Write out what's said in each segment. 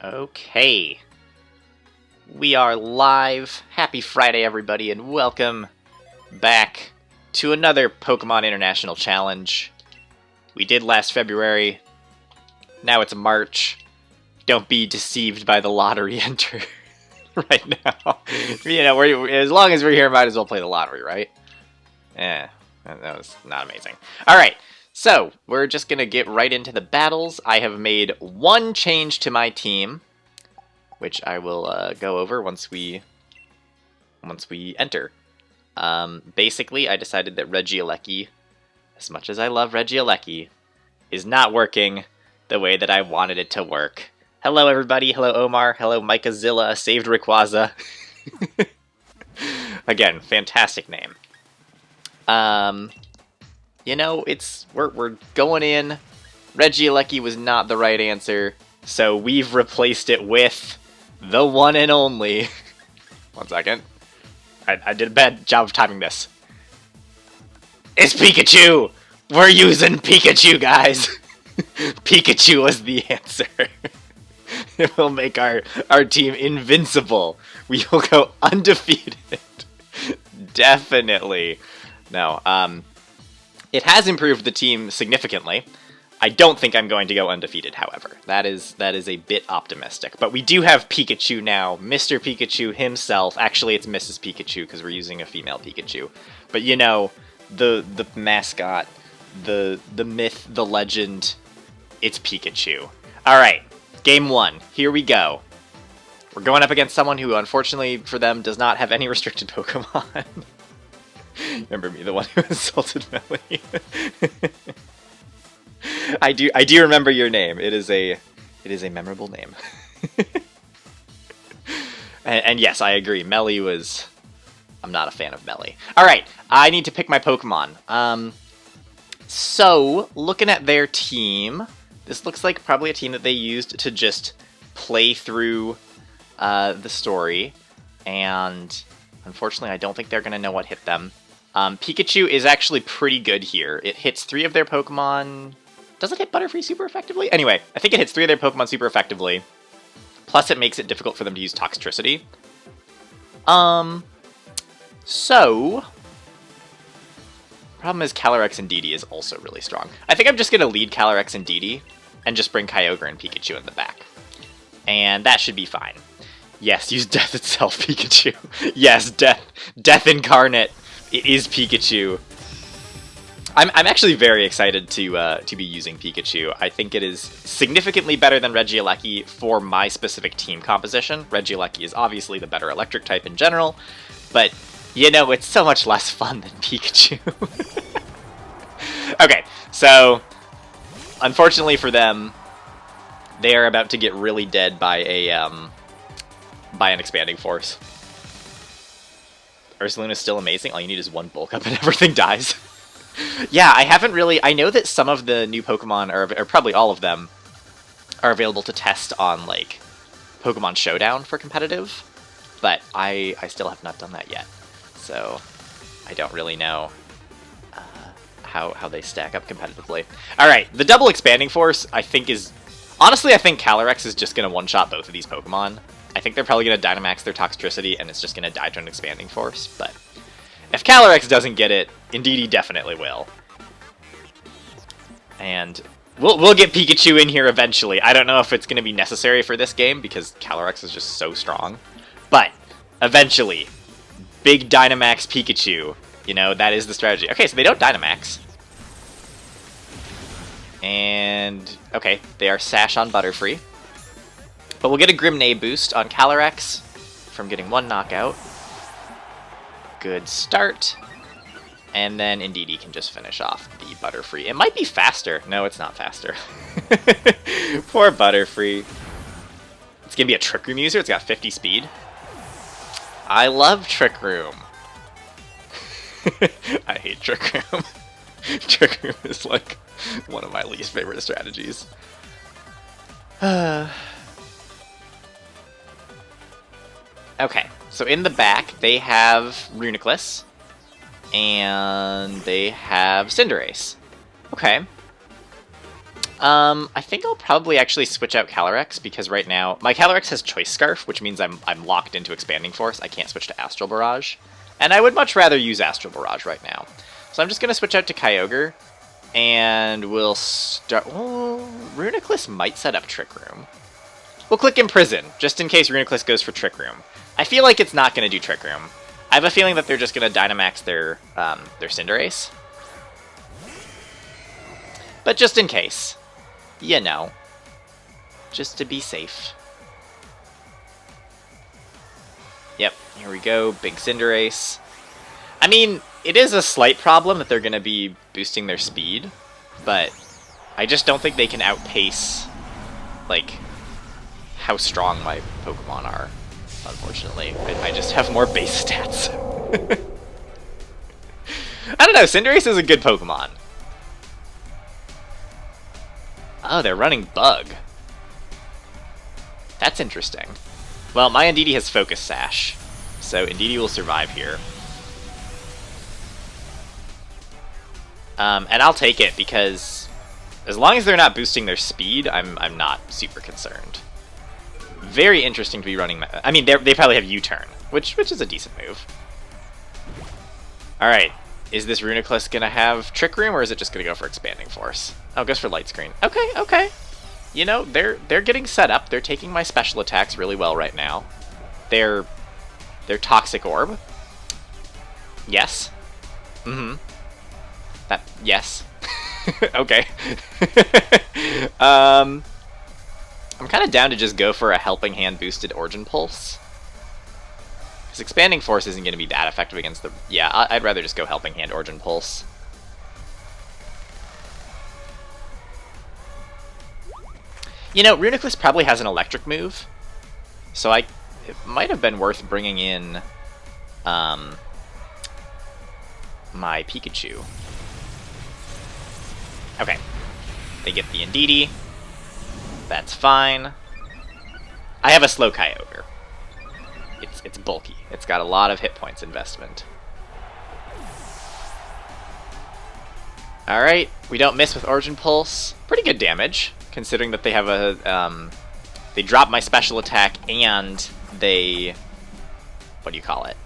Okay, we are live. Happy Friday, everybody, and welcome back to another Pokemon International Challenge. We did last February, now it's March. Don't be deceived by the lottery enter right now. You know, as long as we're here, might as well play the lottery, right? That was not amazing. Alright, so we're just going to get right into the battles. I have made one change to my team, which I will go over once we enter. Basically, I decided that Regieleki, as much as I love Regieleki, is not working the way that I wanted it to work. Hello, everybody. Hello, Omar. Hello, Micahzilla. Saved Rayquaza. Again, fantastic name. You know, we're going in. Regieleki was not the right answer, so we've replaced it with the one and only. 1 second. I did a bad job of timing this. It's Pikachu! We're using Pikachu, guys! Pikachu was the answer. It will make our team invincible. We will go undefeated. Definitely. No, it has improved the team significantly. I don't think I'm going to go undefeated, however. That is a bit optimistic. But we do have Pikachu now. Mr. Pikachu himself. Actually, it's Mrs. Pikachu because we're using a female Pikachu. But you know, the mascot, the myth, the legend, it's Pikachu. Alright, game 1. Here we go. We're going up against someone who, unfortunately for them, does not have any restricted Pokemon. Remember me, the one who insulted Melly? I do remember your name. It is a memorable name. and yes, I agree. Melly was... I'm not a fan of Melly. Alright, I need to pick my Pokemon. So, looking at their team, this looks like probably a team that they used to just play through the story. And unfortunately, I don't think they're going to know what hit them. Pikachu is actually pretty good here. It hits 3 of their Pokemon... Does it hit Butterfree super effectively? Anyway, I think it hits 3 of their Pokemon super effectively. Plus, it makes it difficult for them to use Toxtricity. So... Problem is, Calyrex and Didi is also really strong. I think I'm just going to lead Calyrex and Didi, and just bring Kyogre and Pikachu in the back. And that should be fine. Yes, use Death itself, Pikachu. Yes, Death incarnate. It is Pikachu. I'm actually very excited to be using Pikachu. I think it is significantly better than Regieleki for my specific team composition. Regieleki is obviously the better electric type in general, but you know, it's so much less fun than Pikachu. Okay, so unfortunately for them, they are about to get really dead by an expanding force. Ursaluna is still amazing. All you need is 1 bulk up and everything dies. Yeah, I haven't really... I know that some of the new Pokemon, or probably all of them, are available to test on, like, Pokemon Showdown for competitive, but I still have not done that yet. So, I don't really know how they stack up competitively. Alright, the double expanding force, I think is... Honestly, I think Calyrex is just going to one-shot both of these Pokemon. I think they're probably going to Dynamax their Toxtricity, and it's just going to die to an expanding force, but... If Calyrex doesn't get it, Indeedee definitely will. And we'll get Pikachu in here eventually. I don't know if it's going to be necessary for this game, because Calyrex is just so strong. But, eventually, big Dynamax Pikachu. You know, that is the strategy. Okay, so they don't Dynamax. And, okay, they are Sash on Butterfree. But we'll get a Grimnay boost on Calyrex from getting 1 knockout. Good start. And then Indeedee can just finish off the Butterfree. It might be faster. No, it's not faster. Poor Butterfree. It's going to be a Trick Room user. It's got 50 speed. I love Trick Room. I hate Trick Room. Trick Room is like one of my least favorite strategies. Okay, so in the back, they have Reuniclus, and they have Cinderace. Okay. I think I'll probably actually switch out Calyrex, because right now my Calyrex has Choice Scarf, which means I'm locked into Expanding Force. I can't switch to Astral Barrage, and I would much rather use Astral Barrage right now. So I'm just gonna switch out to Kyogre, and we'll start. Oh, Reuniclus might set up Trick Room. We'll click Imprison, just in case Reuniclus goes for Trick Room. I feel like it's not gonna do Trick Room. I have a feeling that they're just gonna Dynamax their Cinderace. But just in case. You know, just to be safe. Yep, here we go, big Cinderace. I mean, it is a slight problem that they're going to be boosting their speed, but I just don't think they can outpace, like, how strong my Pokemon are, unfortunately. I just have more base stats. I don't know, Cinderace is a good Pokemon. Oh, they're running Bug. That's interesting. Well, my Indeedee has Focus Sash, so Indeedee will survive here. And I'll take it, because as long as they're not boosting their speed, I'm not super concerned. Very interesting to be running... I mean, they probably have U-Turn, which is a decent move. Alright. Is this Reuniclus gonna have Trick Room, or is it just gonna go for Expanding Force? Oh, it goes for Light Screen. Okay, okay. You know, they're getting set up. They're taking my special attacks really well right now. They're Toxic Orb. Yes. Mm-hmm. Yes. Okay. I'm kind of down to just go for a Helping Hand boosted Origin Pulse. Because Expanding Force isn't going to be that effective against the... Yeah, I'd rather just go Helping Hand Origin Pulse. You know, Reuniclus probably has an electric move. So it might have been worth bringing in my Pikachu. Okay. They get the Indeedee. That's fine. I have a slow Kyogre. It's bulky. It's got a lot of hit points investment. Alright, we don't miss with Origin Pulse. Pretty good damage, considering that they have a... they drop my special attack and they... What do you call it?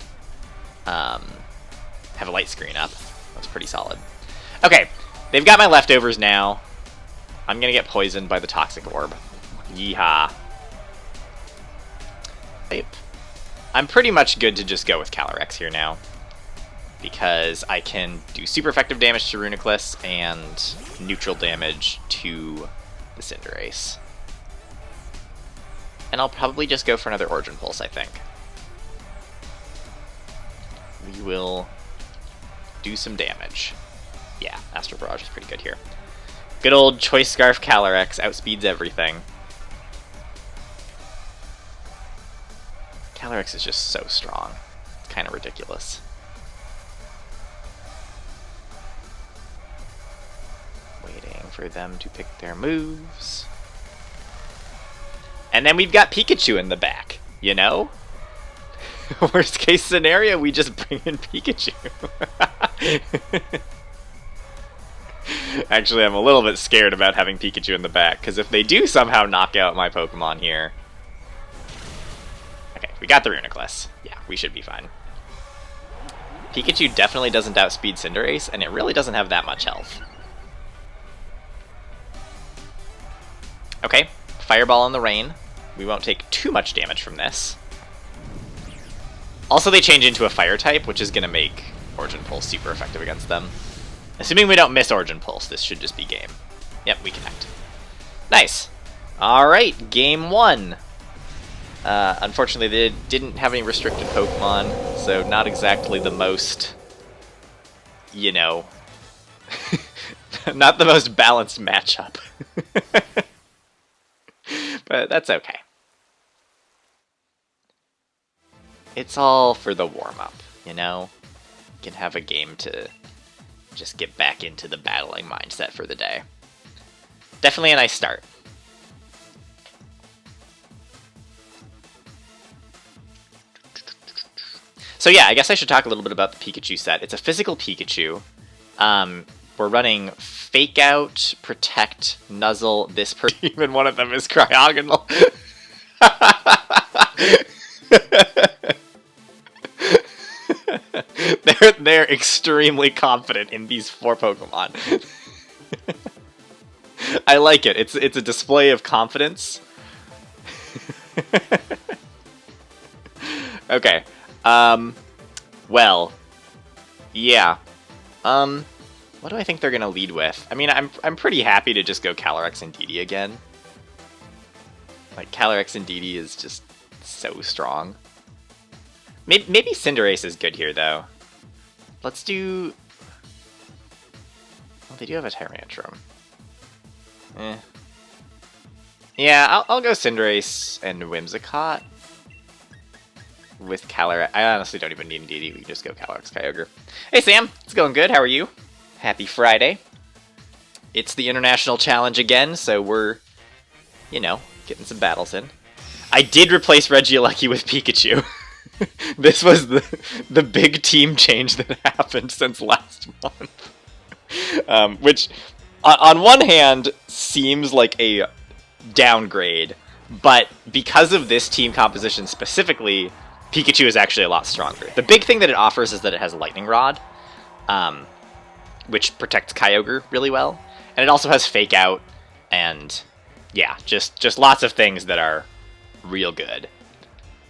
Have a light screen up. That's pretty solid. Okay, they've got my leftovers now. I'm gonna get poisoned by the Toxic Orb. Yeehaw. Yep. I'm pretty much good to just go with Calyrex here now, because I can do super effective damage to Reuniclus and neutral damage to the Cinderace. And I'll probably just go for another Origin Pulse, I think. We will do some damage. Yeah, Astral Barrage is pretty good here. Good old Choice Scarf Calyrex outspeeds everything. Calyrex is just so strong. It's kind of ridiculous. Waiting for them to pick their moves. And then we've got Pikachu in the back, you know? Worst case scenario, we just bring in Pikachu. Actually, I'm a little bit scared about having Pikachu in the back, because if they do somehow knock out my Pokemon here... Okay, we got the Reuniclus. Yeah, we should be fine. Pikachu definitely doesn't outspeed Cinderace, and it really doesn't have that much health. Okay, Fireball in the Rain. We won't take too much damage from this. Also, they change into a Fire type, which is going to make Origin Pulse super effective against them. Assuming we don't miss Origin Pulse, this should just be game. Yep, we connect. Nice. Alright, game 1. Unfortunately, they didn't have any restricted Pokemon, so not exactly the most, you know, not the most balanced matchup. But that's okay. It's all for the warm-up, you know? You can have a game to just get back into the battling mindset for the day. Definitely a nice start. So yeah, I guess I should talk a little bit about the Pikachu set. It's a physical Pikachu. We're running Fake Out, Protect, Nuzzle, this person. Even one of them is Cryogonal. they're extremely confident in these 4 Pokemon. I like it. It's a display of confidence. Okay. Well, yeah. What do I think they're gonna lead with? I mean, I'm pretty happy to just go Calyrex and Indeedee again. Like, Calyrex and Indeedee is just so strong. Maybe Cinderace is good here, though. Let's do... Well, they do have a Tyrantrum. Yeah, I'll go Cinderace and Whimsicott with Calyrex. I honestly don't even need Indeedee. We can just go Calyrex, Kyogre. Hey, Sam. It's going good. How are you? Happy Friday. It's the International Challenge again, so we're, you know, getting some battles in. I did replace Regieleki with Pikachu. This was the big team change that happened since last month. Which, on one hand, seems like a downgrade, but because of this team composition specifically, Pikachu is actually a lot stronger. The big thing that it offers is that it has Lightning Rod, which protects Kyogre really well, and it also has Fake Out, and yeah, just lots of things that are real good.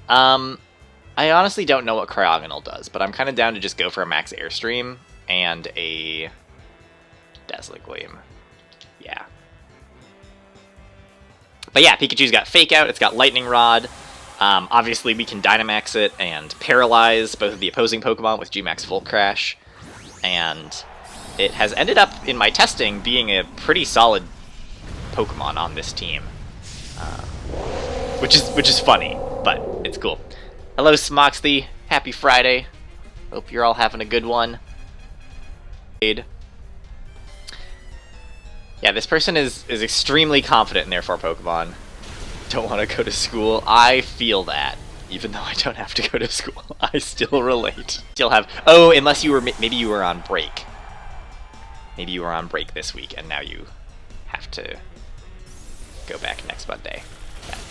I honestly don't know what Cryogonal does, but I'm kind of down to just go for a Max Airstream and a Dazzling Gleam. Yeah. But yeah, Pikachu's got Fake Out, it's got Lightning Rod. Obviously, we can Dynamax it and paralyze both of the opposing Pokemon with G-Max Volt Crash. And it has ended up, in my testing, being a pretty solid Pokemon on this team. Which is funny, but it's cool. Hello, Smoxley. Happy Friday. Hope you're all having a good one. Yeah, this person is extremely confident in their 4 Pokemon. Don't want to go to school. I feel that. Even though I don't have to go to school, I still relate. Still have... Oh, unless you were... Maybe you were on break. Maybe you were on break this week, and now you have to go back next Monday.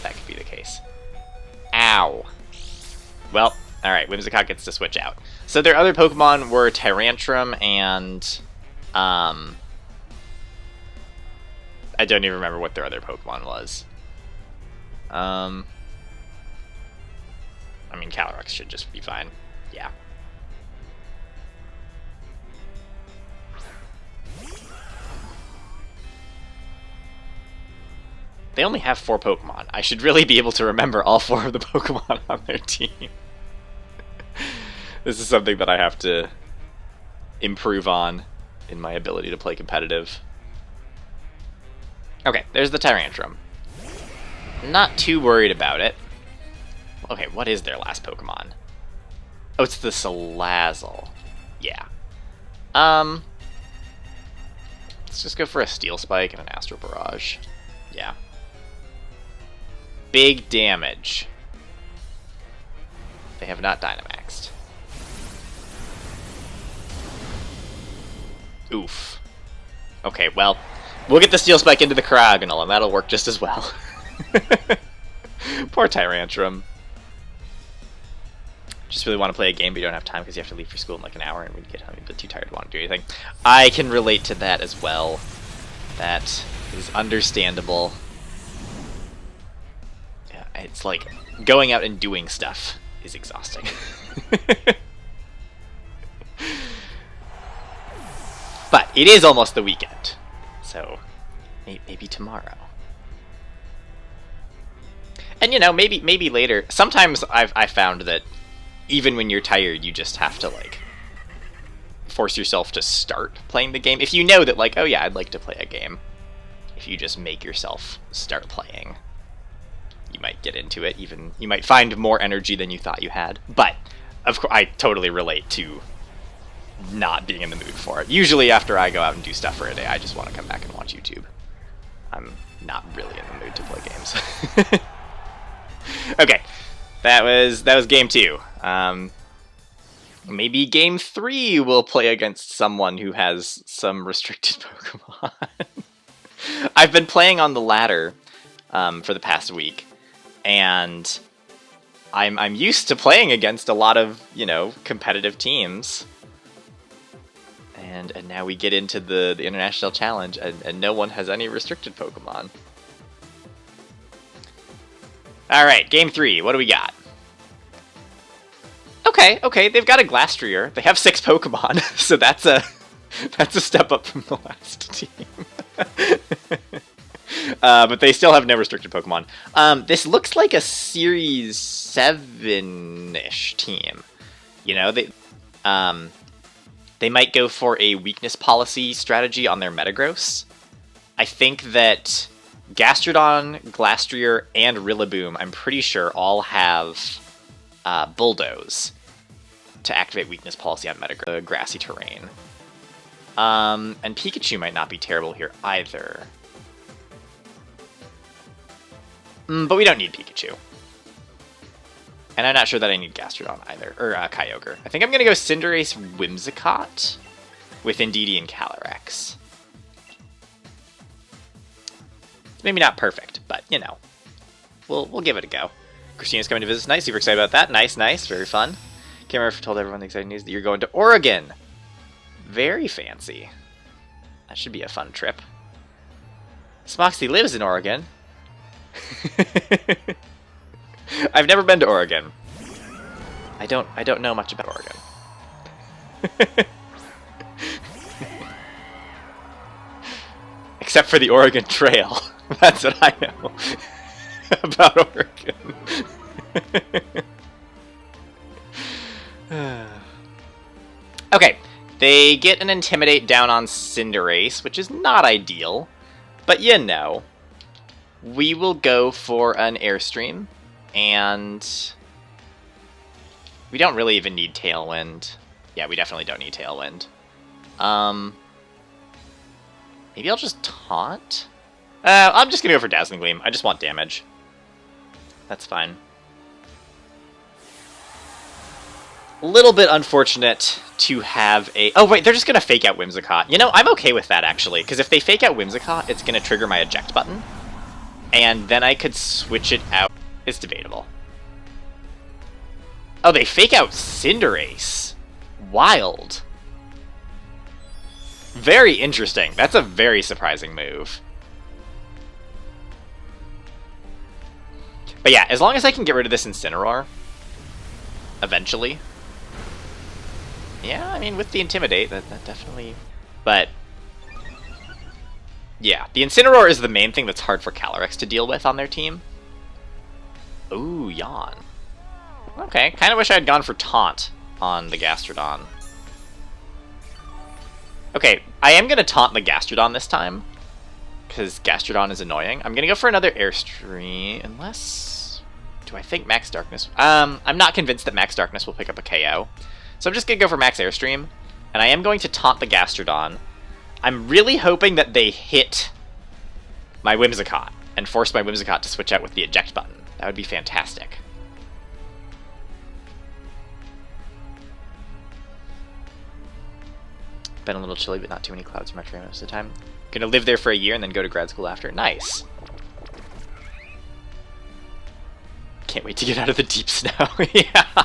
That could be the case. Ow. Well, alright, Whimsicott gets to switch out. So their other Pokemon were Tyrantrum and... I don't even remember what their other Pokemon was. I mean, Calyrex should just be fine. Yeah. They only have 4 Pokemon. I should really be able to remember all 4 of the Pokemon on their team. This is something that I have to improve on in my ability to play competitive. Okay, there's the Tyrantrum. Not too worried about it. Okay, what is their last Pokemon? Oh, it's the Salazzle. Yeah. Let's just go for a Steel Spike and an Astral Barrage. Yeah. Big damage. They have not Dynamaxed. Oof. Okay, well, we'll get the Steel Spike into the Cryogonal, and that'll work just as well. Poor Tyrantrum. Just really want to play a game, but you don't have time because you have to leave for school in like an hour, and when you get home, you're too tired to want to do anything. I can relate to that as well. That is understandable. Yeah, it's like going out and doing stuff is exhausting. But it is almost the weekend, so maybe tomorrow. And you know, maybe later. Sometimes I've found that even when you're tired, you just have to like force yourself to start playing the game. If you know that like, oh yeah, I'd like to play a game. If you just make yourself start playing, you might get into it. Even you might find more energy than you thought you had. But of course, I totally relate to not being in the mood for it. Usually after I go out and do stuff for a day, I just want to come back and watch YouTube. I'm not really in the mood to play games. Okay, that was game 2. Maybe game 3 will play against someone who has some restricted Pokemon. I've been playing on the ladder for the past week, and I'm used to playing against a lot of, you know, competitive teams. And now we get into the International Challenge, and no one has any restricted Pokemon. Alright, game 3, what do we got? Okay, they've got a Glastrier. They have 6 Pokemon, so that's a step up from the last team. But they still have no restricted Pokemon. This looks like a Series 7-ish team. You know, they might go for a weakness policy strategy on their Metagross. I think that Gastrodon, Glastrier, and Rillaboom, I'm pretty sure, all have Bulldoze to activate weakness policy on Metagross, grassy terrain. And Pikachu might not be terrible here either. But we don't need Pikachu. And I'm not sure that I need Gastrodon either, or Kyogre. I think I'm going to go Cinderace, Whimsicott with Indeedee and Calyrex. It's maybe not perfect, but, you know, we'll give it a go. Christina's coming to visit tonight. Super excited about that. Nice, very fun. Can't remember if I told everyone the exciting news that you're going to Oregon. Very fancy. That should be a fun trip. Smoxy lives in Oregon. I've never been to Oregon. I don't know much about Oregon. Except for the Oregon Trail. That's what I know about Oregon. Okay, they get an Intimidate down on Cinderace, which is not ideal, but you know. We will go for an Airstream, and we don't really even need Tailwind. Yeah, we definitely don't need Tailwind. Maybe I'll just Taunt? I'm just gonna go for Dazzling Gleam. I just want damage. That's fine. A little bit unfortunate to have a... Oh, wait, they're just gonna fake out Whimsicott. You know, I'm okay with that, actually, because if they fake out Whimsicott, it's gonna trigger my eject button. And then I could switch it out. It's debatable. Oh, they fake out Cinderace. Wild. Very interesting. That's a very surprising move. But yeah, as long as I can get rid of this Incineroar, eventually. Yeah, I mean, with the Intimidate, that definitely... But... yeah, the Incineroar is the main thing that's hard for Calyrex to deal with on their team. Ooh, Yawn. Okay, kind of wish I had gone for Taunt on the Gastrodon. Okay, I am going to Taunt the Gastrodon this time, because Gastrodon is annoying. I'm going to go for another Airstream, unless... Do I think Max Darkness... I'm not convinced that Max Darkness will pick up a KO. So I'm just going to go for Max Airstream, and I am going to Taunt the Gastrodon. I'm really hoping that they hit my Whimsicott and force my Whimsicott to switch out with the eject button. That would be fantastic. Been a little chilly, but not too many clouds in Metro most of the time. Gonna live there for a year and then go to grad school after. Nice. Can't wait to get out of the deep snow. Yeah.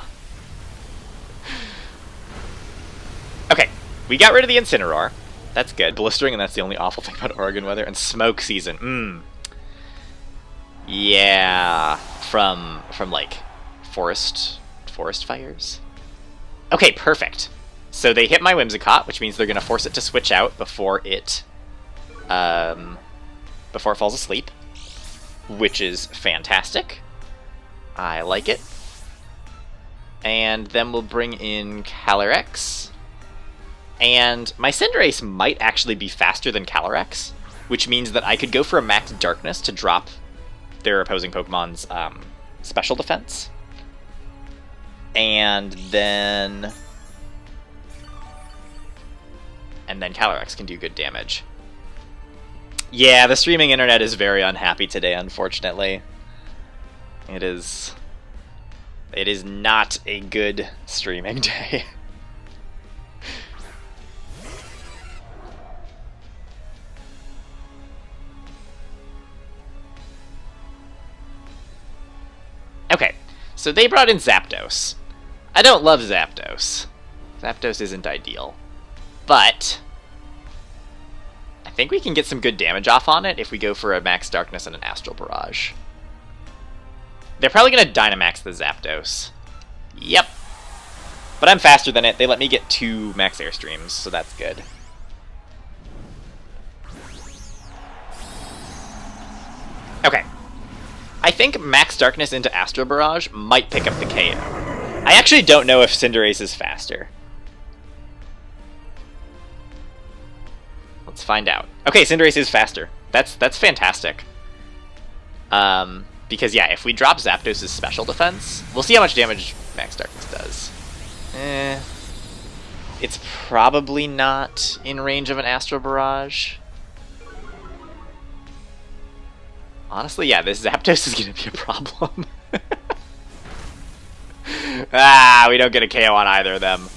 Okay, we got rid of the Incineroar. That's good. Blistering, and that's the only awful thing about Oregon weather. And smoke season. Yeah. From like forest fires. Okay, perfect. So they hit my Whimsicott, which means they're gonna force it to switch out before it falls asleep, which is fantastic. I like it. And then we'll bring in Calyrex. And my Cinderace might actually be faster than Calyrex, which means that I could go for a Max Darkness to drop their opposing Pokemon's special defense. And then Calyrex can do good damage. Yeah, the streaming internet is very unhappy today, unfortunately. It is not a good streaming day. So they brought in Zapdos. I don't love Zapdos. Zapdos isn't ideal. But I think we can get some good damage off on it if we go for a Max Darkness and an Astral Barrage. They're probably going to Dynamax the Zapdos. Yep. But I'm faster than it. They let me get 2 Max Airstreams, so that's good. Okay. I think Max Darkness into Astral Barrage might pick up the KO. I actually don't know if Cinderace is faster. Let's find out. Okay, Cinderace is faster. That's fantastic. Because, yeah, if we drop Zapdos' special defense, we'll see how much damage Max Darkness does. It's probably not in range of an Astral Barrage. Honestly, yeah, this Zapdos is going to be a problem. We don't get a KO on either of them.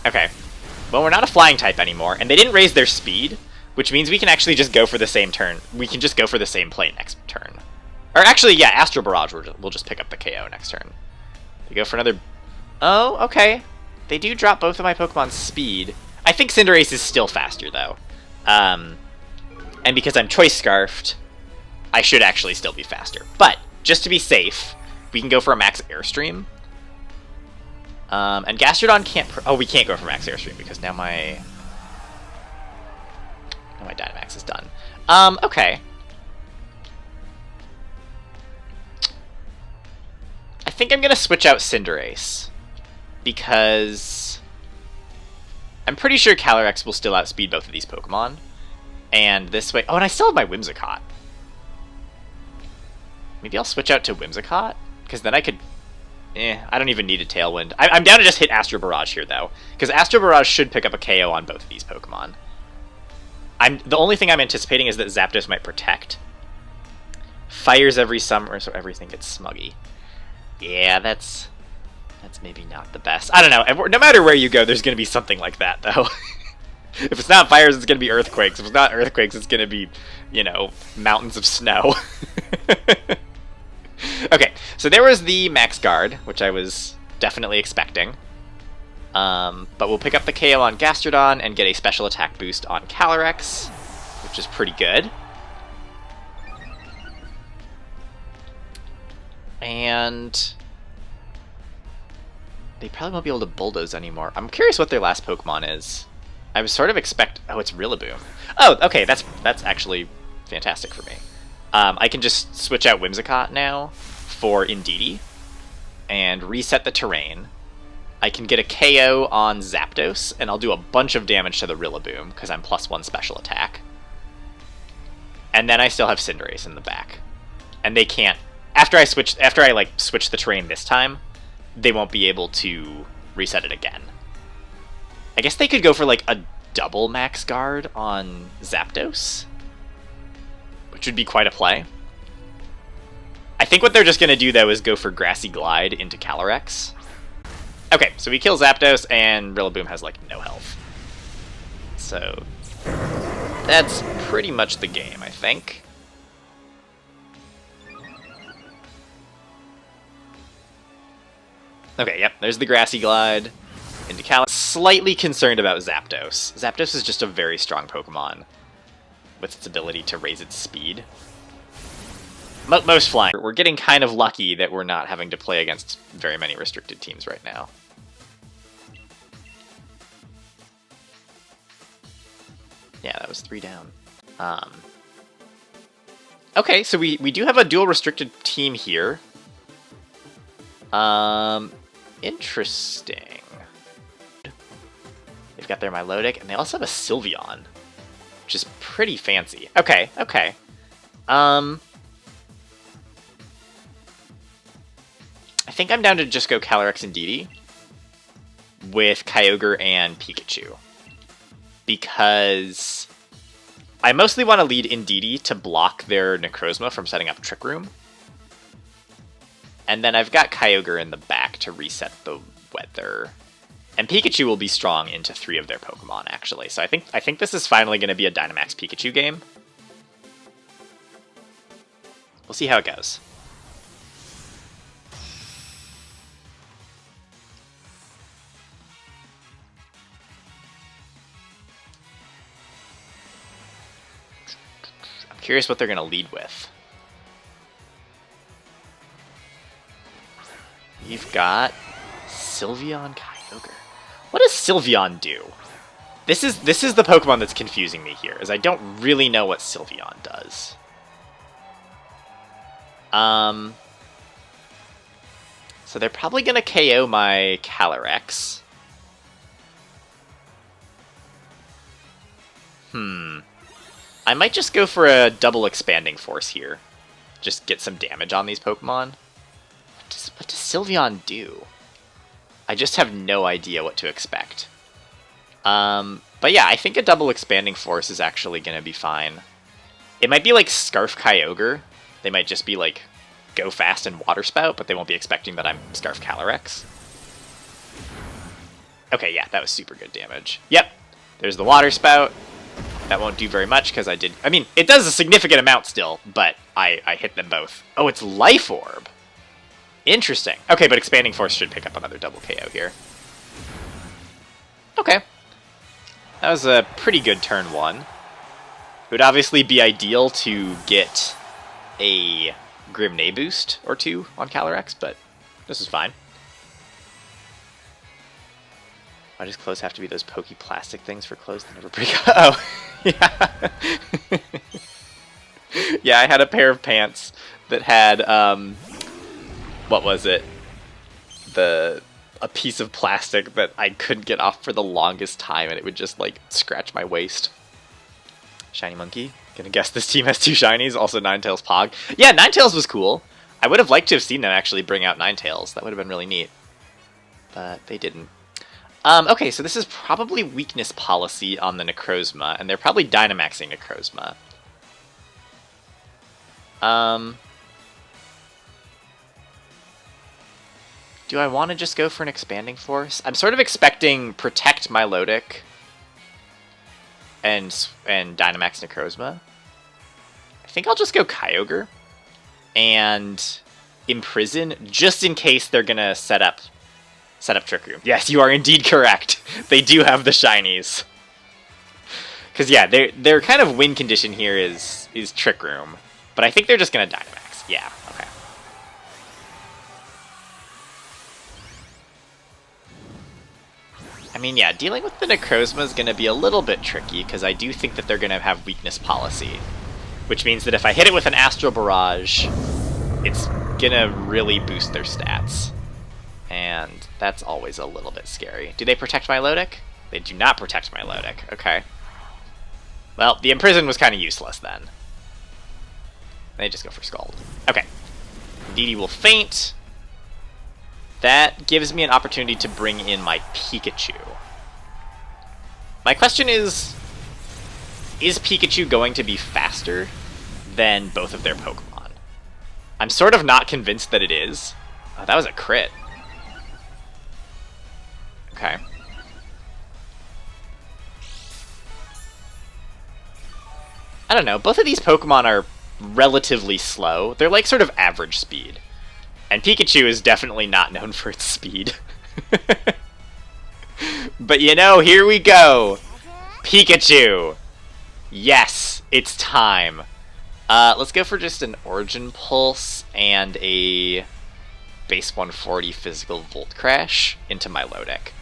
Okay. Well, we're not a flying type anymore, and they didn't raise their speed, which means we can actually just go for the same turn. We can just go for the same play next turn. Or actually, yeah, Astral Barrage will just pick up the KO next turn. We go for another... Oh, okay. They do drop both of my Pokemon's speed. I think Cinderace is still faster, though. And because I'm Choice Scarfed, I should actually still be faster. But, just to be safe, we can go for a Max Airstream. And Gastrodon can't... Oh, we can't go for Max Airstream because now my Dynamax is done. Okay. I think I'm going to switch out Cinderace. Because I'm pretty sure Calyrex will still outspeed both of these Pokemon. And this way... Oh, and I still have my Whimsicott. Maybe I'll switch out to Whimsicott? Because then I could... I don't even need a Tailwind. I'm down to just hit Astral Barrage here, though. Because Astral Barrage should pick up a KO on both of these Pokemon. The only thing I'm anticipating is that Zapdos might Protect. Fires every summer, so everything gets Smuggy. Yeah, that's maybe not the best. I don't know. No matter where you go, there's going to be something like that, though. If it's not fires, it's going to be earthquakes. If it's not earthquakes, it's going to be, you know, mountains of snow. Okay, so there was the Max Guard, which I was definitely expecting. But we'll pick up the KO on Gastrodon and get a special attack boost on Calyrex, which is pretty good. And they probably won't be able to Bulldoze anymore. I'm curious what their last Pokemon is. I was sort of Oh, it's Rillaboom. Oh, okay, that's actually fantastic for me. I can just switch out Whimsicott now for Indeedee and reset the terrain. I can get a KO on Zapdos, and I'll do a bunch of damage to the Rillaboom because I'm +1 special attack. And then I still have Cinderace in the back, and they can't. After I switch the terrain this time, they won't be able to reset it again. I guess they could go for like a double Max Guard on Zapdos, which would be quite a play. I think what they're just going to do, though, is go for Grassy Glide into Calyrex. Okay, so we kill Zapdos, and Rillaboom has, like, no health. So that's pretty much the game, I think. Okay, yep, there's the Grassy Glide into Calyrex. Slightly concerned about Zapdos. Zapdos is just a very strong Pokemon with its ability to raise its speed. Most flying. We're getting kind of lucky that we're not having to play against very many restricted teams right now. Yeah, that was 3 down. Okay, so we do have a dual restricted team here. Interesting. They've got their Milotic, and they also have a Sylveon, which is pretty fancy. Okay, okay. I think I'm down to just go Calyrex and Indeedee with Kyogre and Pikachu, because I mostly want to lead Indeedee to block their Necrozma from setting up Trick Room. And then I've got Kyogre in the back to reset the weather. And Pikachu will be strong into 3 of their Pokemon, actually. So I think this is finally going to be a Dynamax Pikachu game. We'll see how it goes. Curious what they're going to lead with. You've got Sylveon Kyogre. What does Sylveon do? This is the Pokemon that's confusing me here, as I don't really know what Sylveon does. So they're probably going to KO my Calyrex. I might just go for a double Expanding Force here. Just get some damage on these Pokemon. What does Sylveon do? I just have no idea what to expect. But yeah, I think a double Expanding Force is actually going to be fine. It might be like Scarf Kyogre. They might just be like, go fast and Water Spout, but they won't be expecting that I'm Scarf Calyrex. Okay, yeah, that was super good damage. Yep, there's the Water Spout. That won't do very much because I mean, it does a significant amount still, but I hit them both. Oh, it's Life Orb. Interesting. Okay, but Expanding Force should pick up another double KO here. Okay. That was a pretty good turn one. It would obviously be ideal to get a Grimnay boost or two on Calyrex, but this is fine. Why does clothes have to be those pokey plastic things for clothes that never break? Oh, yeah. Yeah, I had a pair of pants that had, what was it? A piece of plastic that I couldn't get off for the longest time, and it would just, like, scratch my waist. Shiny Monkey. Gonna guess this team has 2 shinies. Also Ninetales Pog. Yeah, Ninetales was cool. I would have liked to have seen them actually bring out Ninetales. That would have been really neat. But they didn't. Okay, so this is probably weakness policy on the Necrozma, and they're probably Dynamaxing Necrozma. Do I want to just go for an Expanding Force? I'm sort of expecting Protect Milotic and Dynamax Necrozma. I think I'll just go Kyogre and Imprison, just in case they're gonna set up Trick Room. Yes, you are indeed correct. They do have the shinies. Because yeah, their kind of win condition here is Trick Room, but I think they're just gonna Dynamax. Yeah, okay. I mean, yeah, dealing with the Necrozma is going to be a little bit tricky, because I do think that they're going to have weakness policy. Which means that if I hit it with an Astral Barrage, it's going to really boost their stats. And that's always a little bit scary. Do they protect Milotic? They do not protect Milotic. Okay. Well, the Imprison was kind of useless then. They just go for Scald. Okay. Indeedee will faint. That gives me an opportunity to bring in my Pikachu. My question is Pikachu going to be faster than both of their Pokemon? I'm sort of not convinced that it is. Oh, that was a crit. Okay. I don't know, both of these Pokemon are relatively slow. They're like sort of average speed. And Pikachu is definitely not known for its speed. But you know, here we go! Pikachu! Yes, it's time. Let's go for just an Origin Pulse and a base 140 physical Volt Crash into Milotic.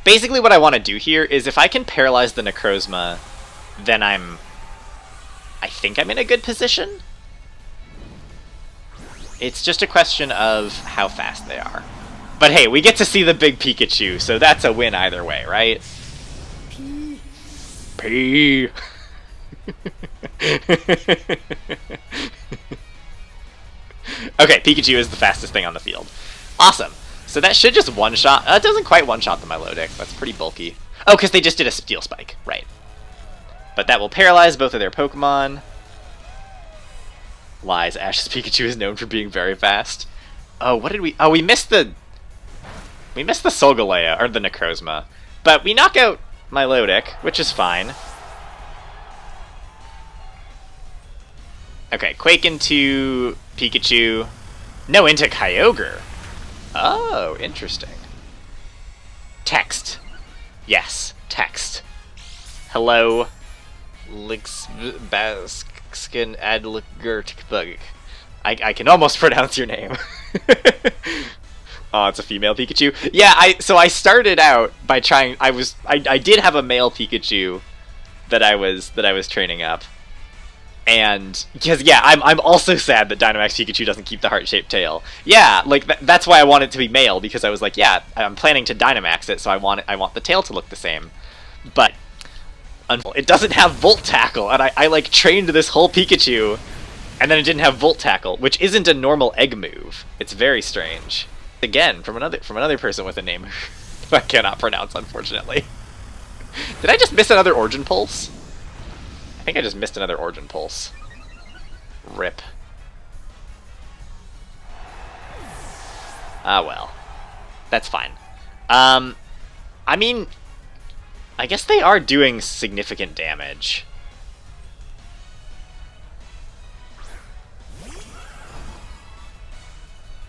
Basically what I want to do here is if I can paralyze the Necrozma, then I think I'm in a good position. It's just a question of how fast they are. But hey, we get to see the big Pikachu, so that's a win either way, right? P. Okay, Pikachu is the fastest thing on the field. Awesome. So that should just one-shot. It doesn't quite one-shot the Milotic. That's pretty bulky. Oh, because they just did a Steel Spike. Right. But that will paralyze both of their Pokemon. Lies. Ash's Pikachu is known for being very fast. Oh, what did we... Oh, we missed the Solgaleo, or the Necrozma. But we knock out Milotic, which is fine. Okay, Quake into Pikachu. No, into Kyogre. Oh, interesting. Text. Yes, text. Hello. Lixbaskin Adligertbug. I can almost pronounce your name. Oh, it's a female Pikachu. Yeah, so I started out by trying. I did have a male Pikachu that I was training up, and because yeah, I'm also sad that Dynamax Pikachu doesn't keep the heart-shaped tail. Yeah, like that's why I want it to be male, because I was like, yeah, I'm planning to Dynamax it, so I want the tail to look the same, but it doesn't have Volt Tackle, and I like trained this whole Pikachu, and then it didn't have Volt Tackle, which isn't a normal egg move. It's very strange. Again, from another person with a name I cannot pronounce, unfortunately. Did I just miss another Origin Pulse? I think I just missed another Origin Pulse. Rip. Ah, well. That's fine. I mean, I guess they are doing significant damage.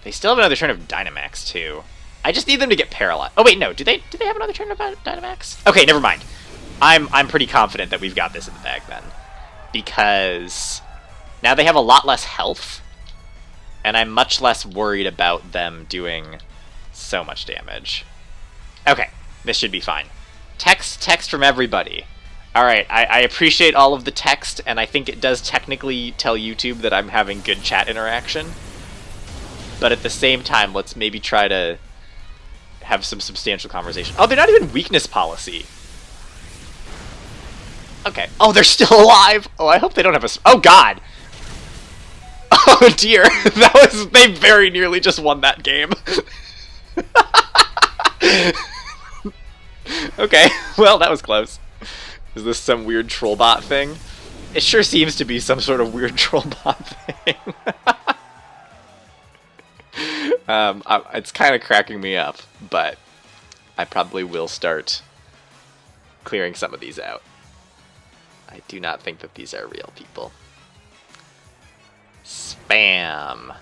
They still have another turn of Dynamax, too. I just need them to get paralyzed. Oh, wait, no. Do they have another turn of Dynamax? Okay, never mind. I'm pretty confident that we've got this in the bag, then. Because now they have a lot less health, and I'm much less worried about them doing so much damage. Okay, this should be fine. Text from everybody. Alright, I appreciate all of the text, and I think it does technically tell YouTube that I'm having good chat interaction. But at the same time, let's maybe try to have some substantial conversation. Oh, they're not even weakness policy. Okay. Oh, they're still alive! Oh, I hope they don't have a... Oh, God! Oh, dear. They very nearly just won that game. Okay, well, that was close. Is this some weird trollbot thing? It sure seems to be some sort of weird trollbot thing. It's kind of cracking me up, but I probably will start clearing some of these out. I do not think that these are real people. Spam.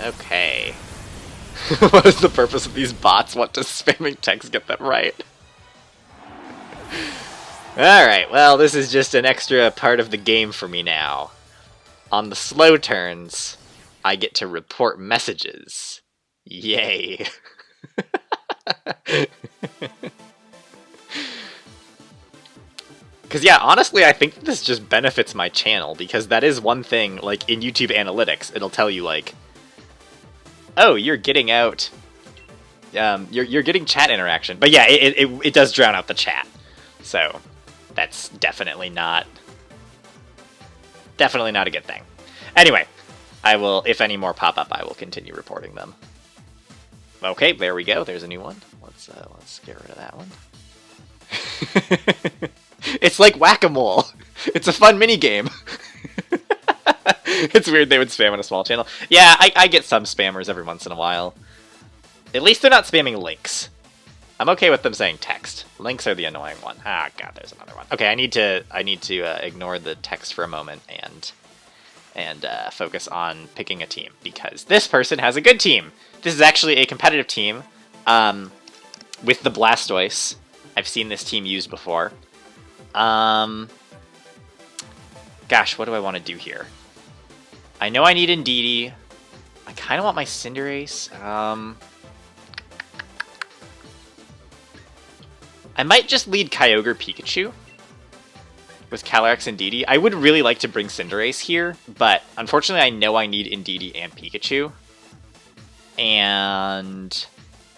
Okay. What is the purpose of these bots? What does spamming text get them right? Alright, well, this is just an extra part of the game for me now. On the slow turns, I get to report messages. Yay. Because yeah, honestly, I think this just benefits my channel, because that is one thing, like, in YouTube analytics, it'll tell you, like, oh, you're getting out, you're getting chat interaction. But yeah, it does drown out the chat. So, that's definitely not a good thing. Anyway, I will, if any more pop up, I will continue reporting them. Okay, there we go. There's a new one. Let's get rid of that one. It's like Whack-A-Mole. It's a fun mini game. It's weird they would spam on a small channel. Yeah, I get some spammers every once in a while. At least they're not spamming links. I'm okay with them saying text. Links are the annoying one. Ah, God, there's another one. Okay, I need to ignore the text for a moment and focus on picking a team, because this person has a good team. This is actually a competitive team with the Blastoise. I've seen this team used before. Gosh, what do I want to do here? I know I need Indeedee. I kind of want my Cinderace. I might just lead Kyogre Pikachu with Calyrex and Indeedee. I would really like to bring Cinderace here, but unfortunately I know I need Indeedee and Pikachu. And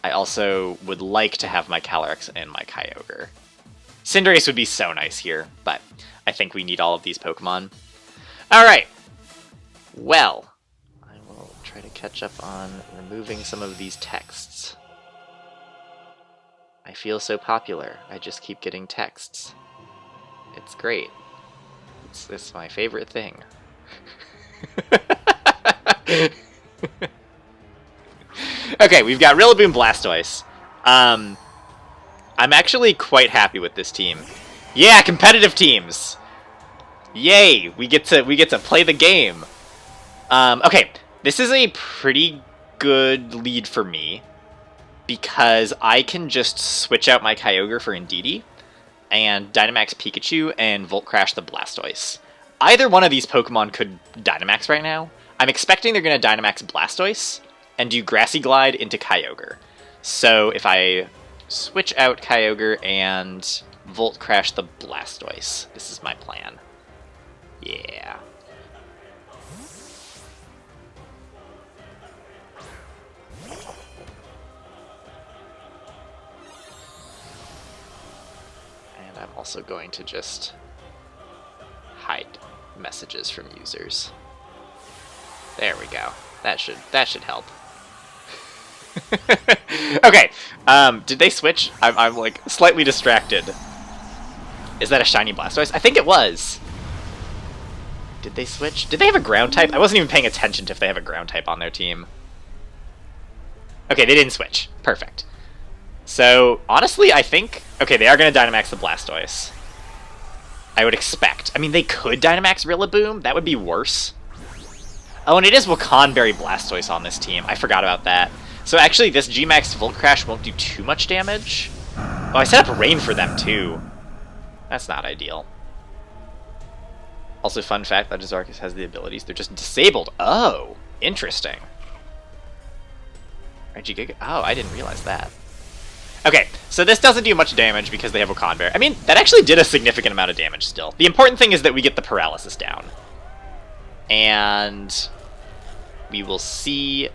I also would like to have my Calyrex and my Kyogre. Cinderace would be so nice here, but I think we need all of these Pokemon. Alright. Well, I will try to catch up on removing some of these texts. I feel so popular. I just keep getting texts. It's great. It's my favorite thing. Okay, we've got Rillaboom, Blastoise. I'm actually quite happy with this team. Yeah, competitive teams. Yay, we get to play the game. Okay, this is a pretty good lead for me, because I can just switch out my Kyogre for Indeedee, and Dynamax Pikachu and Volt Crash the Blastoise. Either one of these Pokemon could Dynamax right now. I'm expecting they're going to Dynamax Blastoise and do Grassy Glide into Kyogre. So if I switch out Kyogre and Volt Crash the Blastoise, this is my plan. Yeah. And I'm also going to just hide messages from users. There we go. That should help. Okay. Did they switch? I'm like slightly distracted. Is that a shiny Blastoise? I think it was. Did they switch? Did they have a ground type? I wasn't even paying attention to if they have a ground type on their team. Okay, they didn't switch. Perfect. So, honestly, I think... Okay, they are going to Dynamax the Blastoise. I would expect. I mean, they could Dynamax Rillaboom. That would be worse. Oh, and it is Wakanberry Blastoise on this team. I forgot about that. So actually, this G-Max Volt Crash won't do too much damage. Oh, I set up Rain for them, too. That's not ideal. Also, fun fact, Legends Arceus has the abilities. They're just disabled. Oh, interesting. Regigigas. Oh, I didn't realize that. Okay, so this doesn't do much damage because they have Wakanberry. I mean, that actually did a significant amount of damage still. The important thing is that we get the paralysis down. And we will see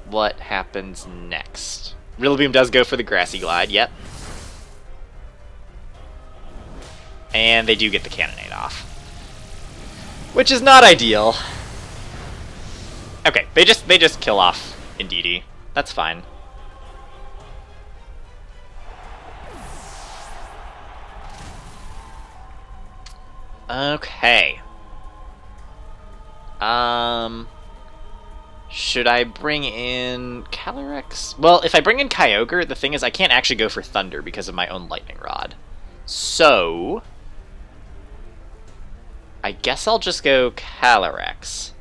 what happens next. Rillaboom does go for the Grassy Glide, yep. And they do get the Cannonade off. Which is not ideal. Okay, they just kill off Indeedee. That's fine. Okay. Should I bring in Calyrex? Well, if I bring in Kyogre, the thing is I can't actually go for Thunder because of my own Lightning Rod. So I guess I'll just go Calyrex.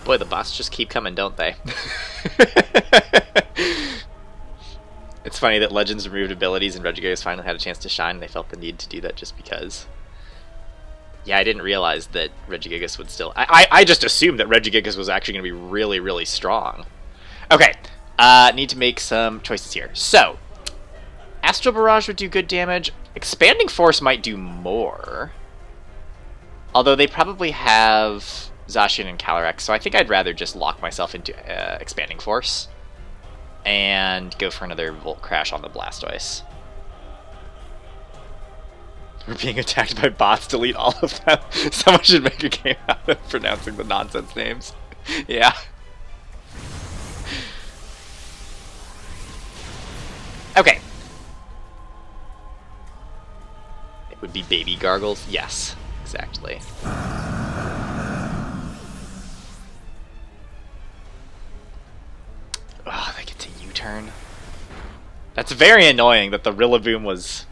Boy, the boss just keep coming, don't they? It's funny that Legends removed abilities and Regigigas finally had a chance to shine, and they felt the need to do that just because. Yeah, I didn't realize that Regigigas would still... I just assumed that Regigigas was actually going to be really, really strong. Okay, need to make some choices here. So, Astral Barrage would do good damage. Expanding Force might do more. Although they probably have Zacian and Calyrex, so I think I'd rather just lock myself into Expanding Force and go for another Volt Crash on the Blastoise. We're being attacked by bots, delete all of them. Someone should make a game out of pronouncing the nonsense names. Yeah. Okay. It would be baby gargles? Yes, exactly. Oh, they get to U-turn. That's very annoying that the Rillaboom was...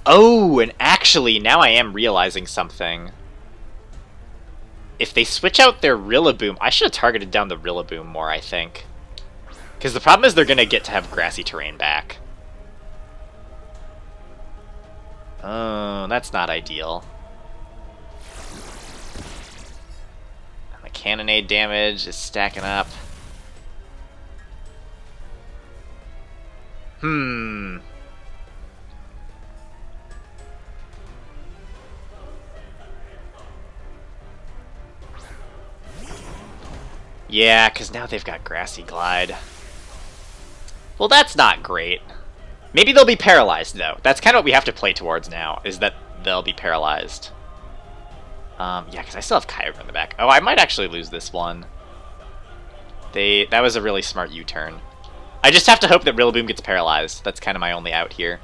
Oh, and actually, now I am realizing something. If they switch out their Rillaboom, I should have targeted down the Rillaboom more, I think. Because the problem is they're going to get to have grassy terrain back. Oh, that's not ideal. And the Cannonade damage is stacking up. Yeah, because now they've got Grassy Glide. Well, that's not great. Maybe they'll be paralyzed, though. That's kind of what we have to play towards now, is that they'll be paralyzed. Yeah, because I still have Kyogre in the back. Oh, I might actually lose this one. That was a really smart U-turn. I just have to hope that Rillaboom gets paralyzed. That's kind of my only out here.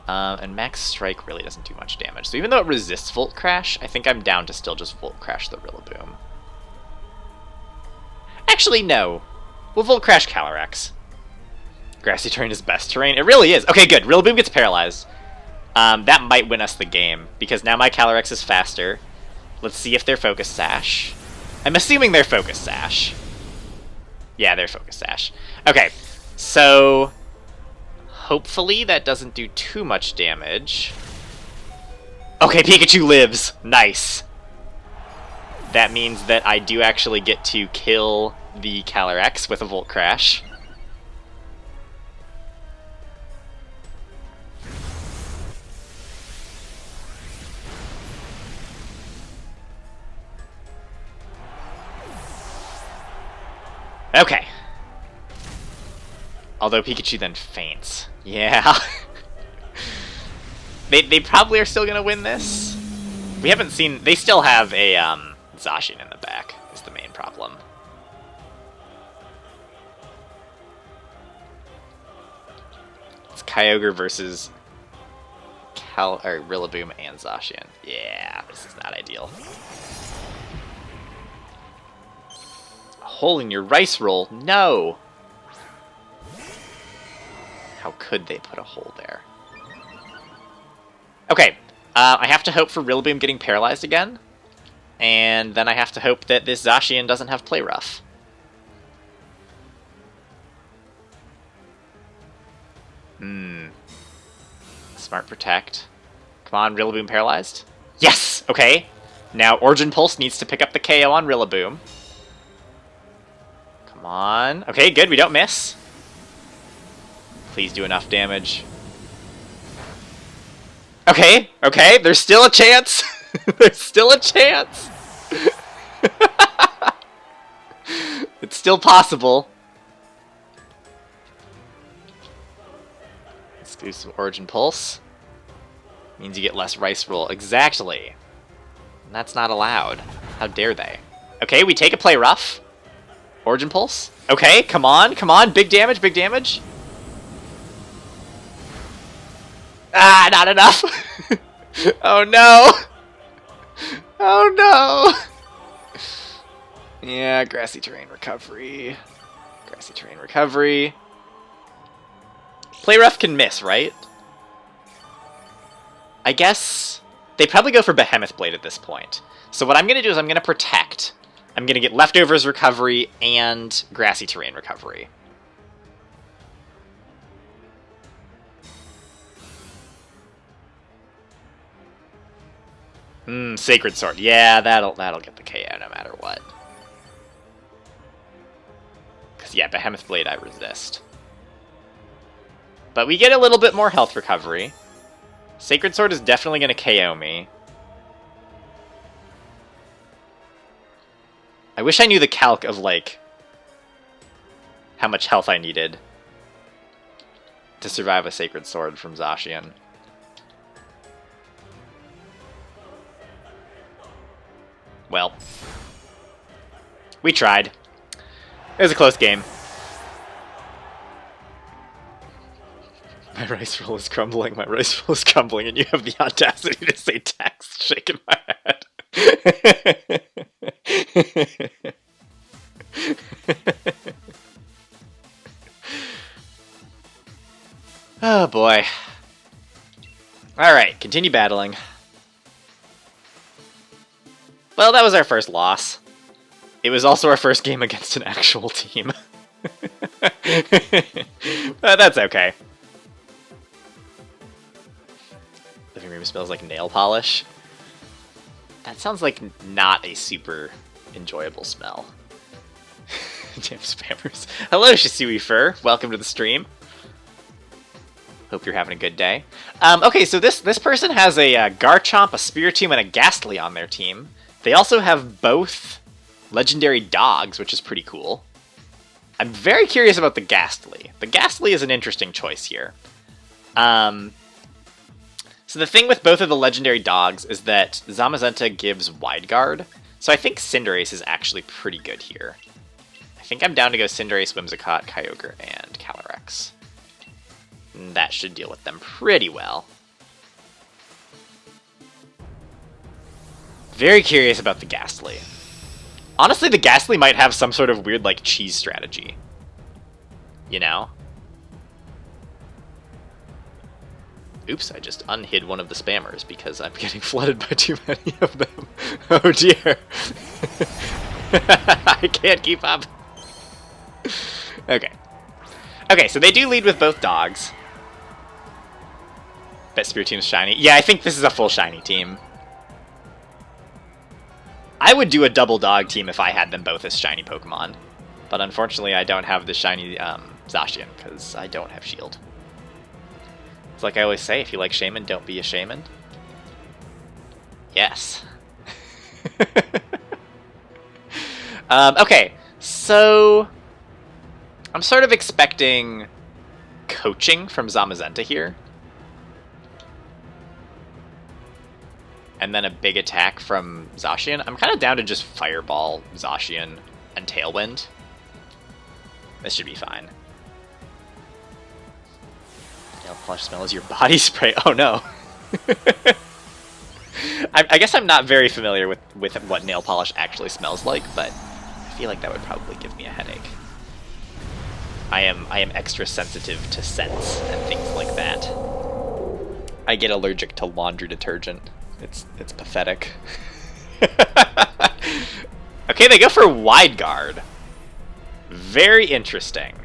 And Max Strike really doesn't do much damage. So even though it resists Volt Crash, I think I'm down to still just Volt Crash the Rillaboom. Actually, no. We'll Volt Crash Calyrex. Grassy terrain is best terrain. It really is. Okay, good. Rillaboom gets paralyzed. That might win us the game, because now my Calyrex is faster. Let's see if they're Focus Sash. I'm assuming they're Focus Sash. Yeah, they're Focus Sash. Okay, so hopefully that doesn't do too much damage. Okay, Pikachu lives. Nice. That means that I do actually get to kill the Calyrex with a Volt Crash. Okay. Although Pikachu then faints. Yeah. They probably are still gonna win this. We haven't seen... They still have a Zacian in the back, is the main problem. It's Kyogre versus Rillaboom and Zacian. Yeah, this is not ideal. A hole in your rice roll? No! How could they put a hole there? Okay, I have to hope for Rillaboom getting paralyzed again. And then I have to hope that this Zacian doesn't have Play Rough. Smart Protect. Come on, Rillaboom paralyzed? Yes! Okay. Now Origin Pulse needs to pick up the KO on Rillaboom. Come on. Okay, good, we don't miss. Please do enough damage. Okay, okay, there's still a chance. There's still a chance. It's still possible. Let's do some Origin Pulse. Means you get less Rice Roll. Exactly. And that's not allowed. How dare they? Okay, we take a Play Rough. Origin Pulse. Okay, come on, come on. Big damage, big damage. Ah, not enough. Oh no. Oh no. Yeah, Grassy Terrain Recovery. Grassy Terrain Recovery. Play Rough can miss, right? I guess they probably go for Behemoth Blade at this point. So what I'm going to do is I'm going to Protect. I'm going to get Leftovers Recovery and Grassy Terrain Recovery. Sacred Sword. Yeah, that'll get the KO no matter what. Because, yeah, Behemoth Blade I resist. But we get a little bit more health recovery. Sacred Sword is definitely going to KO me. I wish I knew the calc of, like, how much health I needed to survive a Sacred Sword from Zacian. Well, we tried. It was a close game. My rice roll is crumbling, my rice roll is crumbling, and you have the audacity to say text, shaking my head. Oh boy. Alright, continue battling. Well, that was our first loss. It was also our first game against an actual team. But that's okay. Living room smells like nail polish. That sounds like not a super enjoyable smell. Damn spammers. Hello, Shisui Fur. Welcome to the stream. Hope you're having a good day. Okay, so this person has a Garchomp, a Spiritomb, and a Ghastly on their team. They also have both legendary dogs, which is pretty cool. I'm very curious about the Ghastly. The Ghastly is an interesting choice here. So the thing with both of the legendary dogs is that Zamazenta gives Wide Guard, so I think Cinderace is actually pretty good here. I think I'm down to go Cinderace, Whimsicott, Kyogre, and Calyrex. And that should deal with them pretty well. Very curious about the Ghastly. Honestly, the Ghastly might have some sort of weird, like, cheese strategy. You know? Oops, I just unhid one of the spammers because I'm getting flooded by too many of them. Oh dear. I can't keep up. Okay. Okay, so they do lead with both dogs. Bet Spear Team's shiny. Yeah, I think this is a full shiny team. I would do a double dog team if I had them both as shiny Pokemon. But unfortunately, I don't have the shiny Zacian because I don't have shield. It's like I always say, if you like Shaman, don't be a Shaman. Yes. Okay, so I'm sort of expecting coaching from Zamazenta here. And then a big attack from Zacian. I'm kind of down to just Fireball, Zacian, and Tailwind. This should be fine. Nail polish smells your body spray. Oh no. I guess I'm not very familiar with what nail polish actually smells like, but I feel like that would probably give me a headache. I am extra sensitive to scents and things like that. I get allergic to laundry detergent. It's pathetic. Okay, they go for Wide Guard. Very interesting.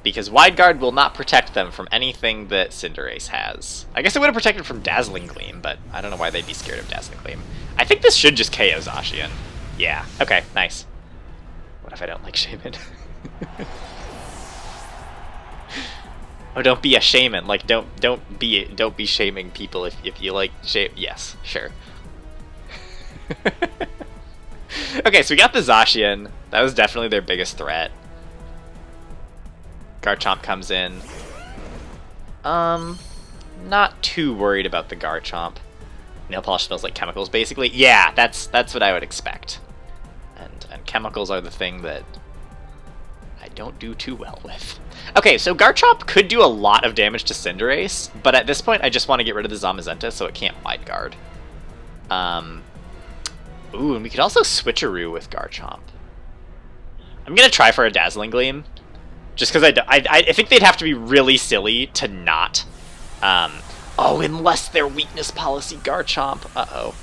Because Wide Guard will not protect them from anything that Cinderace has. I guess it would have protected from Dazzling Gleam, but I don't know why they'd be scared of Dazzling Gleam. I think this should just KO Zacian. Yeah, okay, nice. What if I don't like Shaman? Oh, don't be a Shaman. Like, don't be shaming people if you like yes, sure. Okay, so we got the Zacian. That was definitely their biggest threat. Garchomp comes in. Not too worried about the Garchomp. Nail polish smells like chemicals, basically. Yeah, that's what I would expect. And chemicals are the thing that I don't do too well with. Okay, so Garchomp could do a lot of damage to Cinderace, but at this point I just want to get rid of the Zamazenta so it can't Wide Guard. Ooh, and we could also switcheroo with Garchomp. I'm gonna try for a Dazzling Gleam. Just because I think they'd have to be really silly to not. Oh, unless their weakness policy Garchomp. Uh-oh.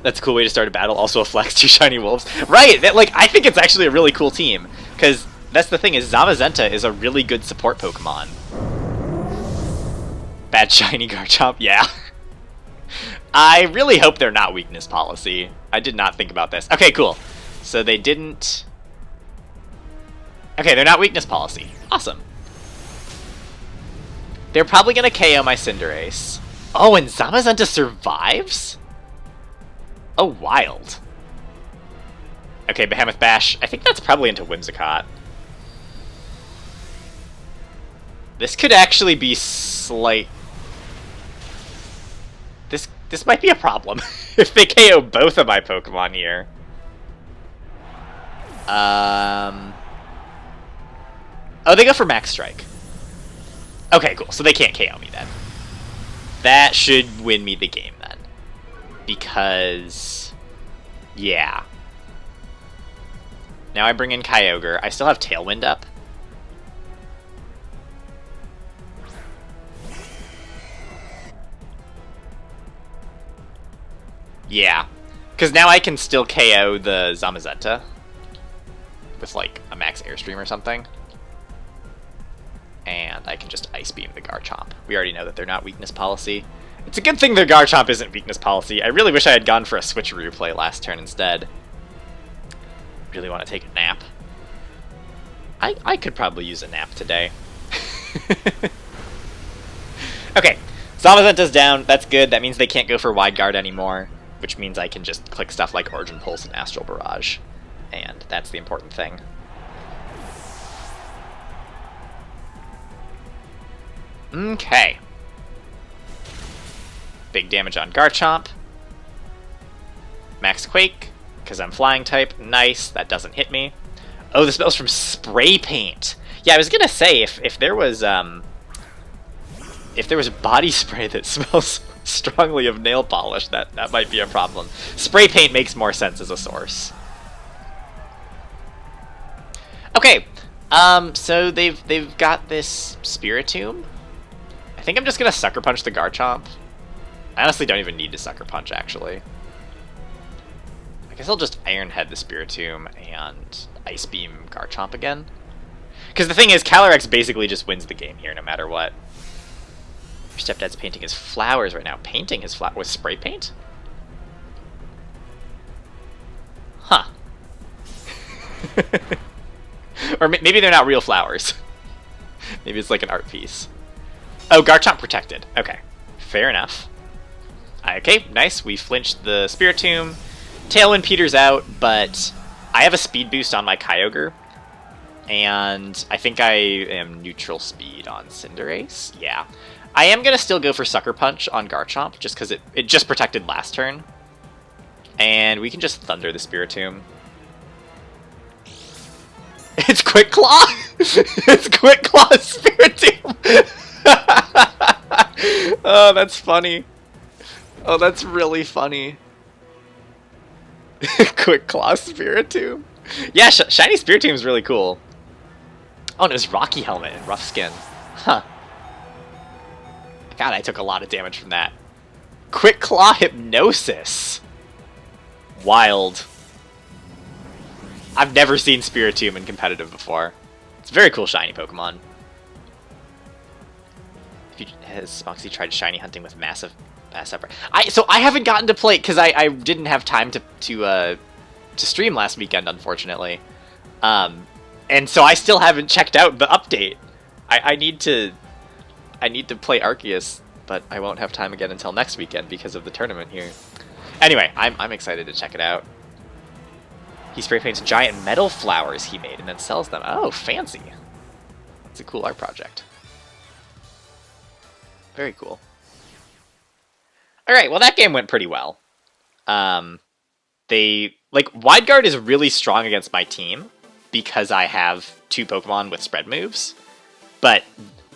That's a cool way to start a battle. Also a flex, 2 shiny wolves. Right! Like, I think it's actually a really cool team. Because that's the thing, is Zamazenta is a really good support Pokemon. Bad shiny Garchomp, yeah. I really hope they're not weakness policy. I did not think about this. Okay, cool. So they didn't... Okay, they're not weakness policy. Awesome. They're probably going to KO my Cinderace. Oh, and Zamazenta survives? Oh, wild. Okay, Behemoth Bash. I think that's probably into Whimsicott. This could actually be slight... This might be a problem if they KO both of my Pokemon here. Oh, they go for Max Strike. Okay, cool. So they can't KO me then. That should win me the game then. Because... yeah. Now I bring in Kyogre. I still have Tailwind up. Yeah. Because now I can still KO the Zamazenta. With, like, a Max Airstream or something. And I can just Ice Beam the Garchomp. We already know that they're not weakness policy. It's a good thing their Garchomp isn't weakness policy. I really wish I had gone for a switcheroo play last turn instead. Really want to take a nap. I could probably use a nap today. Okay, Zamazenta's down. That's good. That means they can't go for Wide Guard anymore. Which means I can just click stuff like Origin Pulse and Astral Barrage. And that's the important thing. Okay. Big damage on Garchomp. Max Quake, because I'm flying type. Nice, that doesn't hit me. Oh, the spell's from Spray Paint. Yeah, I was gonna say, if there was body spray that smells strongly of nail polish, that might be a problem. Spray Paint makes more sense as a source. Okay, So they've got this Spiritomb. I think I'm just gonna Sucker Punch the Garchomp. I honestly don't even need to Sucker Punch, actually. I guess I'll just Iron Head the Spiritomb and Ice Beam Garchomp again. Because the thing is, Calyrex basically just wins the game here, no matter what. Your stepdad's painting his flowers right now. Painting his flowers with spray paint? Huh. Or maybe they're not real flowers. Maybe it's like an art piece. Oh, Garchomp protected. Okay, fair enough. Okay, nice. We flinched the Spiritomb. Tailwind peters out, but I have a speed boost on my Kyogre. And I think I am neutral speed on Cinderace. Yeah. I am going to still go for Sucker Punch on Garchomp, just because it just protected last turn. And we can just Thunder the Spiritomb. It's Quick Claw! It's Quick Claw Spiritomb! Oh, that's funny. Oh, that's really funny. Quick Claw Spiritomb. Yeah, Shiny Spiritomb is really cool. Oh, and it was Rocky Helmet and Rough Skin. Huh. God, I took a lot of damage from that. Quick Claw Hypnosis. Wild. I've never seen Spiritomb in competitive before. It's a very cool shiny Pokemon. Has Moxie tried shiny hunting with massive upper? So I haven't gotten to play because I didn't have time to stream last weekend, unfortunately. And so I still haven't checked out the update. I need to play Arceus, but I won't have time again until next weekend because of the tournament here. Anyway, I'm excited to check it out. He spray paints giant metal flowers he made and then sells them. Oh, fancy. It's a cool art project. Very cool. Alright, well that game went pretty well. Wide Guard is really strong against my team because I have 2 Pokemon with spread moves. But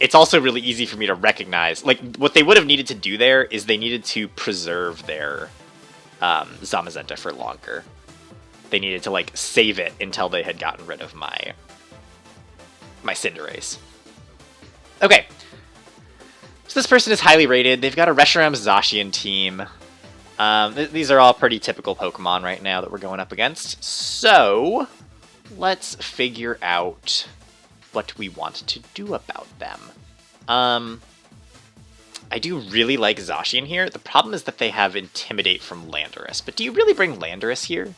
it's also really easy for me to recognize, like, what they would have needed to do there is they needed to preserve their Zamazenta for longer. They needed to, like, save it until they had gotten rid of my Cinderace. Okay. So this person is highly rated. They've got a Reshiram Zacian team. These are all pretty typical Pokemon right now that we're going up against. So, let's figure out what we want to do about them. I do really like Zacian here. The problem is that they have Intimidate from Landorus. But do you really bring Landorus here?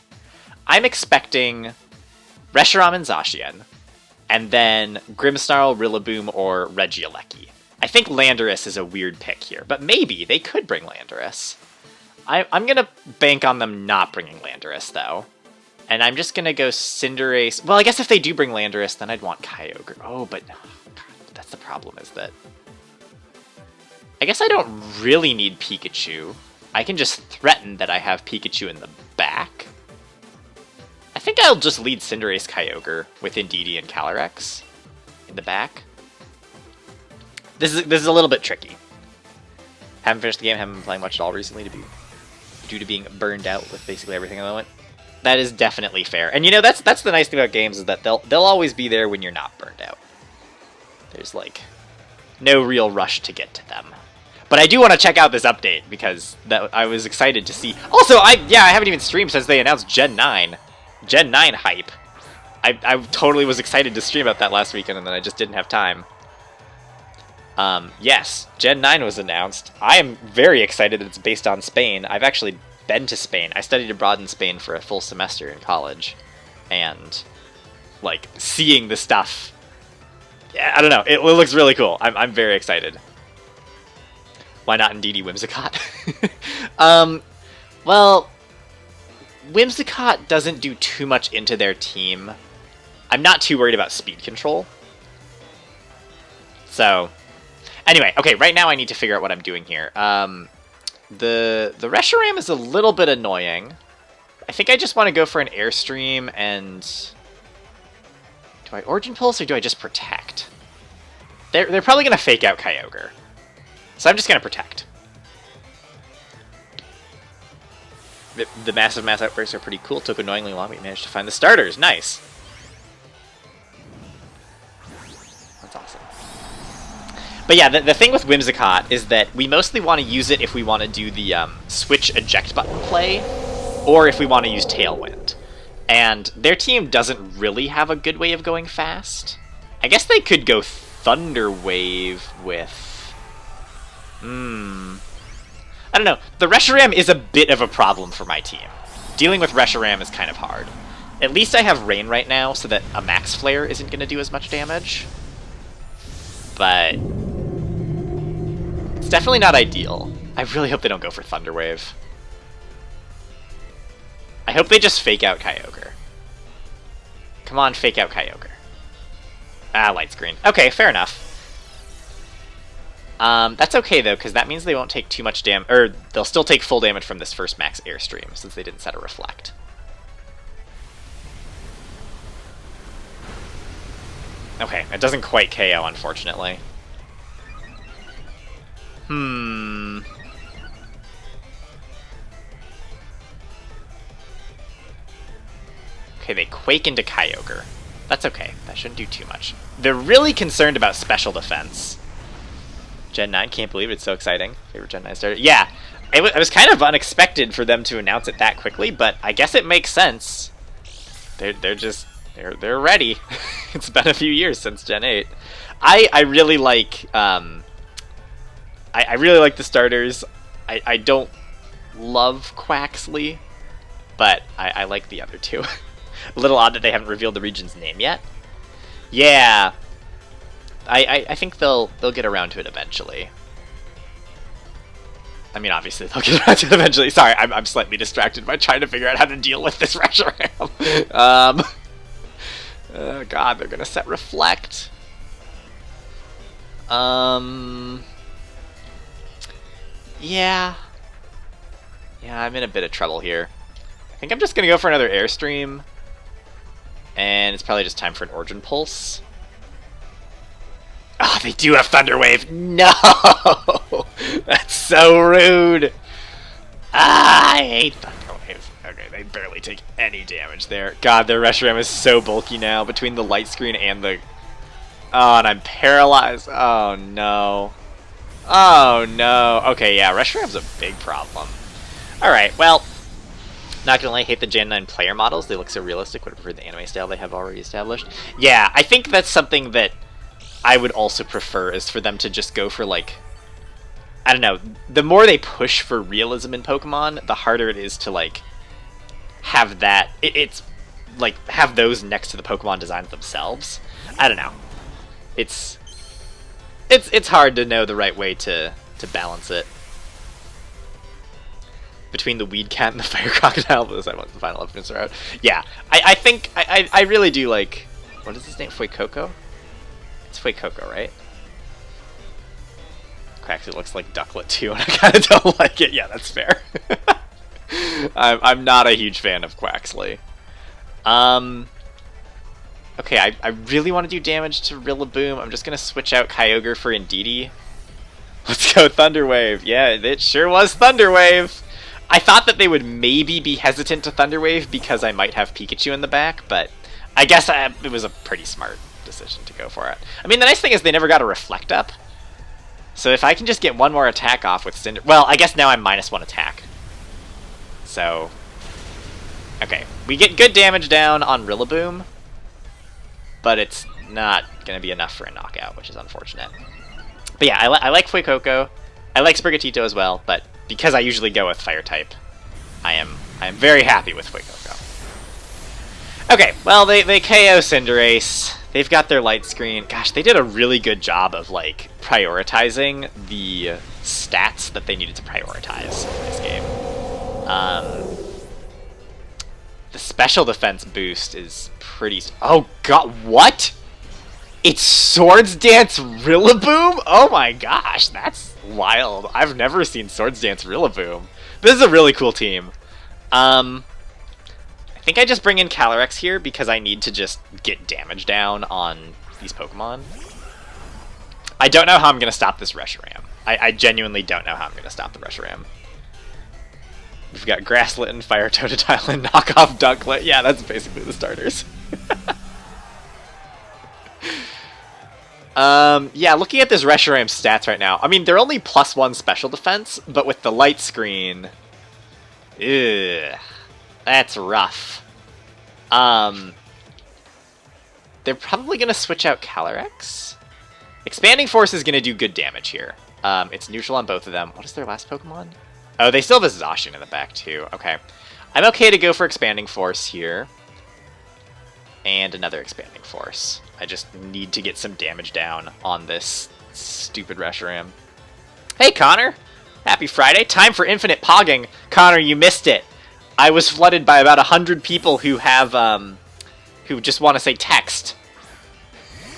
I'm expecting Reshiram and Zacian, and then Grimmsnarl, Rillaboom, or Regieleki. I think Landorus is a weird pick here, but maybe they could bring Landorus. I'm going to bank on them not bringing Landorus, though. And I'm just going to go Cinderace. Well, I guess if they do bring Landorus, then I'd want Kyogre. Oh, but God, that's the problem, is that I guess I don't really need Pikachu. I can just threaten that I have Pikachu in the back. I think I'll just lead Cinderace Kyogre with Indeedee and Calyrex in the back. This is a little bit tricky. Haven't finished the game, haven't been playing much at all recently due to being burned out with basically everything at the moment. That is definitely fair. And you know, that's the nice thing about games, is that they'll always be there when you're not burned out. There's like no real rush to get to them. But I do want to check out this update because I was excited to see. Also, I haven't even streamed since they announced Gen 9. Gen 9 hype. I totally was excited to stream about that last weekend, and then I just didn't have time. Yes, Gen 9 was announced. I am very excited that it's based on Spain. I've actually been to Spain. I studied abroad in Spain for a full semester in college. And, like, seeing the stuff, yeah, I don't know, it looks really cool. I'm very excited. Why not Indeedee Whimsicott? Well, Whimsicott doesn't do too much into their team. I'm not too worried about speed control. So, anyway, okay, right now I need to figure out what I'm doing here. The Reshiram is a little bit annoying. I think I just want to go for an Airstream and... Do I Origin Pulse or do I just Protect? They're probably going to fake out Kyogre. So I'm just going to Protect. The massive mass outbursts are pretty cool. Took annoyingly long, but you managed to find the starters. Nice. That's awesome. But yeah, the thing with Whimsicott is that we mostly want to use it if we want to do the switch eject button play, or if we want to use Tailwind. And their team doesn't really have a good way of going fast. I guess they could go Thunder Wave with... I don't know. The Reshiram is a bit of a problem for my team. Dealing with Reshiram is kind of hard. At least I have Rain right now, so that a Max Flare isn't going to do as much damage. But... it's definitely not ideal. I really hope they don't go for Thunder Wave. I hope they just fake out Kyogre. Come on, fake out Kyogre. Ah, Light Screen. Okay, fair enough. That's okay, though, because that means they won't take too much damage, or they'll still take full damage from this first Max Airstream, since they didn't set a Reflect. Okay, it doesn't quite KO, unfortunately. Okay, they Quake into Kyogre. That's okay. That shouldn't do too much. They're really concerned about special defense. Gen 9, can't believe it. It's so exciting. Favorite Gen 9 starter. Yeah, it was kind of unexpected for them to announce it that quickly, but I guess it makes sense. They're ready. It's been a few years since Gen 8. I really like I really like the starters. I don't love Quaxley, but I like the other two. A little odd that they haven't revealed the region's name yet. Yeah, I think they'll get around to it eventually. I mean, obviously they'll get around to it eventually. Sorry, I'm slightly distracted by trying to figure out how to deal with this Reshiram. Oh god, they're gonna set Reflect. Yeah, I'm in a bit of trouble here. I think I'm just gonna go for another Airstream. And it's probably just time for an Origin Pulse. Oh, they do have Thunder Wave. No! That's so rude. I hate Thunder Wave. Okay, they barely take any damage there. God, their Reshiram is so bulky now between the Light Screen and the... oh, and I'm paralyzed. Oh, no. Oh, no. Okay, yeah, Reshiram's a big problem. Alright, well... not gonna lie, I hate the Gen 9 player models. They look so realistic. Would have preferred the anime style they have already established. Yeah, I think that's something that I would also prefer, is for them to just go for, like... I don't know. The more they push for realism in Pokemon, the harder it is to, like, have that... It's, like, have those next to the Pokemon designs themselves. I don't know. It's hard to know the right way to balance it. Between the Weed Cat and the Fire Crocodile, those I want the final evidence are out. Yeah, I think I really do like... what is his name? Fuecoco? It's Fuecoco, right? Quaxley looks like Ducklet too, and I kind of don't like it. Yeah, that's fair. I'm not a huge fan of Quaxley. Okay, I really want to do damage to Rillaboom. I'm just gonna switch out Kyogre for Indeedee. Let's go Thunder Wave. Yeah, it sure was Thunder Wave. I thought that they would maybe be hesitant to Thunder Wave because I might have Pikachu in the back, but I guess it was a pretty smart decision to go for it. I mean, the nice thing is they never got a Reflect up, so if I can just get one more attack off with Cinder... well, I guess now I'm -1 attack. So... okay, we get good damage down on Rillaboom, but it's not going to be enough for a knockout, which is unfortunate. But yeah, I like Fuecoco. I like Sprigatito as well, but because I usually go with Fire type, I am very happy with Fuecoco. Okay, well, they KO Cinderace. They've got their Light Screen. Gosh, they did a really good job of, like, prioritizing the stats that they needed to prioritize in this game. The special defense boost is pretty... oh, God, what? It's Swords Dance Rillaboom? Oh my gosh, that's wild. I've never seen Swords Dance Rillaboom. This is a really cool team. I think I just bring in Calyrex here because I need to just get damage down on these Pokemon. I don't know how I'm going to stop this Reshiram. I genuinely don't know how I'm going to stop the Reshiram. We've got Grasslet and Fire Totodile and Knockoff Dunklet. Yeah, that's basically the starters. Yeah, looking at this Reshiram's stats right now, I mean, they're only +1 special defense, but with the light screen... Ugh. That's rough. They're probably going to switch out Calyrex. Expanding Force is going to do good damage here. It's neutral on both of them. What is their last Pokemon? Oh, they still have a Zacian in the back, too. Okay. I'm okay to go for Expanding Force here. And another Expanding Force. I just need to get some damage down on this stupid Reshiram. Hey, Connor! Happy Friday. Time for infinite pogging. Connor, you missed it. I was flooded by about 100 people who have, who just want to say text.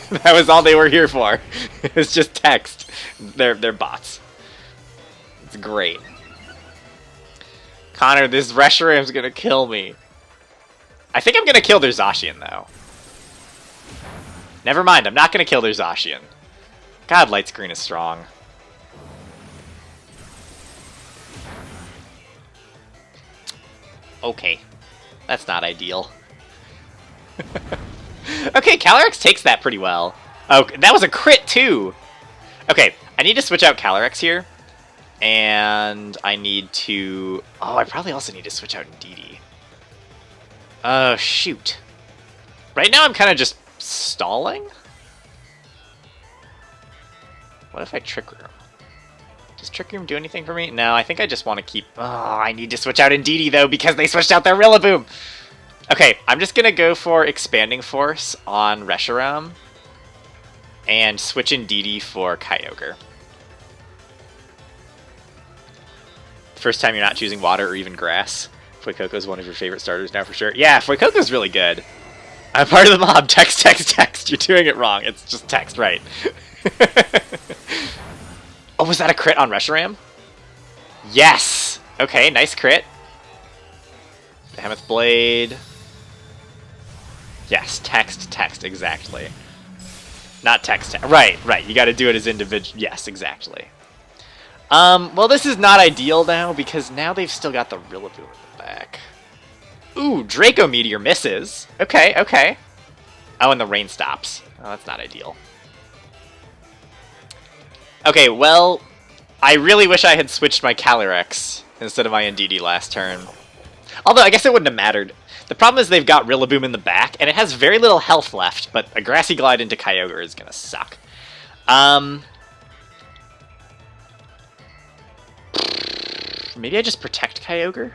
That was all they were here for. It's just text. They're bots. It's great. Connor, this Reshiram's gonna kill me. I think I'm gonna kill their Zacian, though. Never mind, I'm not gonna kill their Zacian. God, light screen is strong. Okay. That's not ideal. Okay, Calyrex takes that pretty well. Oh, that was a crit, too! Okay, I need to switch out Calyrex here. And I need to... Oh, I probably also need to switch out Indeedee. Oh, shoot. Right now I'm kind of just stalling? What if I Trick Room? Does Trick Room do anything for me? No, I think I just want to keep... Oh, I need to switch out Indeedee, though, because they switched out their Rillaboom! Okay, I'm just going to go for Expanding Force on Reshiram. And switch Indeedee for Kyogre. First time you're not choosing water or even grass. Fuecoco is one of your favorite starters now for sure. Yeah, Fuecoco's really good. I'm part of the mob. Text, text, text. You're doing it wrong. It's just text, right. Oh, was that a crit on Reshiram? Yes! Okay, nice crit. Behemoth Blade. Yes, text, text, exactly. Not text, text. Right, right. You gotta do it as individual. Yes, exactly. Well, this is not ideal now, because now they've still got the Rillaboom in the back. Ooh, Draco Meteor misses. Okay, okay. Oh, and the rain stops. Oh, that's not ideal. Okay, well, I really wish I had switched my Calyrex instead of my Indeedee last turn. Although, I guess it wouldn't have mattered. The problem is they've got Rillaboom in the back, and it has very little health left, but a Grassy Glide into Kyogre is gonna suck. Maybe I just protect Kyogre?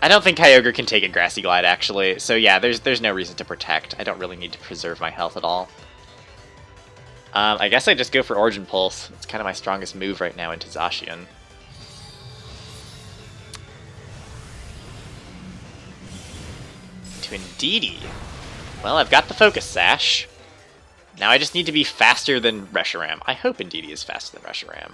I don't think Kyogre can take a Grassy Glide, actually. So yeah, there's no reason to protect. I don't really need to preserve my health at all. I guess I just go for Origin Pulse. It's kind of my strongest move right now into Zacian. To Indeedee. Well, I've got the Focus Sash. Now I just need to be faster than Reshiram. I hope Indeedee is faster than Reshiram.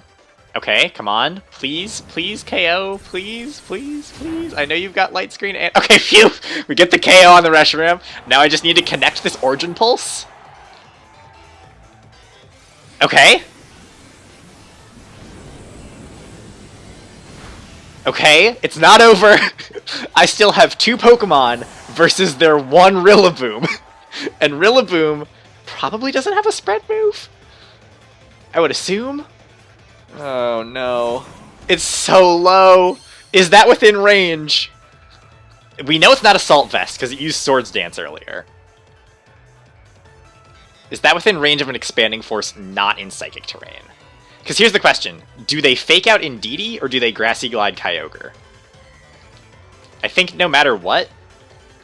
Okay, come on. Please, please, KO. Please, please, please. I know you've got Light Screen and... Okay, phew! We get the KO on the Reshiram. Now I just need to connect this Origin Pulse. Okay. Okay, it's not over. I still have 2 Pokemon versus their 1 Rillaboom. And Rillaboom probably doesn't have a spread move. I would assume. Oh no. It's so low. Is that within range? We know it's not Assault Vest because it used Swords Dance earlier. Is that within range of an Expanding Force not in Psychic Terrain? Because here's the question. Do they fake out Indeedee or do they Grassy Glide Kyogre? I think no matter what.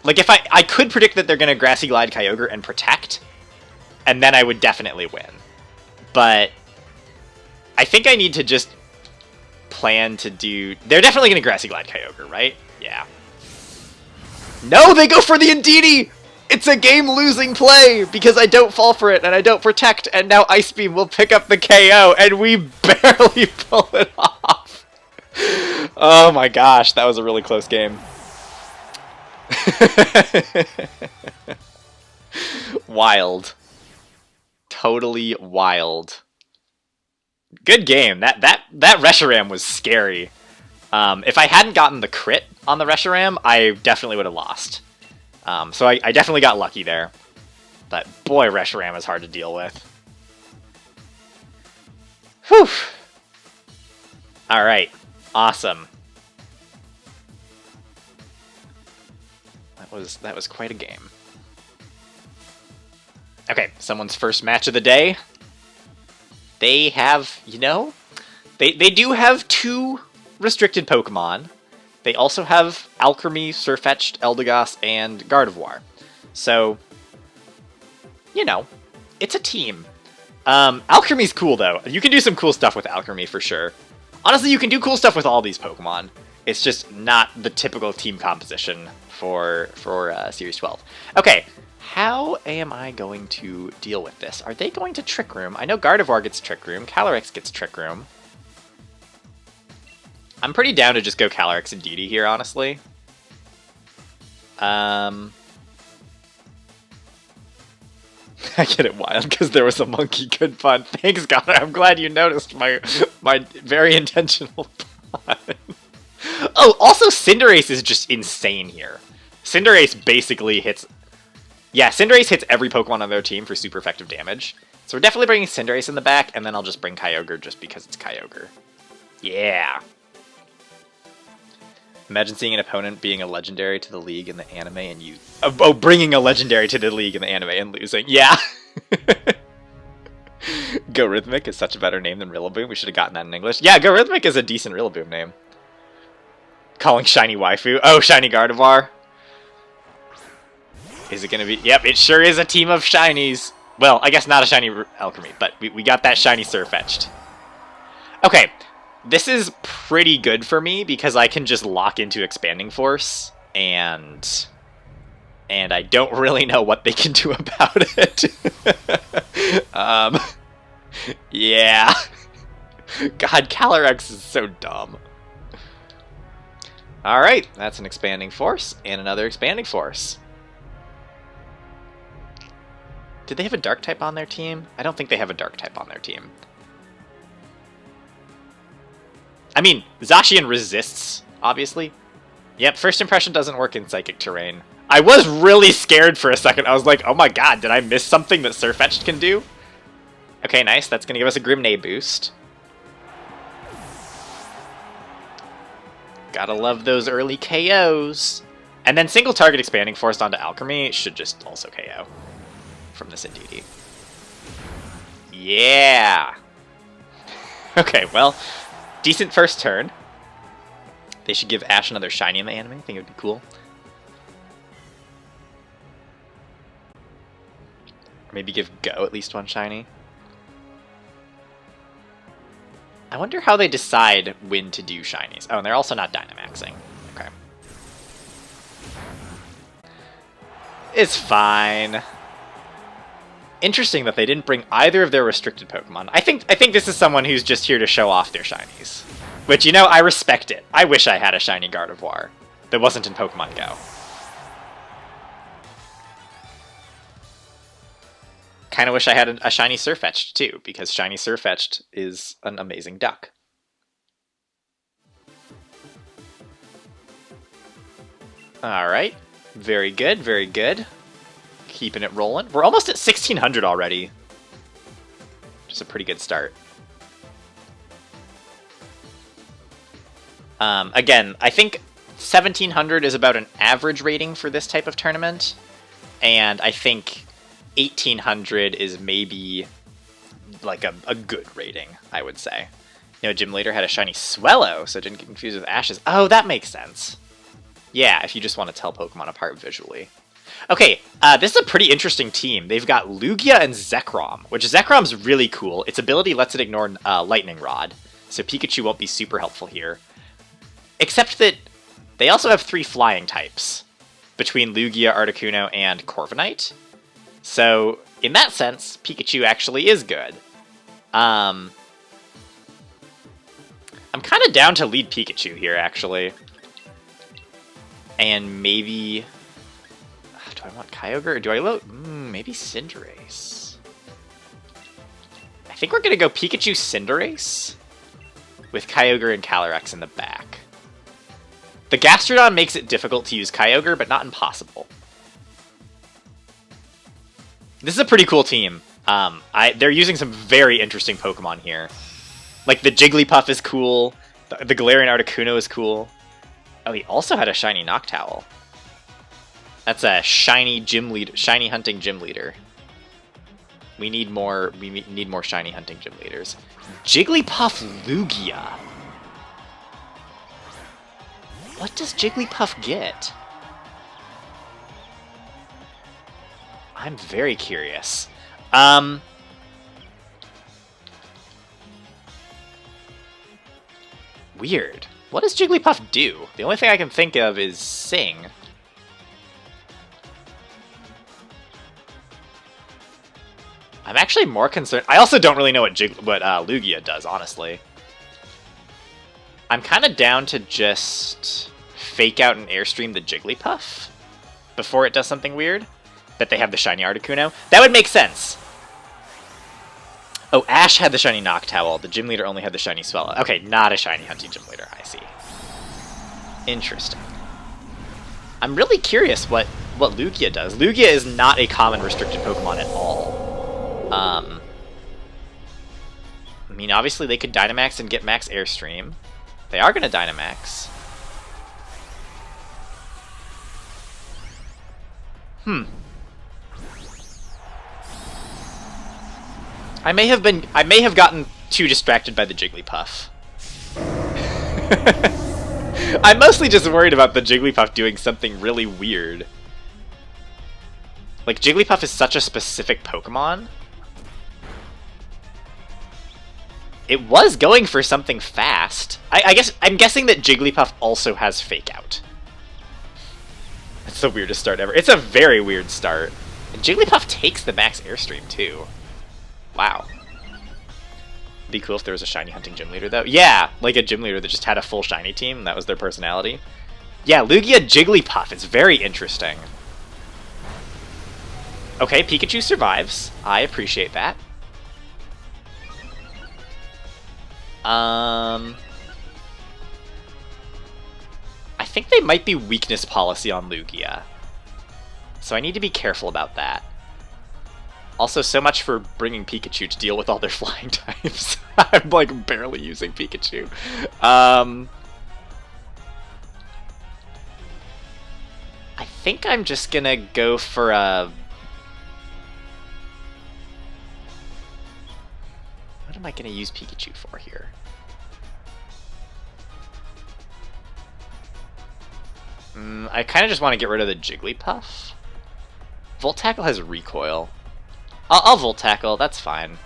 Like, if I could predict that they're going to Grassy Glide Kyogre and protect, and then I would definitely win. But I think I need to just plan to do... They're definitely going to Grassy Glide Kyogre, right? Yeah. No, they go for the Indeedee! It's a game-losing play, because I don't fall for it, and I don't protect, and now Ice Beam will pick up the KO, and we barely pull it off. Oh my gosh, that was a really close game. Wild. Totally wild. Good game. That Reshiram was scary. If I hadn't gotten the crit on the Reshiram, I definitely would have lost. So I definitely got lucky there. But boy, Reshiram is hard to deal with. Whew. Alright. Awesome. That was quite a game. Okay, someone's first match of the day. They have, you know, they do have 2 restricted Pokemon. They also have Alchemy, Sirfetch'd, Eldegoss, and Gardevoir. So, you know, it's a team. Alchemy's cool, though. You can do some cool stuff with Alchemy, for sure. Honestly, you can do cool stuff with all these Pokemon. It's just not the typical team composition for Series 12. Okay, how am I going to deal with this? Are they going to Trick Room? I know Gardevoir gets Trick Room. Calyrex gets Trick Room. I'm pretty down to just go Calyrex and DD here, honestly. I get it wild because there was a monkey. Good pun. Thanks, Connor. I'm glad you noticed my very intentional pun. Oh, also Cinderace is just insane here. Cinderace basically hits... Yeah, Cinderace hits every Pokemon on their team for super effective damage. So we're definitely bringing Cinderace in the back, and then I'll just bring Kyogre just because it's Kyogre. Yeah! Imagine seeing an opponent being a legendary to the league in the anime and you... Oh, bringing a legendary to the league in the anime and losing. Yeah! Go Rhythmic is such a better name than Rillaboom. We should have gotten that in English. Yeah, Go Rhythmic is a decent Rillaboom name. Calling Shiny Waifu. Oh, Shiny Gardevoir. Is it going to be... Yep, it sure is a team of Shinies. Well, I guess not a Shiny Alchemy, but we got that Shiny Sirfetch'd. Okay, this is pretty good for me because I can just lock into Expanding Force, and I don't really know what they can do about it. Yeah. God, Calyrex is so dumb. Alright, that's an Expanding Force, and another Expanding Force. Did they have a Dark type on their team? I don't think they have a Dark type on their team. I mean, Zacian resists, obviously. Yep, first impression doesn't work in Psychic Terrain. I was really scared for a second. I was like, oh my god, did I miss something that Sirfetch'd can do? Okay, nice. That's going to give us a Grimnay boost. Gotta love those early KOs. And then single target Expanding Force onto Alchemy should just also KO from this Indeedee. Yeah! Okay, well, decent first turn. They should give Ash another shiny in the anime. I think it would be cool. Or maybe give Go at least one shiny. I wonder how they decide when to do shinies. Oh, and they're also not Dynamaxing. Okay. It's fine. Interesting that they didn't bring either of their restricted Pokemon. I think this is someone who's just here to show off their shinies. Which, you know, I respect it. I wish I had a shiny Gardevoir that wasn't in Pokemon Go. Kind of wish I had a shiny Sirfetch'd too, because shiny Sirfetch'd is an amazing duck. Alright. Very good, very good. Keeping it rolling. We're almost at 1600 already. Just a pretty good start. Again, I think 1700 is about an average rating for this type of tournament. And I think 1800 is maybe like a good rating, I would say. You know, Gym Leader had a shiny Swellow, so it didn't get confused with Ashes. Oh, that makes sense. Yeah, if you just want to tell Pokemon apart visually. Okay, this is a pretty interesting team. They've got Lugia and Zekrom, which Zekrom's really cool. Its ability lets it ignore Lightning Rod, so Pikachu won't be super helpful here. Except that they also have 3 flying types, between Lugia, Articuno, and Corviknight. So, in that sense, Pikachu actually is good. I'm kind of down to lead Pikachu here, actually. And maybe... Do I want Kyogre, or do I maybe Cinderace? I think we're gonna go Pikachu Cinderace with Kyogre and Calyrex in the back. The Gastrodon makes it difficult to use Kyogre, but not impossible. This is a pretty cool team. They're using some very interesting Pokemon here. Like, the Jigglypuff is cool. The Galarian Articuno is cool. Oh, he also had a shiny Noctowl. That's a shiny hunting gym leader. We need more shiny hunting gym leaders. Jigglypuff Lugia. What does Jigglypuff get? I'm very curious. Weird. What does Jigglypuff do? The only thing I can think of is sing. I'm actually more concerned. I also don't really know what Lugia does, honestly. I'm kind of down to just fake out and airstream the Jigglypuff before it does something weird. Bet they have the shiny Articuno. That would make sense. Oh, Ash had the shiny Noctowl. The gym leader only had the shiny Swallow. Okay, not a shiny hunting gym leader. I see. Interesting. I'm really curious what Lugia does. Lugia is not a common restricted Pokemon at all. I mean, obviously they could Dynamax and get max Airstream. They are going to Dynamax. I may have gotten too distracted by the Jigglypuff. I'm mostly just worried about the Jigglypuff doing something really weird. Like, Jigglypuff is such a specific Pokemon. It was going for something fast. I'm guessing that Jigglypuff also has Fake Out. That's the weirdest start ever. It's a very weird start. And Jigglypuff takes the max Airstream, too. Wow. It'd be cool if there was a shiny hunting gym leader, though. Yeah, like a gym leader that just had a full shiny team, and that was their personality. Yeah, Lugia Jigglypuff. It's very interesting. Okay, Pikachu survives. I appreciate that. I think they might be weakness policy on Lugia. So I need to be careful about that. Also, so much for bringing Pikachu to deal with all their flying types. I'm, like, barely using Pikachu. I think I'm just gonna go for a... What am I gonna use Pikachu for here? I kind of just want to get rid of the Jigglypuff. Volt Tackle has recoil. I'll Volt Tackle, that's fine.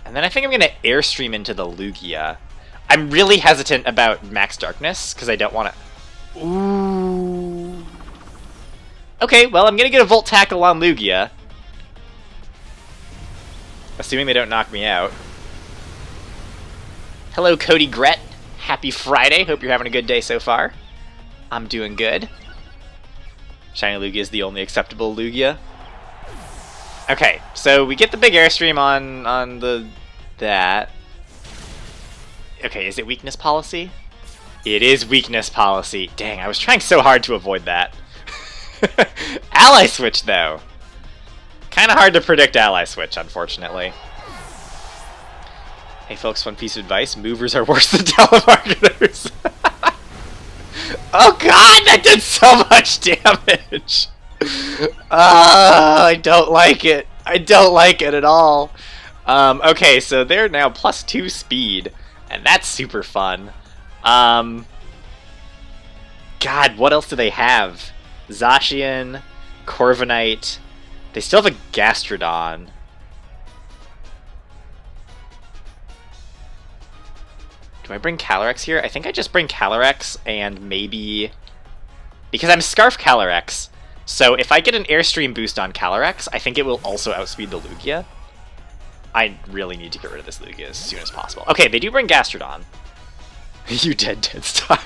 And then I think I'm going to Airstream into the Lugia. I'm really hesitant about Max Darkness, because I don't want to... Ooh. Okay, well, I'm going to get a Volt Tackle on Lugia. Assuming they don't knock me out. Hello, Cody Gret. Happy Friday. Hope you're having a good day so far. I'm doing good. Shiny Lugia is the only acceptable Lugia. Okay, so we get the big Airstream on that. Okay, is it weakness policy? It is weakness policy. Dang, I was trying so hard to avoid that. Ally Switch, though. Kind of hard to predict Ally Switch, unfortunately. Hey folks, one piece of advice. Movers are worse than telemarketers. Oh god, that did so much damage! I don't like it. I don't like it at all. Okay, so they're now +2 speed, and that's super fun. God, what else do they have? Zacian, Corviknight. They still have a Gastrodon. Do I bring Calyrex here? I think I just bring Calyrex and maybe... Because I'm Scarf Calyrex, so if I get an Airstream boost on Calyrex, I think it will also outspeed the Lugia. I really need to get rid of this Lugia as soon as possible. Okay, they do bring Gastrodon. You dead star.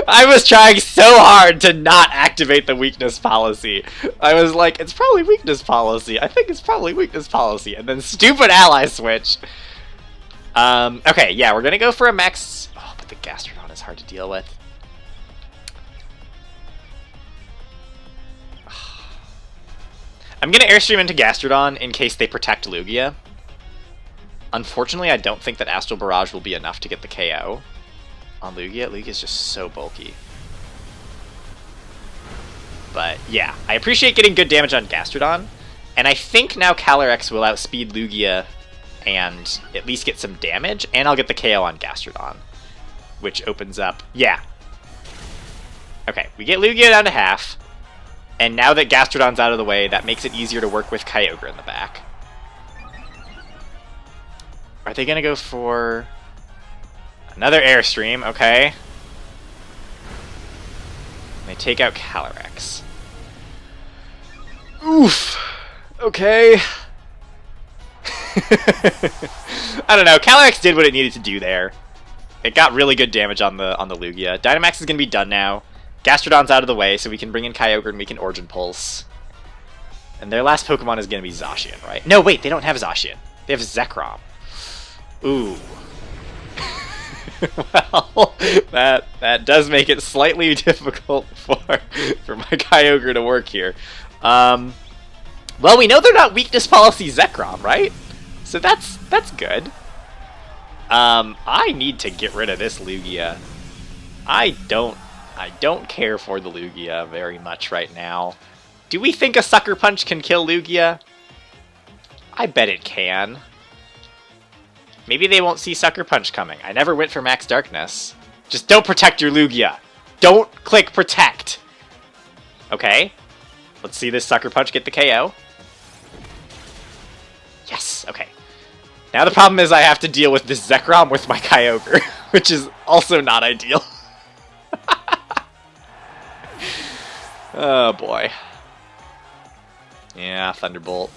I was trying so hard to not activate the weakness policy. I was like, it's probably weakness policy. I think it's probably weakness policy. And then stupid ally switch. Okay, yeah, we're gonna go for a max... Oh, but the Gastrodon is hard to deal with. I'm gonna Airstream into Gastrodon in case they protect Lugia. Unfortunately, I don't think that Astral Barrage will be enough to get the KO on Lugia. Lugia's just so bulky. But yeah, I appreciate getting good damage on Gastrodon, and I think now Calyrex will outspeed Lugia and at least get some damage, and I'll get the KO on Gastrodon, which opens up... Yeah. Okay, we get Lugia down to half, and now that Gastrodon's out of the way, that makes it easier to work with Kyogre in the back. Are they gonna go for another Airstream? Okay. They take out Calyrex. Oof. Okay. I don't know. Calyrex did what it needed to do there. It got really good damage on the Lugia. Dynamax is gonna be done now. Gastrodon's out of the way, so we can bring in Kyogre and we can Origin Pulse. And their last Pokemon is gonna be Zacian, right? No, wait, they don't have Zacian. They have Zekrom. Ooh. Well, that does make it slightly difficult for my Kyogre to work here. Well, we know they're not weakness policy Zekrom, right? So that's good. I need to get rid of this Lugia. I don't care for the Lugia very much right now. Do we think a Sucker Punch can kill Lugia? I bet it can. Maybe they won't see Sucker Punch coming. I never went for Max Darkness. Just don't protect your Lugia. Don't click Protect. Okay. Let's see this Sucker Punch get the KO. Yes, okay. Now the problem is I have to deal with this Zekrom with my Kyogre, which is also not ideal. Oh boy. Yeah, Thunderbolt.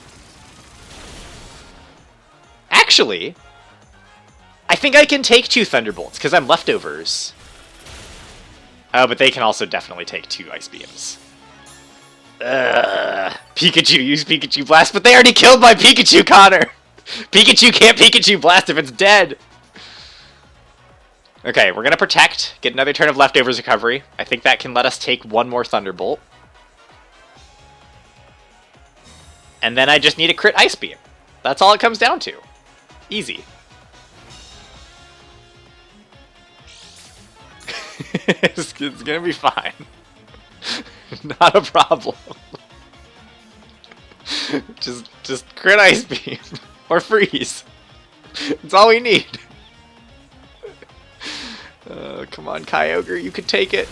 Actually... I think I can take 2 Thunderbolts, because I'm leftovers. Oh, but they can also definitely take 2 Ice Beams. Pikachu, use Pikachu Blast, but they already killed my Pikachu, Connor! Pikachu can't Pikachu Blast if it's dead! Okay, we're gonna Protect, get another turn of Leftovers recovery. I think that can let us take 1 more Thunderbolt. And then I just need a crit Ice Beam. That's all it comes down to. Easy. It's gonna be fine. Not a problem. just crit Ice Beam. Or Freeze. That's all we need. Come on, Kyogre, you can take it.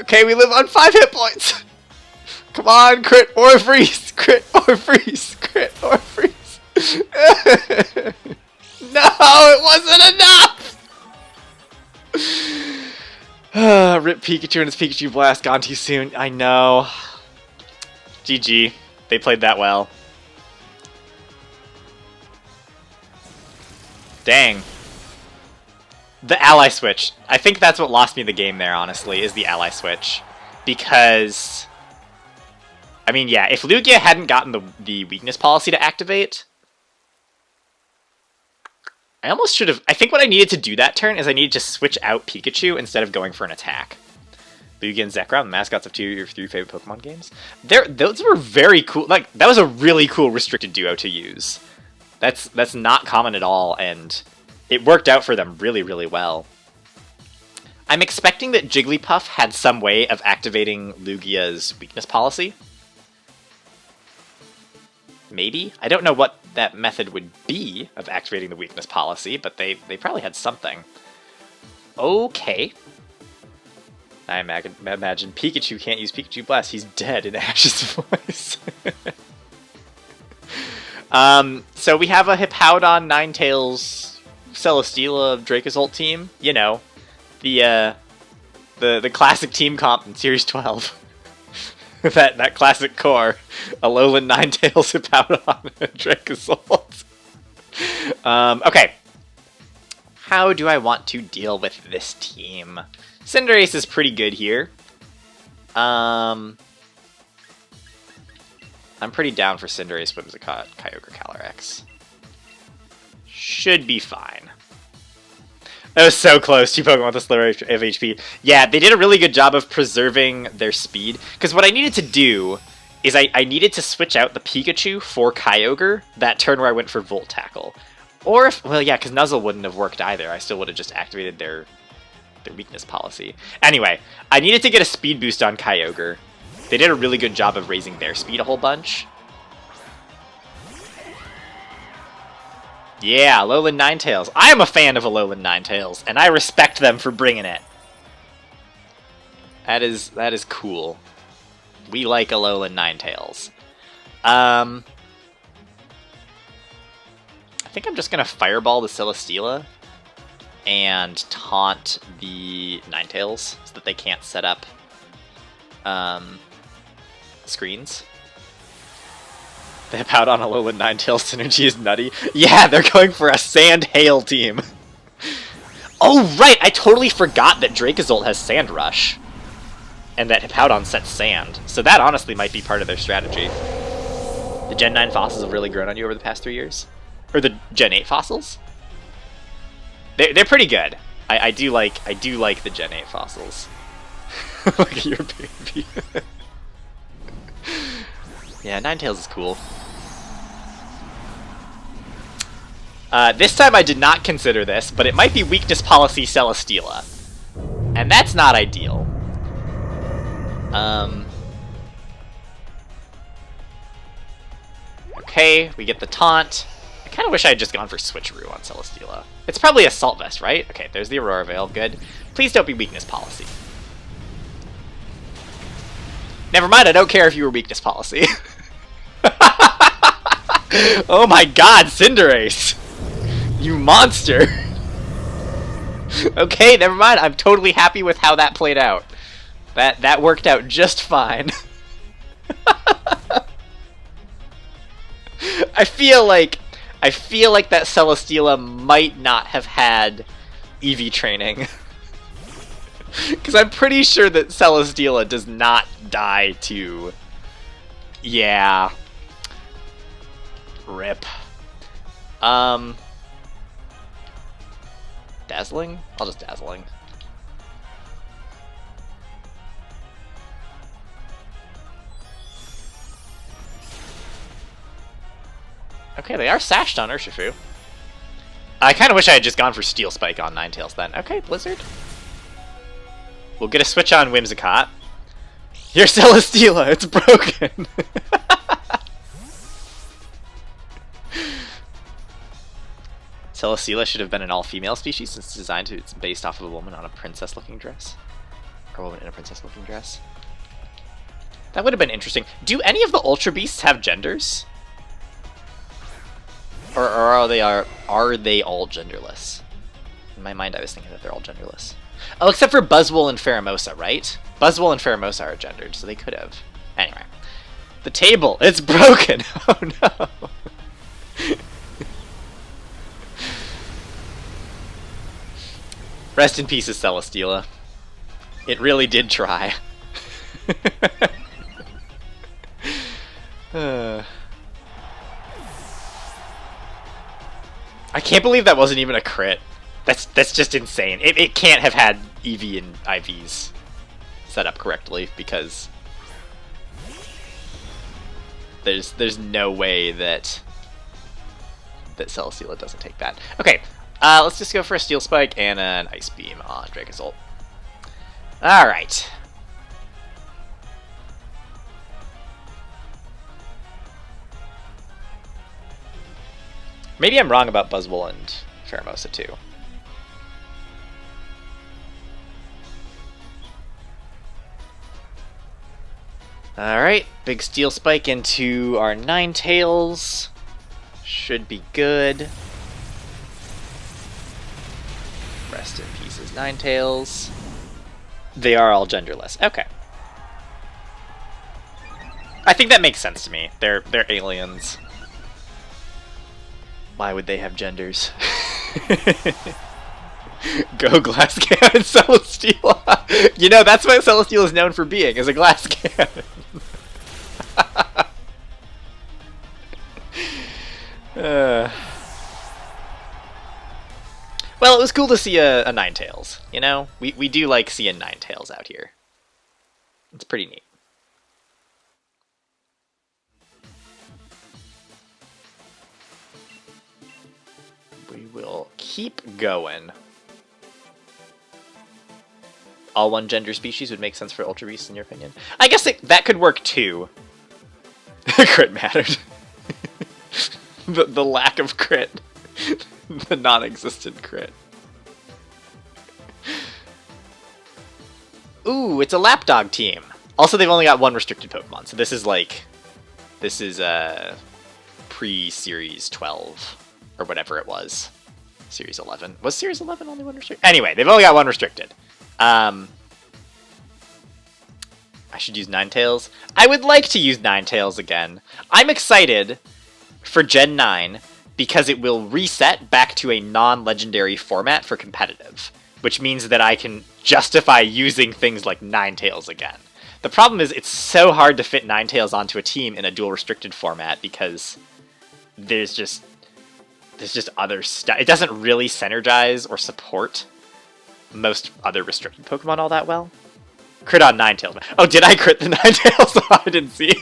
Okay, we live on 5 hit points. Come on, crit or freeze. Crit or freeze. Crit or freeze. No, it wasn't enough! Rip Pikachu and his Pikachu Blast, gone too soon. I know. GG. They played that well. Dang. The ally switch. I think that's what lost me the game there, honestly, is the ally switch. Because... I mean, yeah, if Lugia hadn't gotten the weakness policy to activate... I almost should have... I think what I needed to do that turn is I needed to switch out Pikachu instead of going for an attack. Lugia and Zekrom, the mascots of 2 of your 3 favorite Pokemon games. Those were very cool. Like, that was a really cool restricted duo to use. That's not common at all, and it worked out for them really, really well. I'm expecting that Jigglypuff had some way of activating Lugia's weakness policy. Maybe? I don't know what that method would be of activating the weakness policy, but they probably had something. Okay. I imagine Pikachu can't use Pikachu Blast. He's dead in Ash's voice. So we have a Hippowdon, Ninetales, Celesteela, Dracozolt team. You know, the classic team comp in Series 12. that classic core. Alolan, Ninetales, Hippowdon, and Dracozolt. Okay. How do I want to deal with this team? Cinderace is pretty good here. I'm pretty down for Cinderace, Whimsicott, Kyogre, Calyrex. Should be fine. That was so close. 2 Pokemon with a sliver of HP. Yeah, they did a really good job of preserving their speed. Because what I needed to do is I needed to switch out the Pikachu for Kyogre that turn where I went for Volt Tackle. Or if, well, yeah, because Nuzzle wouldn't have worked either. I still would have just activated their weakness policy. Anyway, I needed to get a speed boost on Kyogre. They did a really good job of raising their speed a whole bunch. Yeah, Alolan Ninetales. I am a fan of Alolan Ninetales, and I respect them for bringing it. That is cool. We like Alolan Ninetales. I think I'm just gonna Fireball the Celesteela and taunt the Ninetales so that they can't set up screens. The Hippowdon Alolan Ninetales synergy is nutty. Yeah, they're going for a Sand Hail team. Oh, right! I totally forgot that Dracozolt has Sand Rush. And that Hippowdon sets Sand. So that honestly might be part of their strategy. The Gen 9 fossils have really grown on you over the past 3 years? Or the Gen 8 fossils? They're pretty good. I do like the Gen 8 fossils. Look at your baby. Yeah, Ninetales is cool. This time I did not consider this, but it might be Weakness Policy Celesteela. And that's not ideal. Okay, we get the taunt. I kind of wish I had just gone for Switcheroo on Celesteela. It's probably Assault Vest, right? Okay, there's the Aurora Veil, good. Please don't be Weakness Policy. Never mind, I don't care if you were Weakness Policy. Oh my god, Cinderace! You monster! Okay, never mind, I'm totally happy with how that played out. That worked out just fine. I feel like that Celesteela might not have had EV training. Because I'm pretty sure that Celesteela does not die to... Yeah. Rip. Dazzling? I'll just Dazzling. Okay, they are sashed on Urshifu. I kind of wish I had just gone for Steel Spike on Ninetales then. Okay, Blizzard. We'll get a switch on Whimsicott. Your Celesteela, it's broken! Celesteela should have been an all-female species since it's designed to, it's based off of a woman on a princess-looking dress. Or a woman in a princess-looking dress. That would have been interesting. Do any of the Ultra Beasts have genders? Or are they all genderless? In my mind, I was thinking that they're all genderless. Oh, except for Buzzwole and Pheromosa, right? Buzzwole and Pheromosa are gendered, so they could have. Anyway. The table! It's broken! Oh no! Rest in peace, Celesteela. It really did try. I can't believe that wasn't even a crit. That's just insane. It can't have had EV and IVs set up correctly because there's no way that Celesteela doesn't take that. Okay, let's just go for a Steel Spike and an Ice Beam on Dracozolt. Alright. Maybe I'm wrong about Buzzwole and Pheromosa too. Alright, big Steel Spike into our Ninetales. Should be good. Rest in pieces, Ninetales. They are all genderless. Okay. I think that makes sense to me. They're aliens. Why would they have genders? Go glass cannon Celesteela. You know, that's what Celesteela is known for being, is a glass cannon. Well, it was cool to see a Ninetales, you know? We do like seeing Ninetales out here. It's pretty neat. We will keep going. All one gender species would make sense for Ultra Beasts, in your opinion? I guess that could work too. Crit mattered. the lack of crit. The non-existent crit. Ooh, it's a Lapdog team. Also, they've only got one restricted Pokemon, so this is like... This is pre-Series 12. Or whatever it was. Series 11. Was Series 11 only one restricted? Anyway, they've only got one restricted. I should use Ninetales. I would like to use Ninetales again. I'm excited for Gen 9 because it will reset back to a non-legendary format for competitive, which means that I can justify using things like Ninetales again. The problem is it's so hard to fit Ninetales onto a team in a dual restricted format because there's just other stuff. It doesn't really synergize or support most other restricted Pokemon all that well. Crit on Ninetales. Oh, did I crit the Ninetales? I didn't see.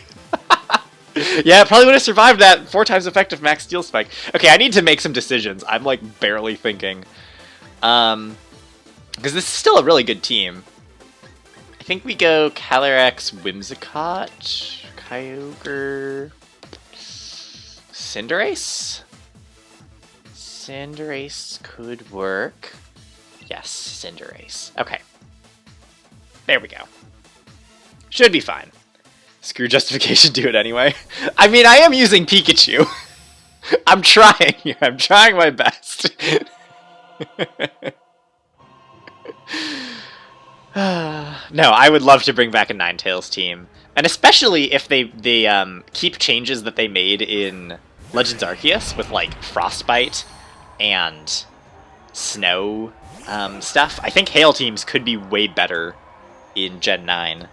Yeah, probably would have survived that 4 times effective max Steel Spike. Okay, I need to make some decisions. I'm like barely thinking. Because this is still a really good team. I think we go Calyrex, Whimsicott, Kyogre, Cinderace? Cinderace could work. Yes, Cinderace. Okay. There we go. Should be fine. Screw justification, do it anyway. I mean, I am using Pikachu. I'm trying here. I'm trying my best. No, I would love to bring back a Ninetales team. And especially if they keep changes that they made in Legends Arceus with, like, Frostbite and Snow stuff. I think Hail teams could be way better in Gen 9.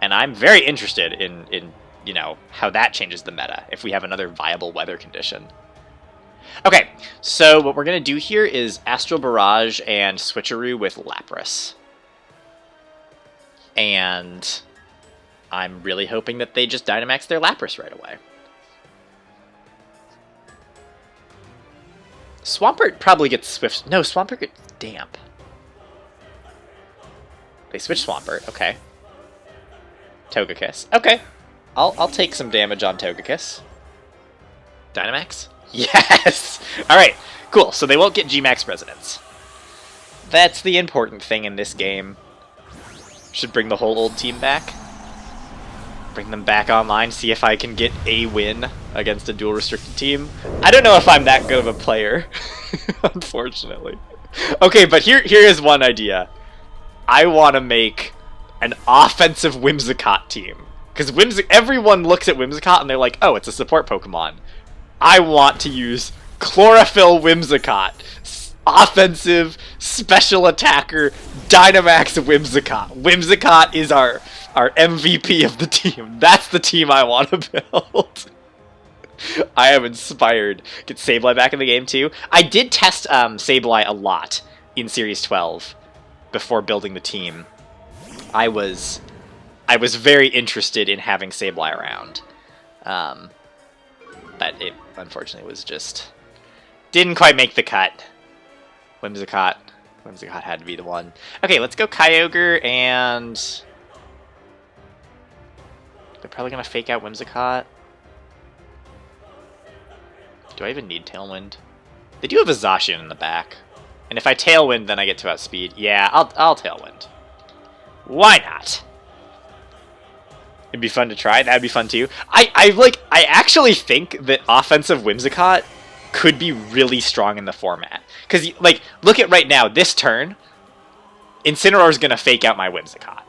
And I'm very interested in you know, how that changes the meta if we have another viable weather condition. Okay, so what we're going to do here is Astral Barrage and Switcheroo with Lapras. And I'm really hoping that they just Dynamax their Lapras right away. Swampert probably gets Swift... No, Swampert gets Damp. They switch Swampert, okay. Togekiss, okay. I'll take some damage on Togekiss. Dynamax? Yes! Alright, cool. So they won't get G-Max Resonance. That's the important thing in this game. Should bring the whole old team back. Bring them back online, see if I can get a win against a dual restricted team. I don't know if I'm that good of a player, unfortunately. Okay, but here is one idea. I want to make an offensive Whimsicott team. Because everyone looks at Whimsicott and they're like, oh, it's a support Pokemon. I want to use Chlorophyll Whimsicott. Offensive, special attacker, Dynamax Whimsicott. Whimsicott is our MVP of the team. That's the team I want to build. I am inspired. Get Sableye back in the game too. I did test Sableye a lot in Series 12 before building the team. I was very interested in having Sableye around. But it unfortunately was just... didn't quite make the cut. Whimsicott had to be the one. Okay, let's go Kyogre and... they're probably going to fake out Whimsicott. Do I even need Tailwind? They do have a Zacian in the back. And if I Tailwind, then I get to outspeed. Yeah, I'll Tailwind. Why not? It'd be fun to try. That'd be fun too. I actually think that offensive Whimsicott could be really strong in the format. Because, like, look at right now, this turn, Incineroar's going to fake out my Whimsicott.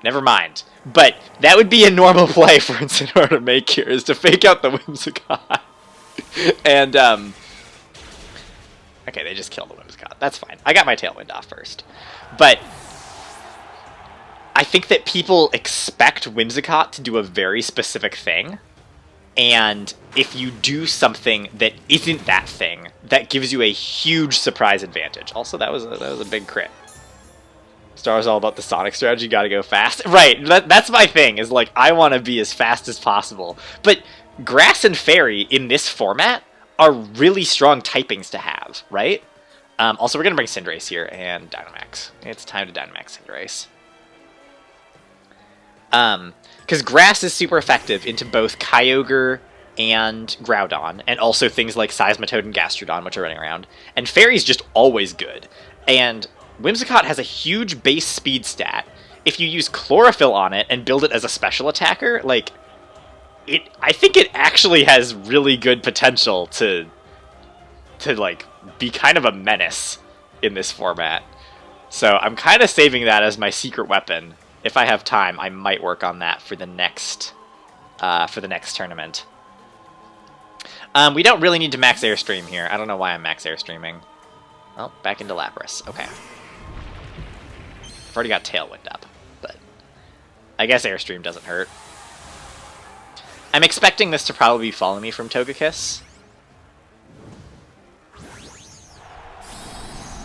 Never mind. But that would be a normal play for Incineroar to make here, is to fake out the Whimsicott. And, Okay, they just killed the Whimsicott. That's fine. I got my Tailwind off first. But I think that people expect Whimsicott to do a very specific thing. And if you do something that isn't that thing, that gives you a huge surprise advantage. Also, that was a big crit. Star Wars all about the Sonic strategy, gotta go fast. Right, that's my thing, is like, I want to be as fast as possible. But Grass and Fairy in this format are really strong typings to have, right? Also, we're going to bring Cinderace here and Dynamax. It's time to Dynamax Cinderace. Because Grass is super effective into both Kyogre and Groudon, and also things like Seismitoad and Gastrodon, which are running around. And Fairy's just always good. And Whimsicott has a huge base speed stat. If you use Chlorophyll on it and build it as a special attacker, like, I think it actually has really good potential to like, be kind of a menace in this format. So I'm kind of saving that as my secret weapon. If I have time, I might work on that for the next tournament. We don't really need to max Airstream here. I don't know why I'm max Airstreaming. Oh, back into Lapras. Okay. I've already got Tailwind up, but I guess Airstream doesn't hurt. I'm expecting this to probably follow me from Togekiss.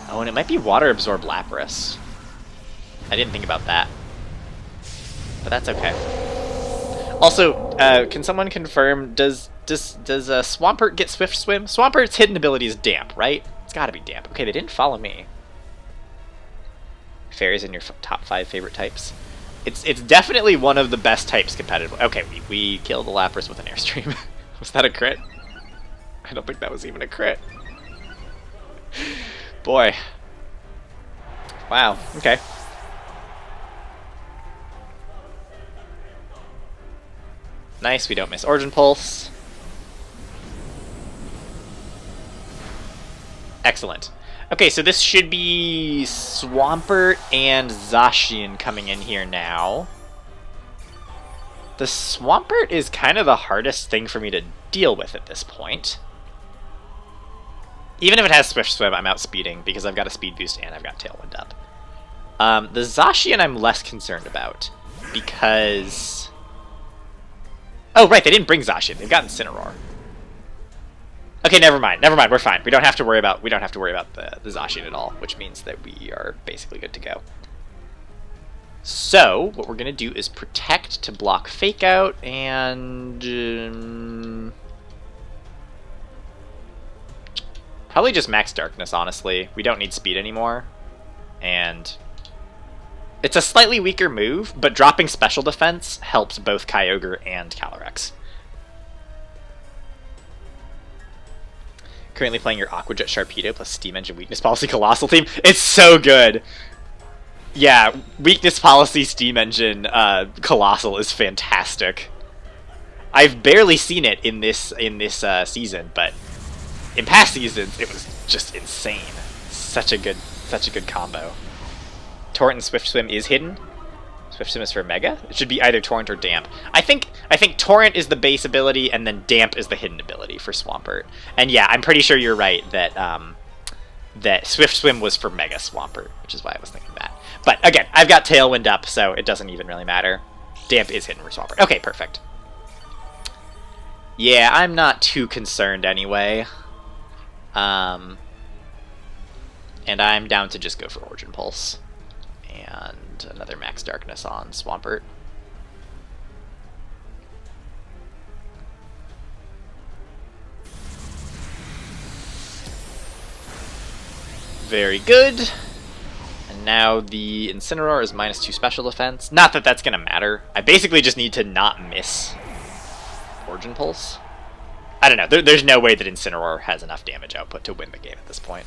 Oh, and it might be Water Absorb Lapras. I didn't think about that. But that's okay. Also, can someone confirm, does Swampert get Swift Swim? Swampert's hidden ability is Damp, right? It's gotta be Damp. Okay, they didn't follow me. Fairy's in your top 5 favorite types. It's definitely one of the best types competitively. Okay, we killed the Lapras with an Airstream. Was that a crit? I don't think that was even a crit. Boy. Wow, okay. Nice, we don't miss Origin Pulse. Excellent. Okay, so this should be Swampert and Zacian coming in here now. The Swampert is kind of the hardest thing for me to deal with at this point. Even if it has Swift Swim, I'm outspeeding because I've got a speed boost and I've got Tailwind up. The Zacian I'm less concerned about because... Oh, right, they didn't bring Zacian. They've got Incineroar. Okay, never mind. We're fine. We don't have to worry about the Zacian at all, which means that we are basically good to go. So, what we're going to do is Protect to block Fake Out, and... probably just Max Darkness, honestly. We don't need Speed anymore. And... it's a slightly weaker move, but dropping Special Defense helps both Kyogre and Calyrex. Currently playing your Aqua Jet Sharpedo plus Steam Engine Weakness Policy Colossal team. It's so good! Yeah, Weakness Policy Steam Engine Colossal is fantastic. I've barely seen it in this season, but in past seasons it was just insane. Such a good combo. Torrent and Swift Swim is hidden. Swift Swim is for Mega. It should be either Torrent or Damp. I think Torrent is the base ability, and then Damp is the hidden ability for Swampert. And yeah, I'm pretty sure you're right that that Swift Swim was for Mega Swampert, which is why I was thinking that. But again, I've got Tailwind up, so it doesn't even really matter. Damp is hidden for Swampert. Okay, perfect. Yeah, I'm not too concerned anyway. And I'm down to just go for Origin Pulse. And another Max Darkness on Swampert. Very good. And now the Incineroar is -2 special defense. Not that that's going to matter. I basically just need to not miss Origin Pulse. I don't know. There's no way that Incineroar has enough damage output to win the game at this point.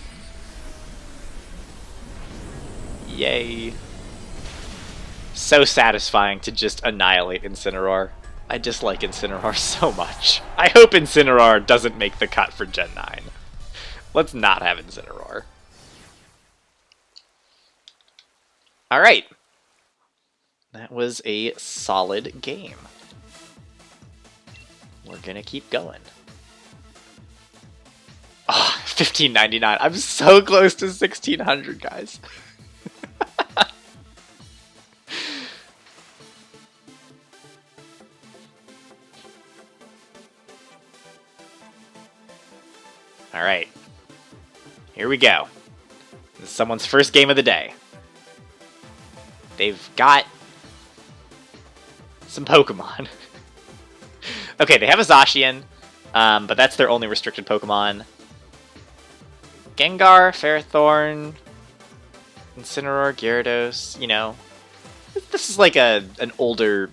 Yay. So satisfying to just annihilate Incineroar. I dislike Incineroar so much. I hope Incineroar doesn't make the cut for Gen 9. Let's not have Incineroar. Alright. That was a solid game. We're gonna keep going. Oh, 1599. I'm so close to 1600, guys. All right. Here we go. This is someone's first game of the day. They've got some Pokemon. Okay, they have a Zacian, but that's their only restricted Pokemon. Gengar, Ferrothorn, Incineroar, Gyarados, you know. This is like an older...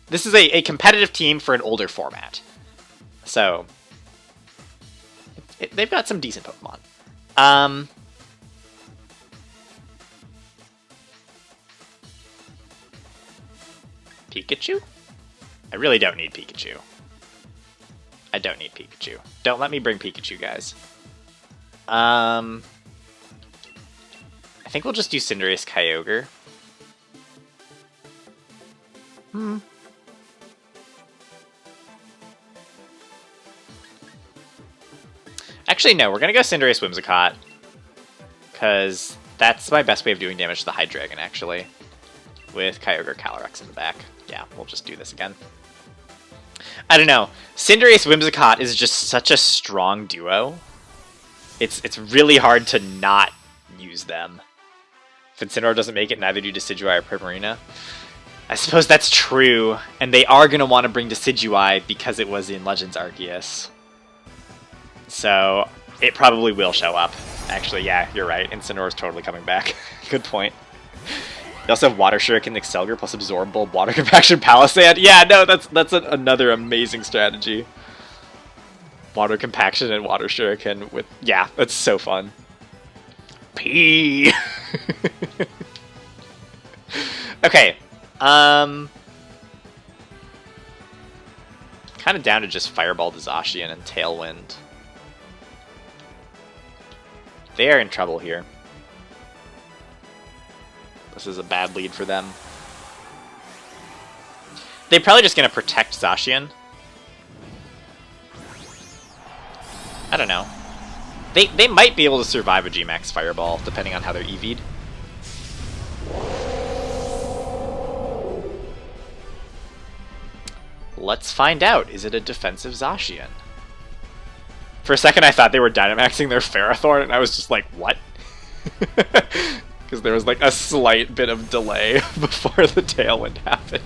This is a competitive team for an older format. So, they've got some decent Pokemon. Pikachu? I really don't need Pikachu. I don't need Pikachu. Don't let me bring Pikachu, guys. I think we'll just do Cinderace Kyogre. Actually, no, we're gonna go Cinderace Whimsicott. Because that's my best way of doing damage to the Hydreigon, actually. With Kyogre Calyrex in the back. Yeah, we'll just do this again. I don't know. Cinderace Whimsicott is just such a strong duo. It's really hard to not use them. If Incineroar doesn't make it, neither do Decidueye or Primarina. I suppose that's true, and they are going to want to bring Decidueye because it was in Legends Arceus. So, it probably will show up. Actually, yeah, you're right. Incineroar's totally coming back. Good point. They also have Water Shuriken, Excelgor, plus Absorb Bulb, Water Compaction, Palisand. Yeah, no, that's another amazing strategy. Water Compaction and Water Shuriken with... Yeah, that's so fun. P. Okay. Kind of down to just Fireball the Zacian and Tailwind. They are in trouble here. This is a bad lead for them. They're probably just going to protect Zacian. I don't know. They might be able to survive a G-Max Fireball, depending on how they're EV'd. Let's find out. Is it a defensive Zacian? For a second I thought they were Dynamaxing their Ferrothorn, and I was just like, what? Because there was like a slight bit of delay before the Tailwind happened.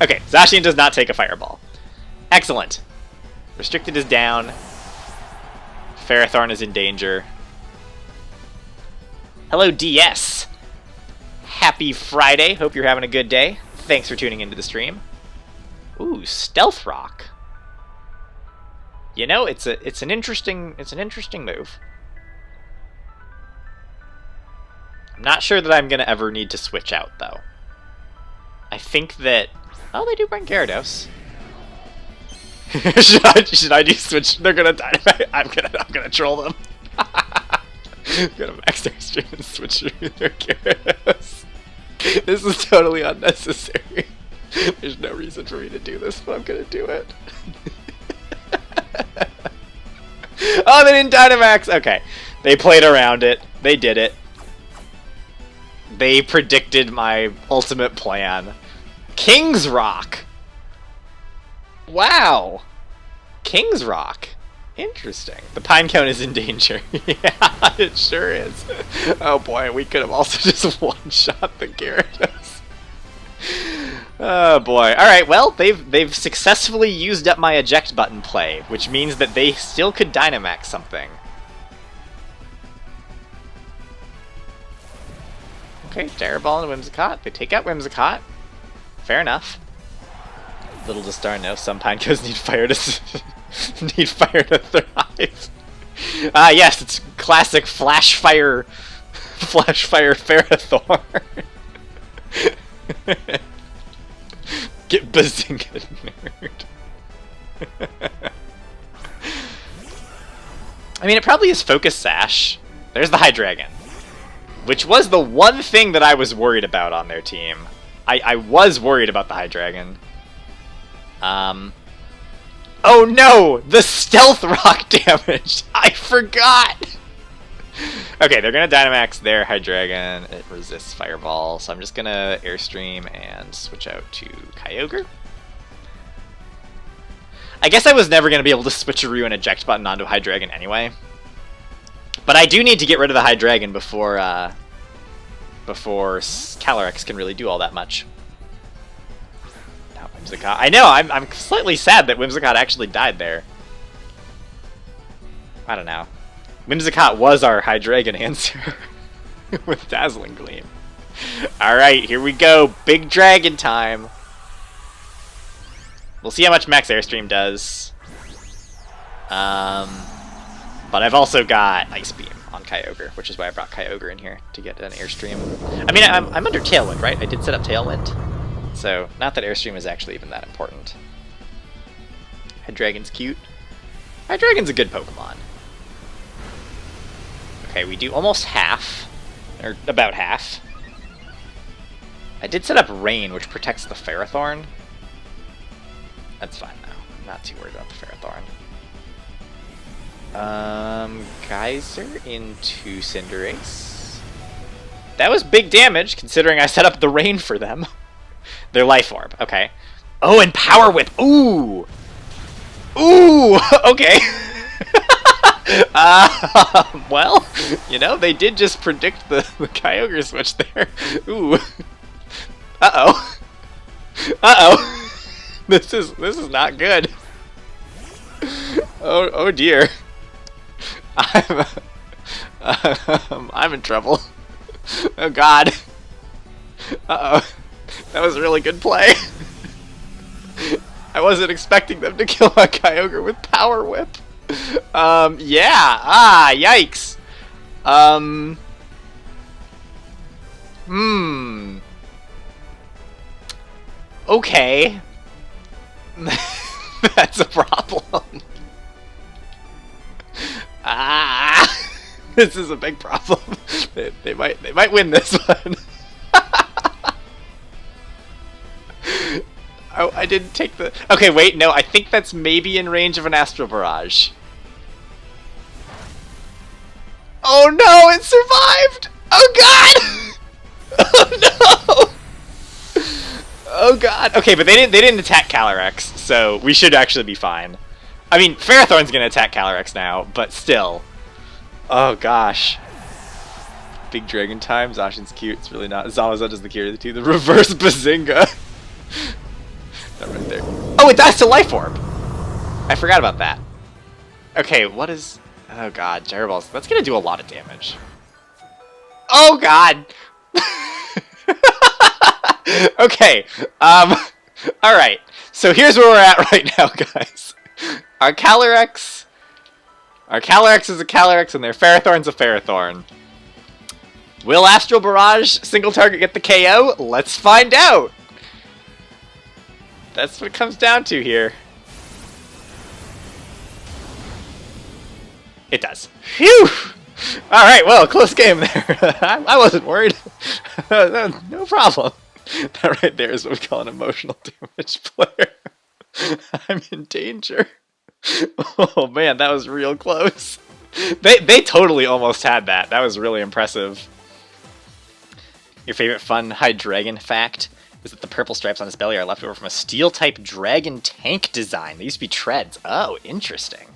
Okay, Zacian does not take a Fireball. Excellent. Restricted is down. Ferrothorn is in danger. Hello, DS. Happy Friday. Hope you're having a good day. Thanks for tuning into the stream. Ooh, Stealth Rock. You know, it's an interesting move. I'm not sure that I'm gonna ever need to switch out though. I think that they do bring Gyarados. should I do switch? They're gonna Dynamite. I'm gonna troll them. I'm gonna max their stream and switch their Gyarados. This is totally unnecessary. There's no reason for me to do this, but I'm gonna do it. Oh, they didn't Dynamax! Okay. They played around it. They did it. They predicted my ultimate plan. King's Rock! Wow! King's Rock. Interesting. The Pinecone is in danger. Yeah, it sure is. Oh boy, we could have also just one-shot the Gyarados. Oh boy. Alright, well, they've successfully used up my eject button play, which means that they still could Dynamax something. Okay, Terraball and Whimsicott. They take out Whimsicott. Fair enough. Little does Star know, some Pinecones need fire to thrive. Yes, it's classic Flash Fire Ferrothorn. Get Bazinga, nerd. I mean, it probably is Focus Sash. There's the Hydreigon, which was the one thing that I was worried about on their team. I was worried about the Hydreigon. Oh no! The stealth rock damage! I forgot! Okay, they're gonna Dynamax their Hydreigon. It resists Fireball, so I'm just gonna Airstream and switch out to Kyogre. I guess I was never gonna be able to switcheroo an eject button onto Hydreigon anyway. But I do need to get rid of the Hydreigon before Calyrex can really do all that much. Now Whimsicott. I know, I'm slightly sad that Whimsicott actually died there. I don't know. Whimsicott was our Hydreigon answer with Dazzling Gleam. Alright, here we go. Big Dragon time. We'll see how much Max Airstream does. But I've also got Ice Beam on Kyogre, which is why I brought Kyogre in here, to get an Airstream. I mean, I'm under Tailwind, right? I did set up Tailwind. So, not that Airstream is actually even that important. Hydreigon's cute. Hydreigon's a good Pokemon. Okay, we do almost half, or about half. I did set up Rain, which protects the Ferrothorn. That's fine now. I'm not too worried about the Ferrothorn. Geyser into Cinderace. That was big damage, considering I set up the Rain for them. Their Life Orb, okay. Oh, and Power Whip! Ooh! Ooh! Okay. Well, you know, they did just predict the Kyogre switch there. Ooh. Uh-oh. Uh-oh. This is not good. Oh dear. I'm in trouble. Oh god. Uh-oh. That was a really good play. I wasn't expecting them to kill a Kyogre with Power Whip. Yeah. Yikes. Okay. That's a problem. This is a big problem. They might win this one. Oh, I didn't take the... Okay, wait, no, I think that's maybe in range of an Astral Barrage. Oh no, it survived! Oh god! Oh no! Oh god. Okay, but they didn't attack Calyrex, so we should actually be fine. I mean, Ferrothorn's gonna attack Calyrex now, but still. Oh gosh. Big Dragon time. Zacian's cute. It's really not. Zamazenta is the cure to the reverse Bazinga. That right there. Oh, it dies to Life Orb! I forgot about that. Okay, what is... Oh god, Gyro Balls. That's gonna do a lot of damage. Oh god! Okay, alright. So here's where we're at right now, guys. Our Calyrex is a Calyrex, and their Ferrothorn's a Ferrothorn. Will Astral Barrage single target get the KO? Let's find out! That's what it comes down to here. It does. Phew! Alright, well, close game there. I wasn't worried. No problem. That right there is what we call an emotional damage player. I'm in danger. Oh man, that was real close. They totally almost had that. That was really impressive. Your favorite fun Hydreigon fact is that the purple stripes on his belly are left over from a Steel-type dragon tank design. They used to be treads. Oh, interesting.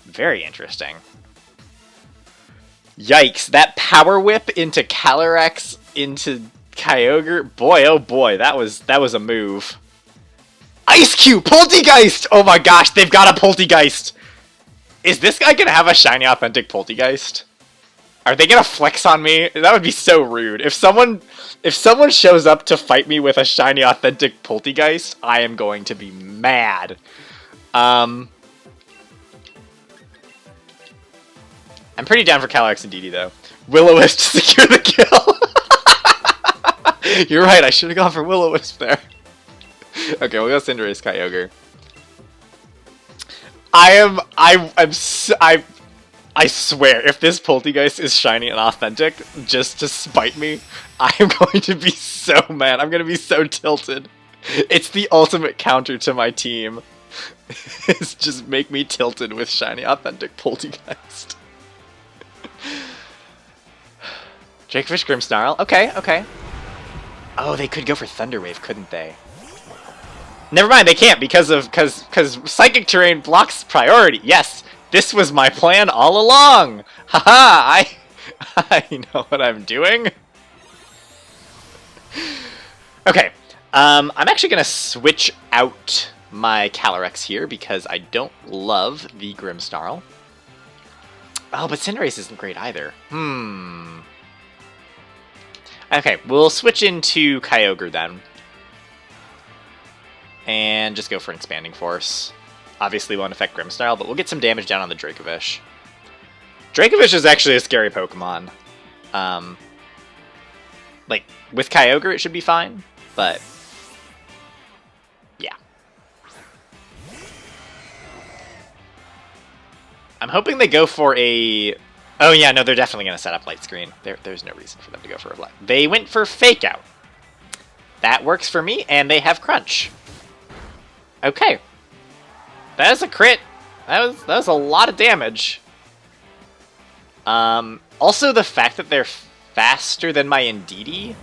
Very interesting. Yikes, that Power Whip into Calyrex into Kyogre. Boy, oh boy, that was a move. Ice Cube! Poltegeist! Oh my gosh, they've got a Poltegeist! Is this guy gonna have a shiny authentic Poltegeist? Are they gonna flex on me? That would be so rude. If someone shows up to fight me with a shiny authentic Poltegeist, I am going to be mad. I'm pretty down for Calyrex and DD though. Will-O-Wisp to secure the kill. You're right, I should have gone for Will-O-Wisp there. Okay, we'll go Cinderace Kyogre. I swear, if this Poltegeist is shiny and authentic, just to spite me, I am going to be so mad. I'm going to be so tilted. It's the ultimate counter to my team. is just make me tilted with shiny authentic Poltegeist. Drakefish Grimmsnarl. Okay, okay. Oh, they could go for Thunder Wave, couldn't they? Never mind, they can't because Psychic Terrain blocks priority. Yes, this was my plan all along. Haha, I know what I'm doing. Okay, I'm actually gonna switch out my Calyrex here because I don't love the Grimmsnarl. Oh, but Cinderace isn't great either. Okay, we'll switch into Kyogre then. And just go for Expanding Force. Obviously won't affect Grimmsnarl, but we'll get some damage down on the Dracovish. Dracovish is actually a scary Pokemon. Like, with Kyogre it should be fine, but... yeah. I'm hoping they go for a... oh yeah, no, they're definitely going to set up Light Screen. There's no reason for them to go for a Light. They went for Fake Out. That works for me, and they have Crunch. Okay. That is a crit. That was a lot of damage. Also, the fact that they're faster than my Indeedee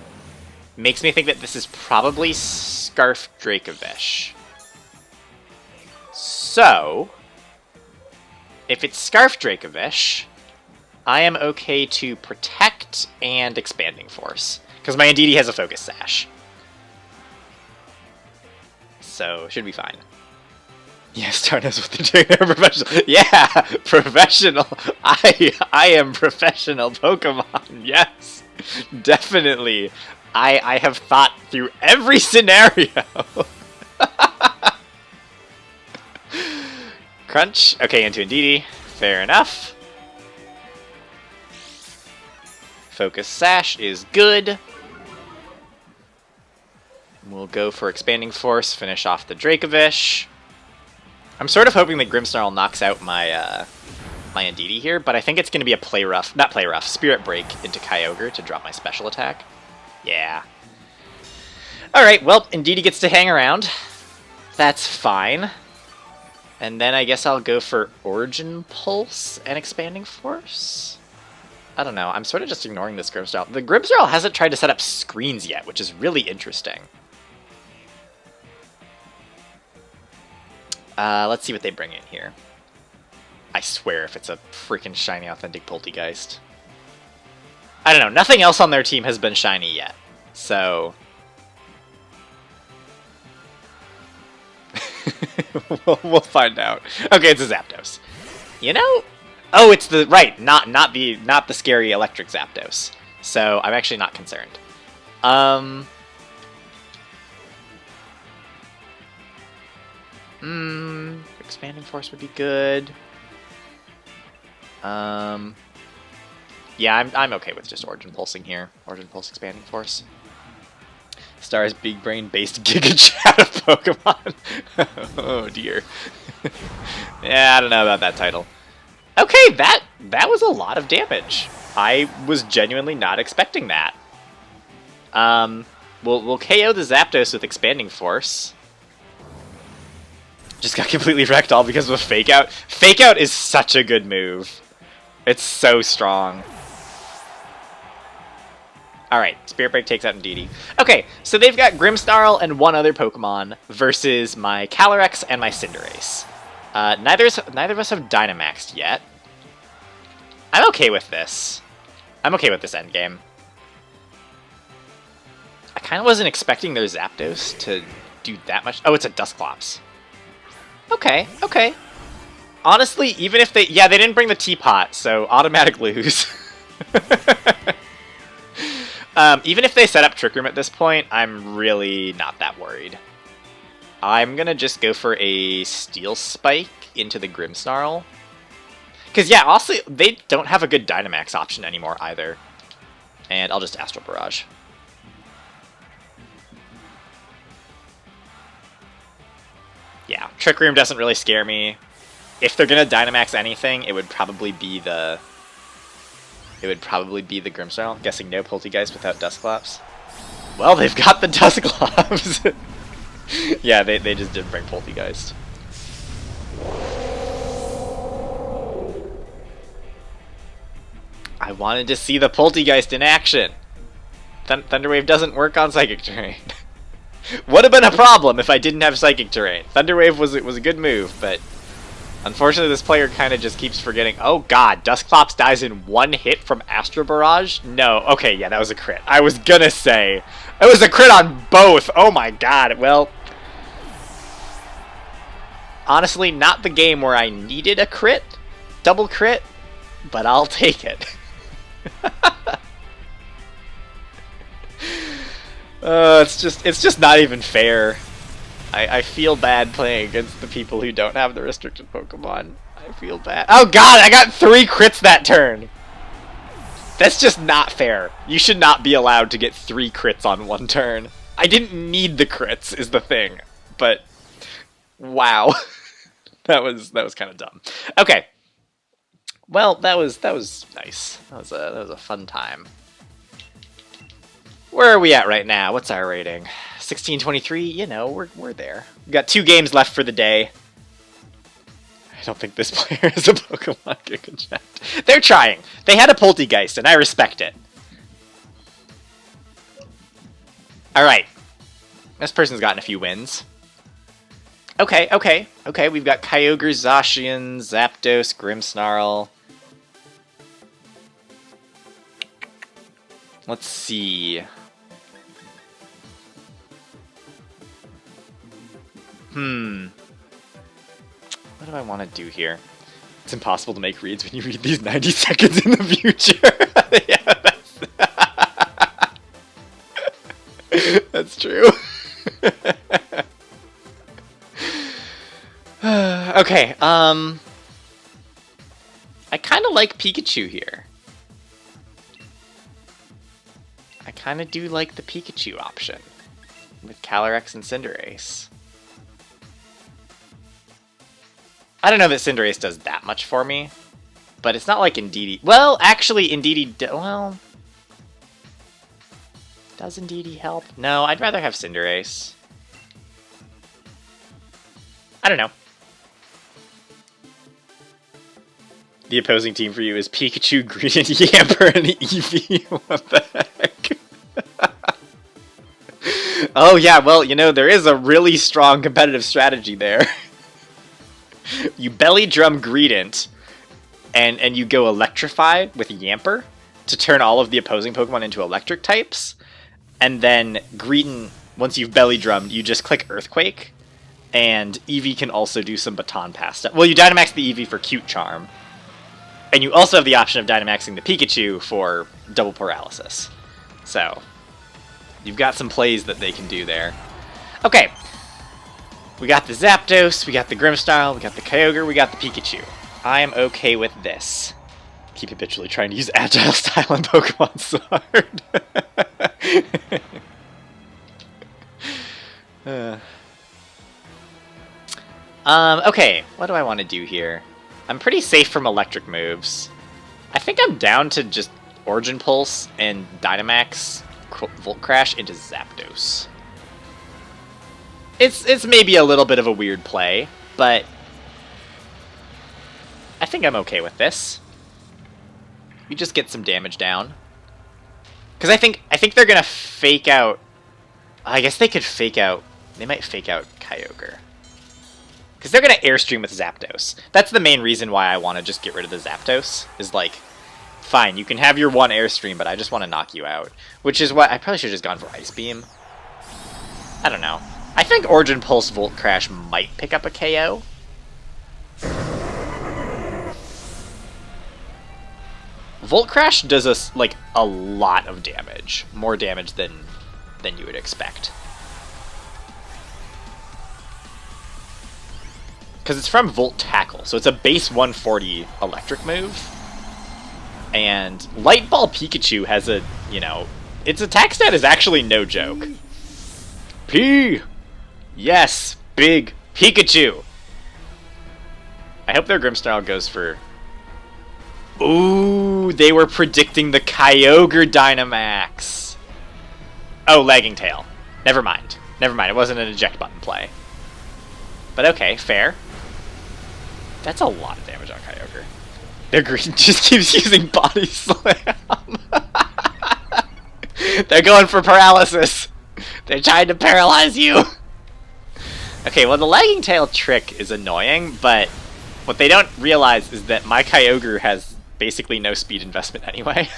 makes me think that this is probably Scarf Dracovish. So, if it's Scarf Dracovish, I am okay to Protect and Expanding Force, because my Indeedee has a Focus Sash. So, should be fine. Yeah, Star knows what they're doing. Professional. Yeah, professional. I am professional Pokemon. Yes, definitely. I have thought through every scenario. Crunch. Okay, into Indeedee. Fair enough. Focus Sash is good. We'll go for Expanding Force, finish off the Dracovish. I'm sort of hoping that Grimmsnarl knocks out my my Indeedee here, but I think it's going to be a Spirit Break into Kyogre to drop my special attack. Yeah. Alright, well, Indeedee gets to hang around. That's fine. And then I guess I'll go for Origin Pulse and Expanding Force? I don't know, I'm sort of just ignoring this Grimmsnarl. The Grimmsnarl hasn't tried to set up screens yet, which is really interesting. Let's see what they bring in here. I swear if it's a freaking shiny authentic Poltegeist. I don't know, nothing else on their team has been shiny yet, so... we'll find out. Okay, it's a Zapdos. You know... oh, it's the... right, not the scary electric Zapdos. So, I'm actually not concerned. Expanding Force would be good. Yeah, I'm okay with just Origin Pulsing here. Origin Pulse Expanding Force. Star's Big Brain based Giga Chat of Pokemon. Oh dear. Yeah, I don't know about that title. Okay, that was a lot of damage. I was genuinely not expecting that. We'll KO the Zapdos with Expanding Force. Just got completely wrecked all because of a Fake Out. Fake Out is such a good move. It's so strong. Alright, Spirit Break takes out Indeedee. Okay, so they've got Grimmsnarl and one other Pokemon versus my Calyrex and my Cinderace. Neither of us have Dynamaxed yet. I'm okay with this. I'm okay with this endgame. I kind of wasn't expecting their Zapdos to do that much. Oh, it's a Dusclops. Okay, okay. Honestly, even if they... yeah, they didn't bring the teapot, so automatic lose. Even if they set up Trick Room at this point, I'm really not that worried. I'm gonna just go for a Steel Spike into the Grimmsnarl. Because, yeah, honestly, they don't have a good Dynamax option anymore either. And I'll just Astral Barrage. Yeah, Trick Room doesn't really scare me. If they're gonna Dynamax anything, it would probably be the... Grimmsnarl. I'm guessing no Poltegeist without Dusclops. Well, they've got the Dusclops! Yeah, they just didn't bring Poltegeist. I wanted to see the Poltegeist in action. Thunder Wave doesn't work on Psychic Terrain. Would have been a problem if I didn't have Psychic Terrain. Thunder Wave was a good move, but unfortunately this player kind of just keeps forgetting. Oh god, Dusclops dies in one hit from Astro Barrage? No, okay, yeah, that was a crit. I was gonna say, it was a crit on both! Oh my god, well... Honestly, not the game where I needed a crit, double crit, but I'll take it. It's just not even fair. I feel bad playing against the people who don't have the restricted Pokemon. I feel bad. Oh god, I got 3 crits that turn! That's just not fair. You should not be allowed to get 3 crits on one turn. I didn't need the crits, is the thing. But, wow. that was kind of dumb. Okay. Well, that was nice. That was a fun time. Where are we at right now? What's our rating? 1623. You know, we're there. We've got 2 games left for the day. I don't think this player is a Pokemon Gigajet. They're trying. They had a Poltegeist, and I respect it. All right. This person's gotten a few wins. Okay. We've got Kyogre, Zacian, Zapdos, Grimmsnarl. Let's see. What do I want to do here? It's impossible to make reads when you read these 90 seconds in the future. Yeah, that's true. Okay, I kind of like Pikachu here. I kind of do like the Pikachu option with Calyrex and Cinderace. I don't know that Cinderace does that much for me, but it's not like Indeedee. Well, actually, Indeedee... Well... Does Indeedee help? No, I'd rather have Cinderace. I don't know. The opposing team for you is Pikachu, Greedent, Yamper, and Eevee. What the heck? Oh yeah, well, you know, there is a really strong competitive strategy there. You belly drum Greedent, and you go Electrify with Yamper to turn all of the opposing Pokemon into electric types. And then Greedent, once you've belly drummed, you just click Earthquake. And Eevee can also do some Baton Pass stuff. Well, you Dynamax the Eevee for Cute Charm. And you also have the option of Dynamaxing the Pikachu for Double Paralysis. So, you've got some plays that they can do there. Okay. We got the Zapdos, we got the Grimmsnarl, we got the Kyogre, we got the Pikachu. I am okay with this. Keep habitually trying to use Agile Style in Pokemon Sword. Okay, what do I want to do here? I'm pretty safe from electric moves. I think I'm down to just Origin Pulse and Dynamax Volt Crash into Zapdos. It's maybe a little bit of a weird play, but I think I'm okay with this. You just get some damage down. Because I think they're gonna fake out. I guess they could fake out. They might fake out Kyogre. Because they're gonna Airstream with Zapdos. That's the main reason why I want to just get rid of the Zapdos. Is like, fine, you can have your one Airstream, but I just want to knock you out. Which is what I probably should have just gone for Ice Beam. I don't know. I think Origin Pulse Volt Crash might pick up a KO. Volt Crash does us like a lot of damage, more damage than you would expect. Because it's from Volt Tackle, so it's a base 140 electric move. And Light Ball Pikachu has a, you know, its attack stat is actually no joke. P! Yes, big Pikachu! I hope their Grimmsnarl goes for... Ooh, they were predicting the Kyogre Dynamax. Oh, Lagging Tail. Never mind. Never mind, it wasn't an eject button play. But okay, fair. That's a lot of damage on Kyogre. Their green just keeps using Body Slam. They're going for paralysis. They're trying to paralyze you. Okay, well the lagging tail trick is annoying, but what they don't realize is that my Kyogre has basically no speed investment anyway.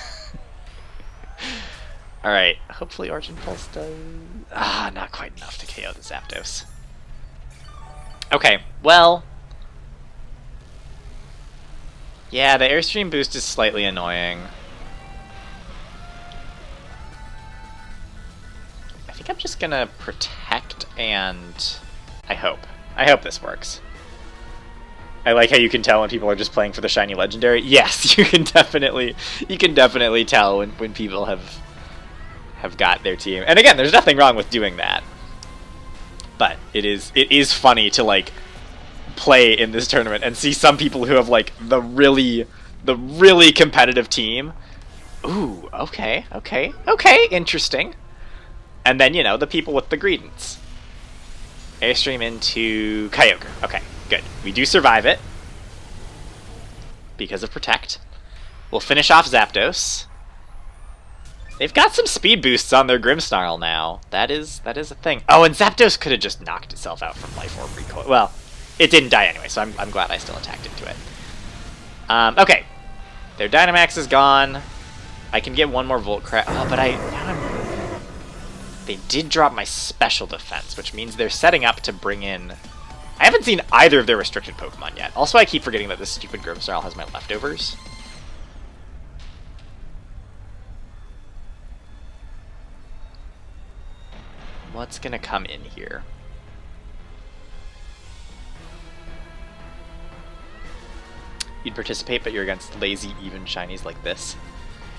Alright, hopefully Origin Pulse does... Ah, not quite enough to KO the Zapdos. Okay, well... Yeah, the Airstream boost is slightly annoying. I think I'm just gonna protect and... I hope this works. I like how you can tell when people are just playing for the shiny legendary. Yes, you can definitely tell when people have got their team. And again, there's nothing wrong with doing that. But it is funny to like play in this tournament and see some people who have like the really competitive team. Ooh, okay, interesting. And then, you know, the people with the greedents. Airstream into Kyogre. Okay, good. We do survive it because of Protect. We'll finish off Zapdos. They've got some speed boosts on their Grimmsnarl now. That is a thing. Oh, and Zapdos could have just knocked itself out from Life Orb recoil. Well, it didn't die anyway, so I'm glad I still attacked into it. Okay, their Dynamax is gone. I can get one more Volt Crest. Oh, but they did drop my special defense, which means they're setting up to bring in... I haven't seen either of their restricted Pokemon yet. Also, I keep forgetting that this stupid Grimmsnarl has my leftovers. What's gonna come in here? You'd participate, but you're against lazy, even shinies like this.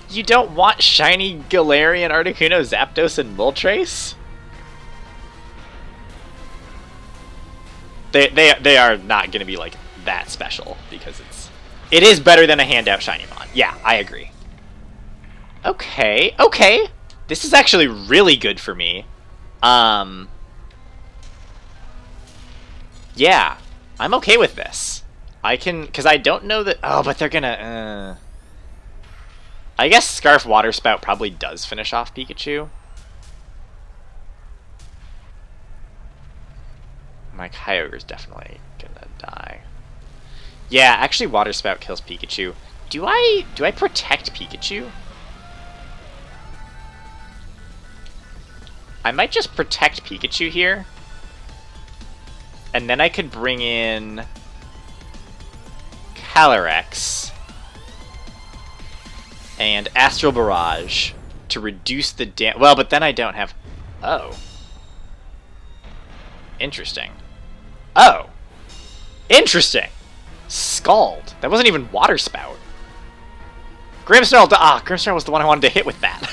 You don't want shiny Galarian, Articuno, Zapdos, and Moltres? They are not going to be like that special because it is better than a handout Shinymon. Yeah, I agree. Okay. This is actually really good for me. Yeah, I'm okay with this. I can, because I don't know that. Oh, but they're gonna. I guess Scarf Water Spout probably does finish off Pikachu. My Kyogre's definitely gonna die. Yeah, actually Water Spout kills Pikachu. Do I protect Pikachu? I might just protect Pikachu here. And then I could bring in Calyrex and Astral Barrage to reduce the damage. Well, but then I don't have... Oh. Interesting. Oh. Interesting. Scald. That wasn't even Water Spout. Grimmsnarl... Grimmsnarl was the one I wanted to hit with that.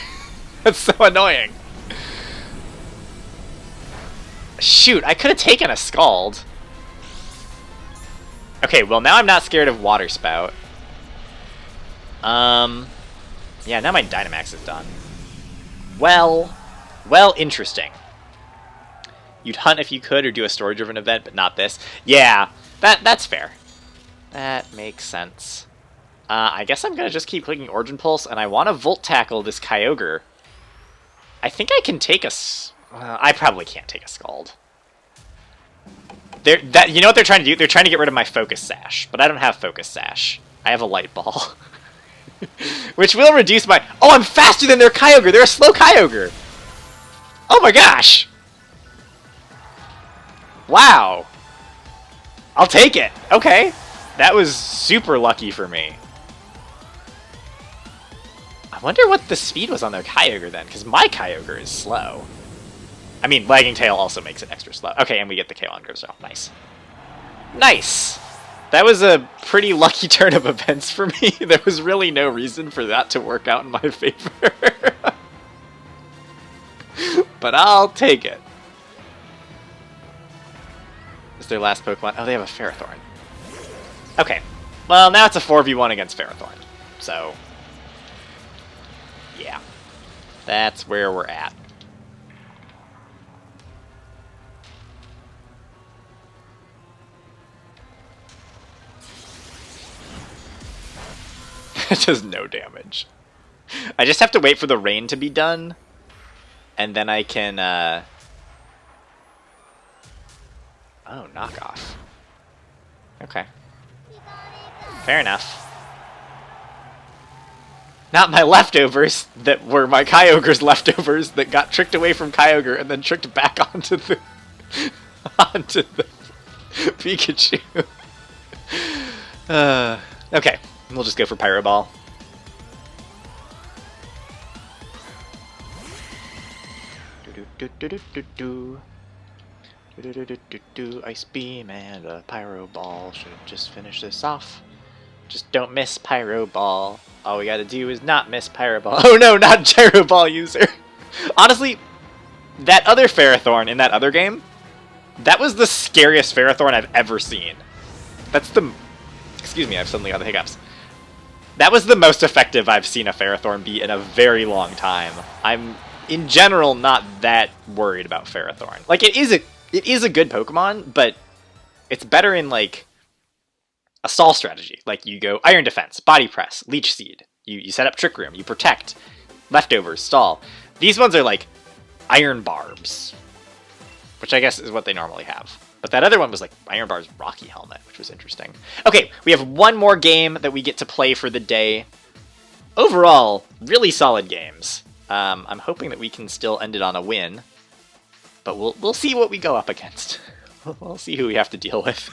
That's so annoying. Shoot, I could have taken a Scald. Okay, well now I'm not scared of Water Spout. Yeah, now my Dynamax is done. Well, interesting. You'd hunt if you could, or do a story-driven event, but not this. Yeah, that's fair. That makes sense. I guess I'm gonna just keep clicking Origin Pulse, and I want to Volt Tackle this Kyogre. I think I can take a... I probably can't take a Scald. You know what they're trying to do? They're trying to get rid of my Focus Sash, but I don't have Focus Sash. I have a Light Ball. Which will reduce my... Oh, I'm faster than their Kyogre! They're a slow Kyogre! Oh my gosh! Wow! I'll take it! Okay. That was super lucky for me. I wonder what the speed was on their Kyogre then, because my Kyogre is slow. I mean, Lagging Tail also makes it extra slow. Okay, and we get the KO on Grimmsnarl. Nice. Nice! That was a pretty lucky turn of events for me. There was really no reason for that to work out in my favor. But I'll take it. Is their last Pokemon? Oh, they have a Ferrothorn. Okay. Well, now it's a 4v1 against Ferrothorn. So, yeah. That's where we're at. It does no damage. I just have to wait for the rain to be done, and then I can, Oh, knockoff. Okay. Fair enough. Not my leftovers that were my Kyogre's leftovers that got tricked away from Kyogre and then tricked back onto the onto the Pikachu. Okay, we'll just go for Pyro Ball. Ice Beam and a Pyro Ball should just finish this off. Just don't miss Pyro Ball. All we gotta do is not miss Pyro Ball. Oh no, not Gyro Ball user! Honestly, that other Ferrothorn in that other game, that was the scariest Ferrothorn I've ever seen. That's the... Excuse me, I've suddenly got the hiccups. That was the most effective I've seen a Ferrothorn be in a very long time. I'm, in general, not that worried about Ferrothorn. Like, it is a good Pokemon, but it's better in, like, a stall strategy. Like, you go Iron Defense, Body Press, Leech Seed. You set up Trick Room, you protect, Leftovers, stall. These ones are like Iron Barbs, which I guess is what they normally have. But that other one was like Iron Barb's Rocky Helmet, which was interesting. Okay, we have one more game that we get to play for the day. Overall, really solid games. I'm hoping that we can still end it on a win, but we'll see what we go up against. We'll see who we have to deal with.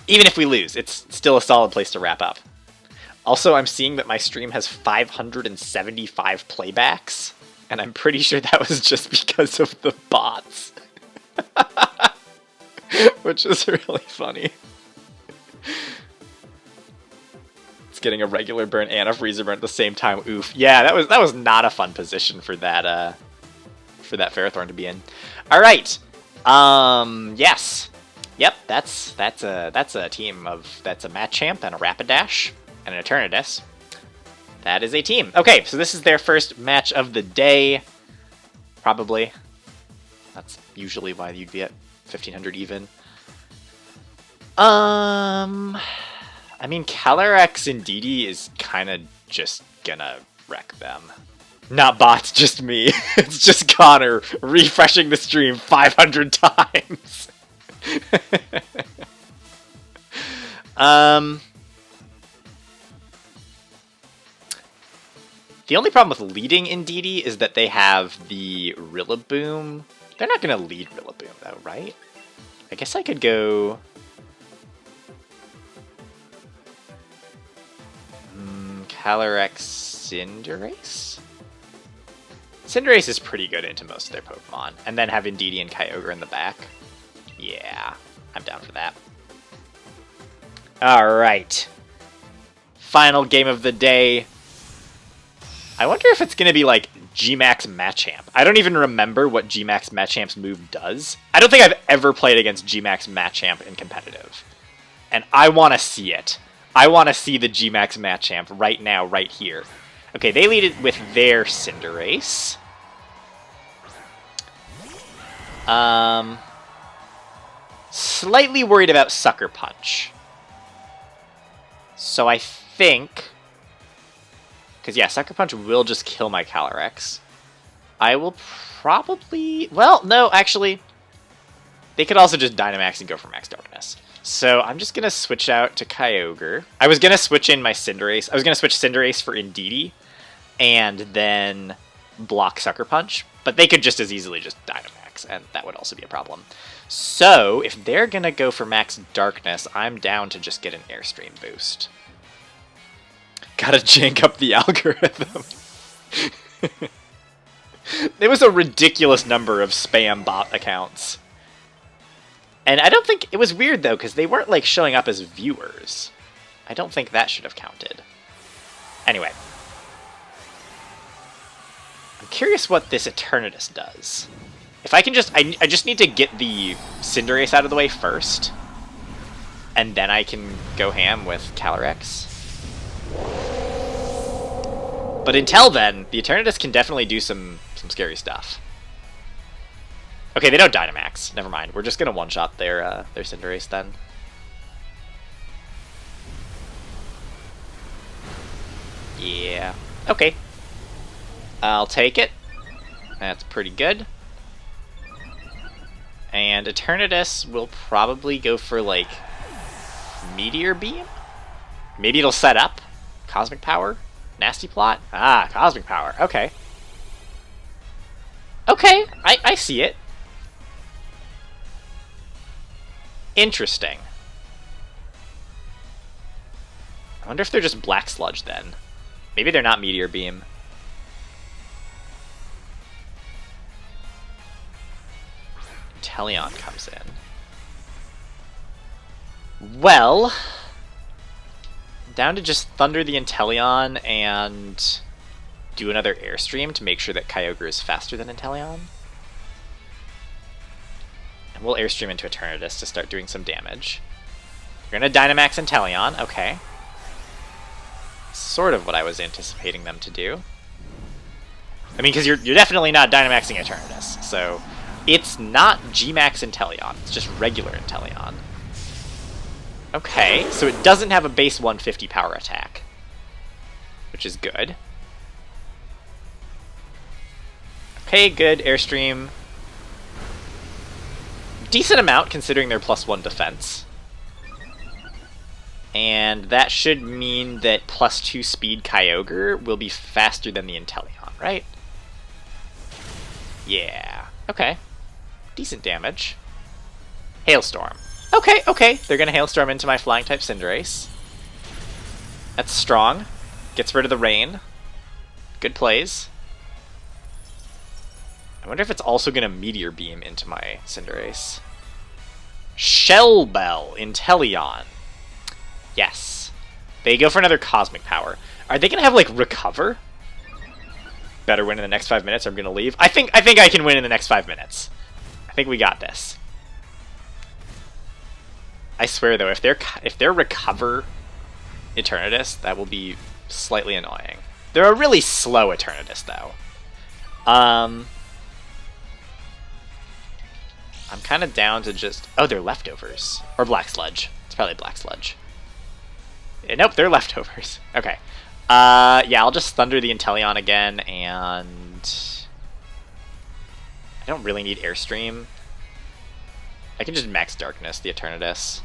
Even if we lose, it's still a solid place to wrap up. Also, I'm seeing that my stream has 575 playbacks, and I'm pretty sure that was just because of the bots. Which is really funny. It's getting a regular burn and a freezer burn at the same time. Oof. Yeah, that was not a fun position for that Ferrothorn to be in. All right. Yes. Yep, that's a team of, that's a Machamp and a Rapidash and an Eternatus. That is a team. Okay, so this is their first match of the day, probably. That's usually why you'd be at 1500 even. I mean, Calyrex and Didi is kind of just gonna wreck them. Not bots, just me. It's just Connor refreshing the stream 500 times. The only problem with leading Indeedee is that they have the Rillaboom. They're not going to lead Rillaboom, though, right? I guess I could go... Calyrex Cinderace? Cinderace is pretty good into most of their Pokemon. And then have Indeedee and Kyogre in the back. Yeah, I'm down for that. Alright. Final game of the day. I wonder if it's going to be like G-Max Machamp. I don't even remember what G-Max Machamp's move does. I don't think I've ever played against G-Max Machamp in competitive. And I want to see it. I want to see the G-Max Machamp right now, right here. Okay, they lead it with their Cinderace. Slightly worried about Sucker Punch. So I think... Because, yeah, Sucker Punch will just kill my Calyrex. I will probably... Well, no, actually. They could also just Dynamax and go for Max Darkness. So I'm just going to switch out to Kyogre. I was going to switch in my Cinderace. I was going to switch Cinderace for Indeedee. And then block Sucker Punch. But they could just as easily just Dynamax. And that would also be a problem. So, if they're going to go for Max Darkness, I'm down to just get an Airstream boost. Gotta jank up the algorithm. There was a ridiculous number of spam bot accounts. And I don't think... It was weird, though, because they weren't, like, showing up as viewers. I don't think that should have counted. Anyway. I'm curious what this Eternatus does. If I can just... I just need to get the Cinderace out of the way first. And then I can go ham with Calyrex. But until then, the Eternatus can definitely do some scary stuff. Okay, they don't Dynamax. Never mind. We're just going to one-shot their Cinderace then. Yeah. Okay. I'll take it. That's pretty good. And Eternatus will probably go for, like, Meteor Beam? Maybe it'll set up? Cosmic Power? Nasty Plot? Ah, Cosmic Power. Okay. Okay, I see it. Interesting. I wonder if they're just Black Sludge then. Maybe they're not Meteor Beam. Inteleon comes in. Well, down to just Thunder the Inteleon and do another Airstream to make sure that Kyogre is faster than Inteleon. And we'll Airstream into Eternatus to start doing some damage. You're gonna Dynamax Inteleon, okay. Sort of what I was anticipating them to do. I mean, because you're definitely not Dynamaxing Eternatus, so it's not G-Max Inteleon, it's just regular Inteleon. Okay, so it doesn't have a base 150 power attack, which is good. Okay, good, Airstream. Decent amount considering their +1 defense. And that should mean that +2 speed Kyogre will be faster than the Inteleon, right? Yeah, okay. Decent damage. Hailstorm. Okay, okay, they're gonna Hailstorm into my Flying-type Cinderace. That's strong. Gets rid of the rain. Good plays. I wonder if it's also gonna Meteor Beam into my Cinderace. Shell Bell, Inteleon. Yes. They go for another Cosmic Power. Are they gonna have, like, Recover? Better win in the next 5 minutes or I'm gonna leave. I think I can win in the next 5 minutes. I think we got this. I swear though, if they're Recover Eternatus, that will be slightly annoying. They're a really slow Eternatus though. I'm kind of down to just... Oh, they're Leftovers. Or Black Sludge. It's probably Black Sludge. Nope, they're Leftovers. Okay. Yeah, I'll just Thunder the Inteleon again, and... I don't really need Airstream. I can just Max Darkness the Eternatus.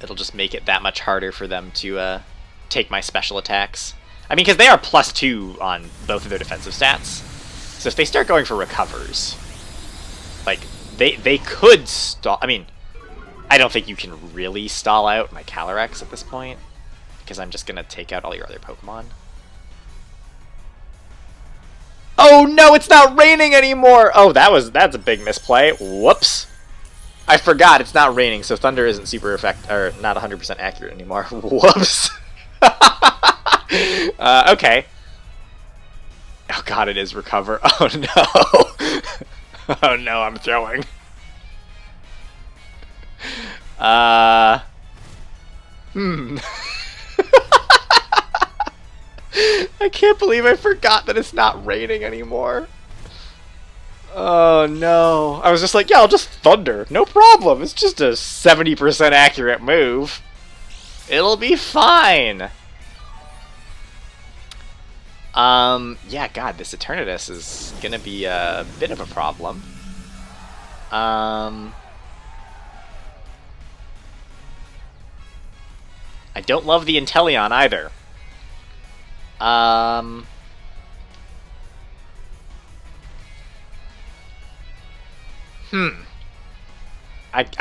It'll just make it that much harder for them to take my special attacks. I mean, because they are +2 on both of their defensive stats. So if they start going for Recovers, like, they could stall... I mean, I don't think you can really stall out my Calyrex at this point, because I'm just going to take out all your other Pokemon. Oh no, it's not raining anymore! Oh, that's a big misplay. Whoops. I forgot it's not raining, so Thunder isn't super or not 100% accurate anymore. Whoops. Okay. Oh god, it is Recover. Oh no. Oh no, I'm throwing. I can't believe I forgot that it's not raining anymore. Oh no. I was just like, yeah, I'll just Thunder. No problem. It's just a 70% accurate move. It'll be fine. Yeah, god, this Eternatus is gonna be a bit of a problem. I don't love the Inteleon either. I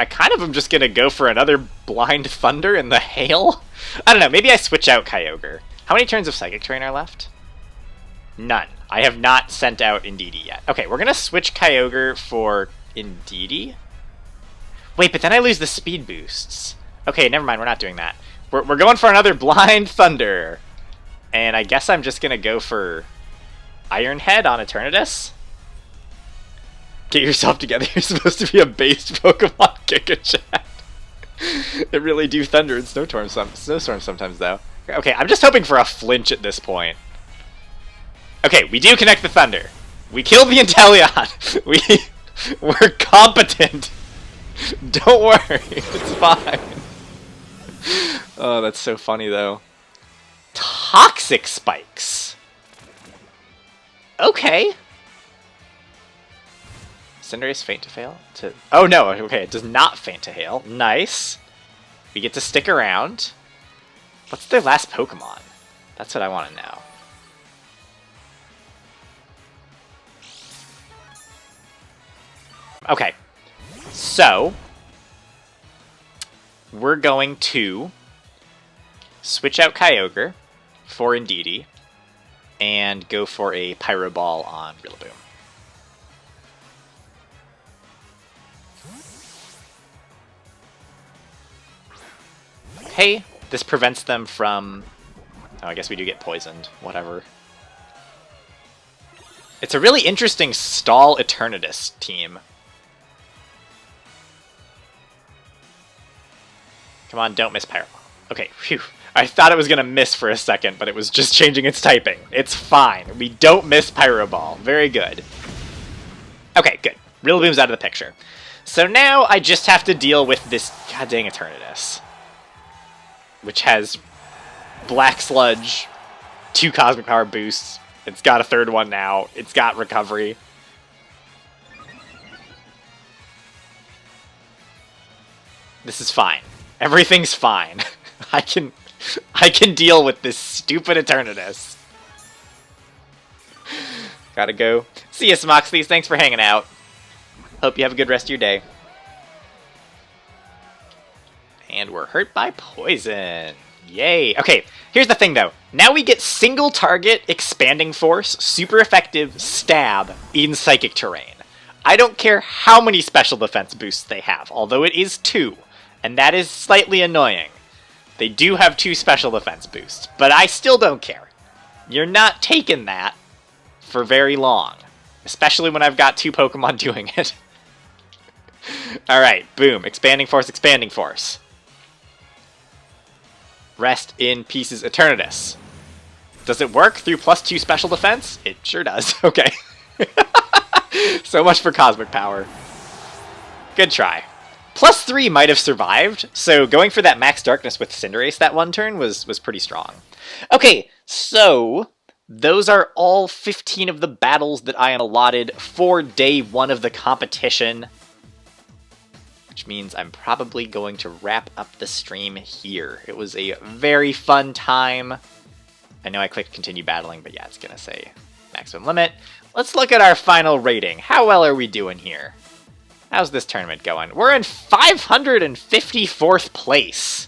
kind of am just gonna go for another Blind Thunder in the Hail. I don't know, maybe I switch out Kyogre. How many turns of Psychic Terrain are left? None. I have not sent out Indeedee yet. Okay, we're gonna switch Kyogre for Indeedee. Wait, but then I lose the speed boosts. Okay, never mind, we're not doing that. We're going for another Blind Thunder. And I guess I'm just gonna go for Iron Head on Eternatus. Get yourself together, you're supposed to be a based Pokemon, Giga-Chat. It really do thunder and snowstorms sometimes, though. Okay, I'm just hoping for a flinch at this point. Okay, we do connect the Thunder. We killed the Inteleon. We're competent. Don't worry, it's fine. Oh, that's so funny, though. Toxic spikes. Okay. Cinderace faint to fail? Oh no, okay, it does not faint to hail. Nice. We get to stick around. What's their last Pokemon? That's what I want to know. Okay, so we're going to switch out Kyogre for Indeedee and go for a Pyro Ball on Rillaboom. Okay, this prevents them from... Oh, I guess we do get poisoned. Whatever. It's a really interesting stall Eternatus team. Come on, don't miss Pyro. Okay, phew. I thought it was going to miss for a second, but it was just changing its typing. It's fine. We don't miss Pyro Ball. Very good. Okay, good. Rillaboom's out of the picture. So now I just have to deal with this goddamn Eternatus, which has Black Sludge, 2 Cosmic Power boosts. It's got a 3rd one now. It's got Recovery. This is fine. Everything's fine. I can deal with this stupid Eternatus. Gotta go. See ya, Smoxleys. Thanks for hanging out. Hope you have a good rest of your day. And we're hurt by poison. Yay. Okay, here's the thing though. Now we get single target expanding force, super effective stab in psychic terrain. I don't care how many special defense boosts they have, although it is 2, and that is slightly annoying. They do have 2 special defense boosts, but I still don't care. You're not taking that for very long, especially when I've got 2 Pokemon doing it. Alright, boom. Expanding force, expanding force. Rest in pieces, Eternatus. Does it work through +2 special defense? It sure does. Okay. So much for Cosmic Power. Good try. +3 might have survived, so going for that Max Darkness with Cinderace that one turn was pretty strong. Okay, so those are all 15 of the battles that I am allotted for day 1 of the competition, which means I'm probably going to wrap up the stream here. It was a very fun time. I know I clicked continue battling, but yeah, it's gonna say maximum limit. Let's look at our final rating. How well are we doing here? How's this tournament going? We're in 554th place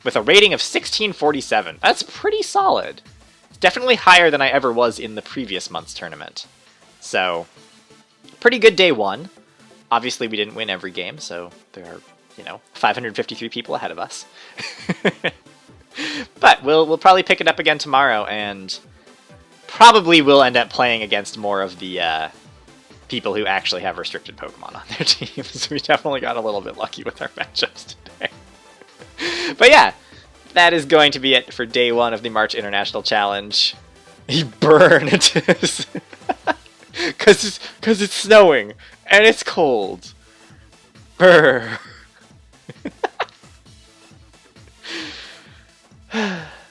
with a rating of 1647. That's pretty solid. It's definitely higher than I ever was in the previous month's tournament. So, pretty good day 1. Obviously, we didn't win every game, so there are, 553 people ahead of us. But we'll probably pick it up again tomorrow, and probably we'll end up playing against more of the people who actually have restricted Pokemon on their teams. We definitely got a little bit lucky with our matchups today. But yeah, that is going to be it for day 1 of the March International Challenge. He burned it. Because it's snowing, and it's cold. Brr.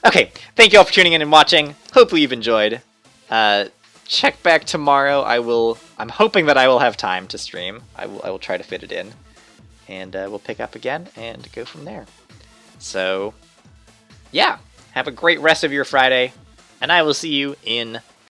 Okay, thank you all for tuning in and watching. Hopefully you've enjoyed. Check back tomorrow. I'm hoping that I will have time to stream. I will try to fit it in. And we'll pick up again and go from there. So, yeah. Have a great rest of your Friday. And I will see you in